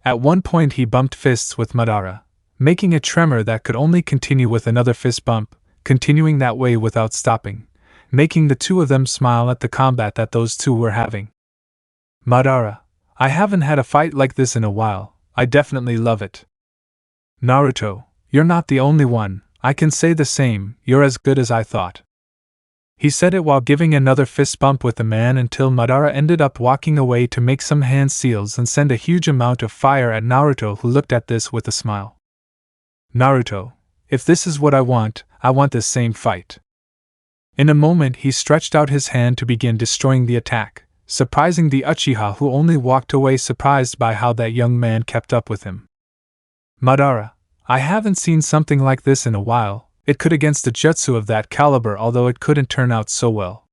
At one point he bumped fists with Madara, making a tremor that could only continue with another fist bump, continuing that way without stopping, making the two of them smile at the combat that those two were having. Madara, I haven't had a fight like this in a while. I definitely love it. Naruto, you're not the only one. I can say the same. You're as good as I thought. He said it while giving another fist bump with the man until Madara ended up walking away to make some hand seals and send a huge amount of fire at Naruto, who looked at this with a smile. Naruto, if this is what I want this same fight. In a moment he stretched out his hand to begin destroying the attack, surprising the Uchiha, who only walked away surprised by how that young man kept up with him. Madara, I haven't seen something like this in a while. It could against a jutsu of that caliber, although it couldn't turn out so well.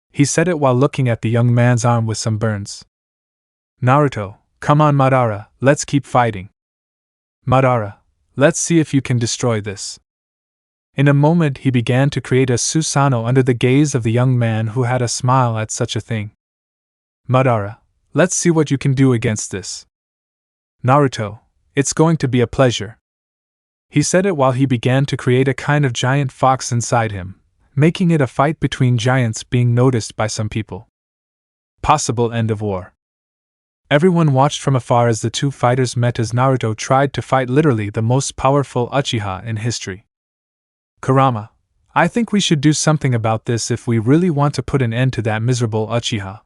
He said it while looking at the young man's arm with some burns. Naruto, come on Madara, let's keep fighting. Madara, let's see if you can destroy this. In a moment he began to create a Susanoo under the gaze of the young man, who had a smile at such a thing. Madara, let's see what you can do against this. Naruto, it's going to be a pleasure. He said it while he began to create a kind of giant fox inside him, making it a fight between giants being noticed by some people. Possible end of war. Everyone watched from afar as the two fighters met, as Naruto tried to fight literally the most powerful Uchiha in history. Kurama, I think we should do something about this if we really want to put an end to that miserable Uchiha.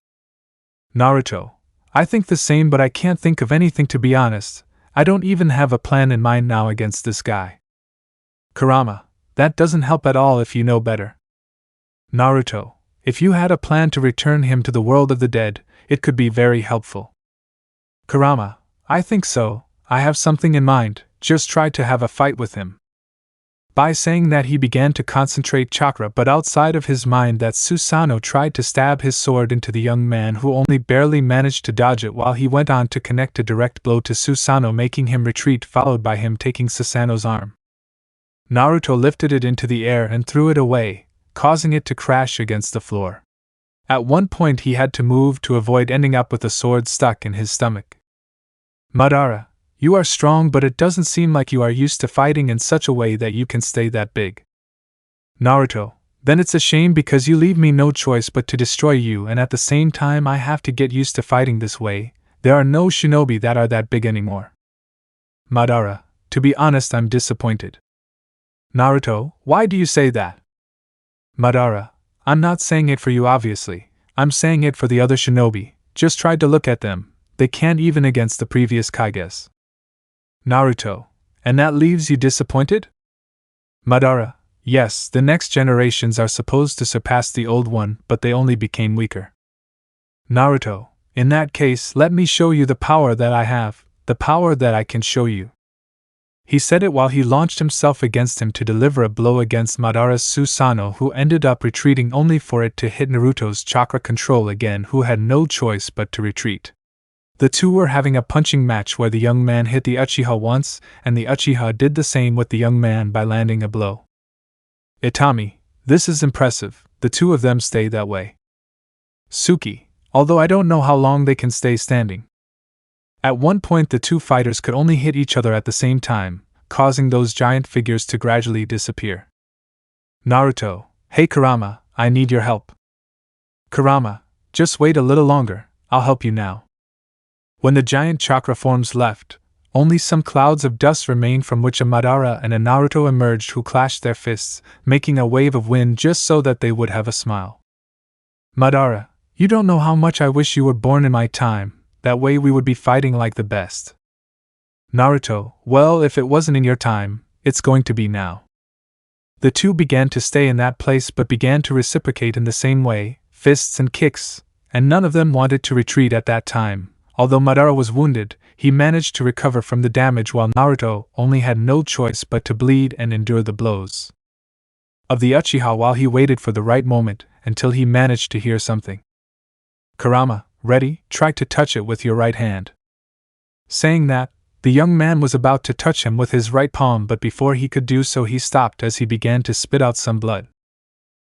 Naruto, I think the same, but I can't think of anything, to be honest. I don't even have a plan in mind now against this guy. Kurama, that doesn't help at all if you know better. Naruto, if you had a plan to return him to the world of the dead, it could be very helpful. Kurama, I think so. I have something in mind. Just try to have a fight with him. By saying that he began to concentrate chakra, but outside of his mind that Susanoo tried to stab his sword into the young man, who only barely managed to dodge it while he went on to connect a direct blow to Susanoo, making him retreat, followed by him taking Susanoo's arm. Naruto lifted it into the air and threw it away, causing it to crash against the floor. At one point he had to move to avoid ending up with the sword stuck in his stomach. Madara, you are strong, but it doesn't seem like you are used to fighting in such a way that you can stay that big. Naruto, then it's a shame because you leave me no choice but to destroy you, and at the same time I have to get used to fighting this way. There are no shinobi that are that big anymore. Madara, to be honest, I'm disappointed. Naruto, why do you say that? Madara, I'm not saying it for you obviously. I'm saying it for the other shinobi. Just try to look at them. They can't even against the previous Kages. Naruto, and that leaves you disappointed? Madara, yes, the next generations are supposed to surpass the old one, but they only became weaker. Naruto, in that case, let me show you the power that I have, the power that I can show you. He said it while he launched himself against him to deliver a blow against Madara's Susanoo, who ended up retreating only for it to hit Naruto's chakra control again, who had no choice but to retreat. The two were having a punching match where the young man hit the Uchiha once, and the Uchiha did the same with the young man by landing a blow. Itami, this is impressive. The two of them stay that way. Suki, although I don't know how long they can stay standing. At one point the two fighters could only hit each other at the same time, causing those giant figures to gradually disappear. Naruto, hey Kurama, I need your help. Kurama, just wait a little longer, I'll help you now. When the giant chakra forms left, only some clouds of dust remained from which a Madara and a Naruto emerged who clashed their fists, making a wave of wind just so that they would have a smile. Madara, you don't know how much I wish you were born in my time, that way we would be fighting like the best. Naruto, well, if it wasn't in your time, it's going to be now. The two began to stay in that place but began to reciprocate in the same way, fists and kicks, and none of them wanted to retreat at that time. Although Madara was wounded, he managed to recover from the damage while Naruto only had no choice but to bleed and endure the blows of the Uchiha while he waited for the right moment until he managed to hear something. Kurama, ready, try to touch it with your right hand. Saying that, the young man was about to touch him with his right palm, but before he could do so he stopped as he began to spit out some blood.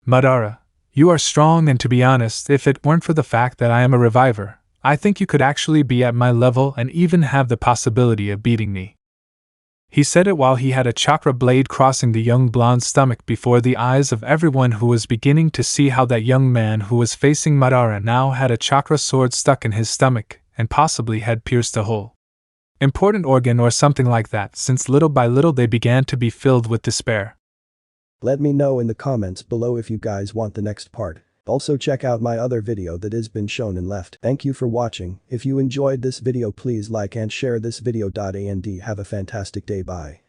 Madara, you are strong, and to be honest, if it weren't for the fact that I am a reviver, I think you could actually be at my level and even have the possibility of beating me. He said it while he had a chakra blade crossing the young blonde's stomach before the eyes of everyone, who was beginning to see how that young man who was facing Madara now had a chakra sword stuck in his stomach and possibly had pierced a hole. Important organ or something like that, since little by little they began to be filled with despair. Let me know in the comments below if you guys want the next part. Also check out my other video that has been shown and left. Thank you for watching. If you enjoyed this video, please like and share this video. And have a fantastic day. Bye.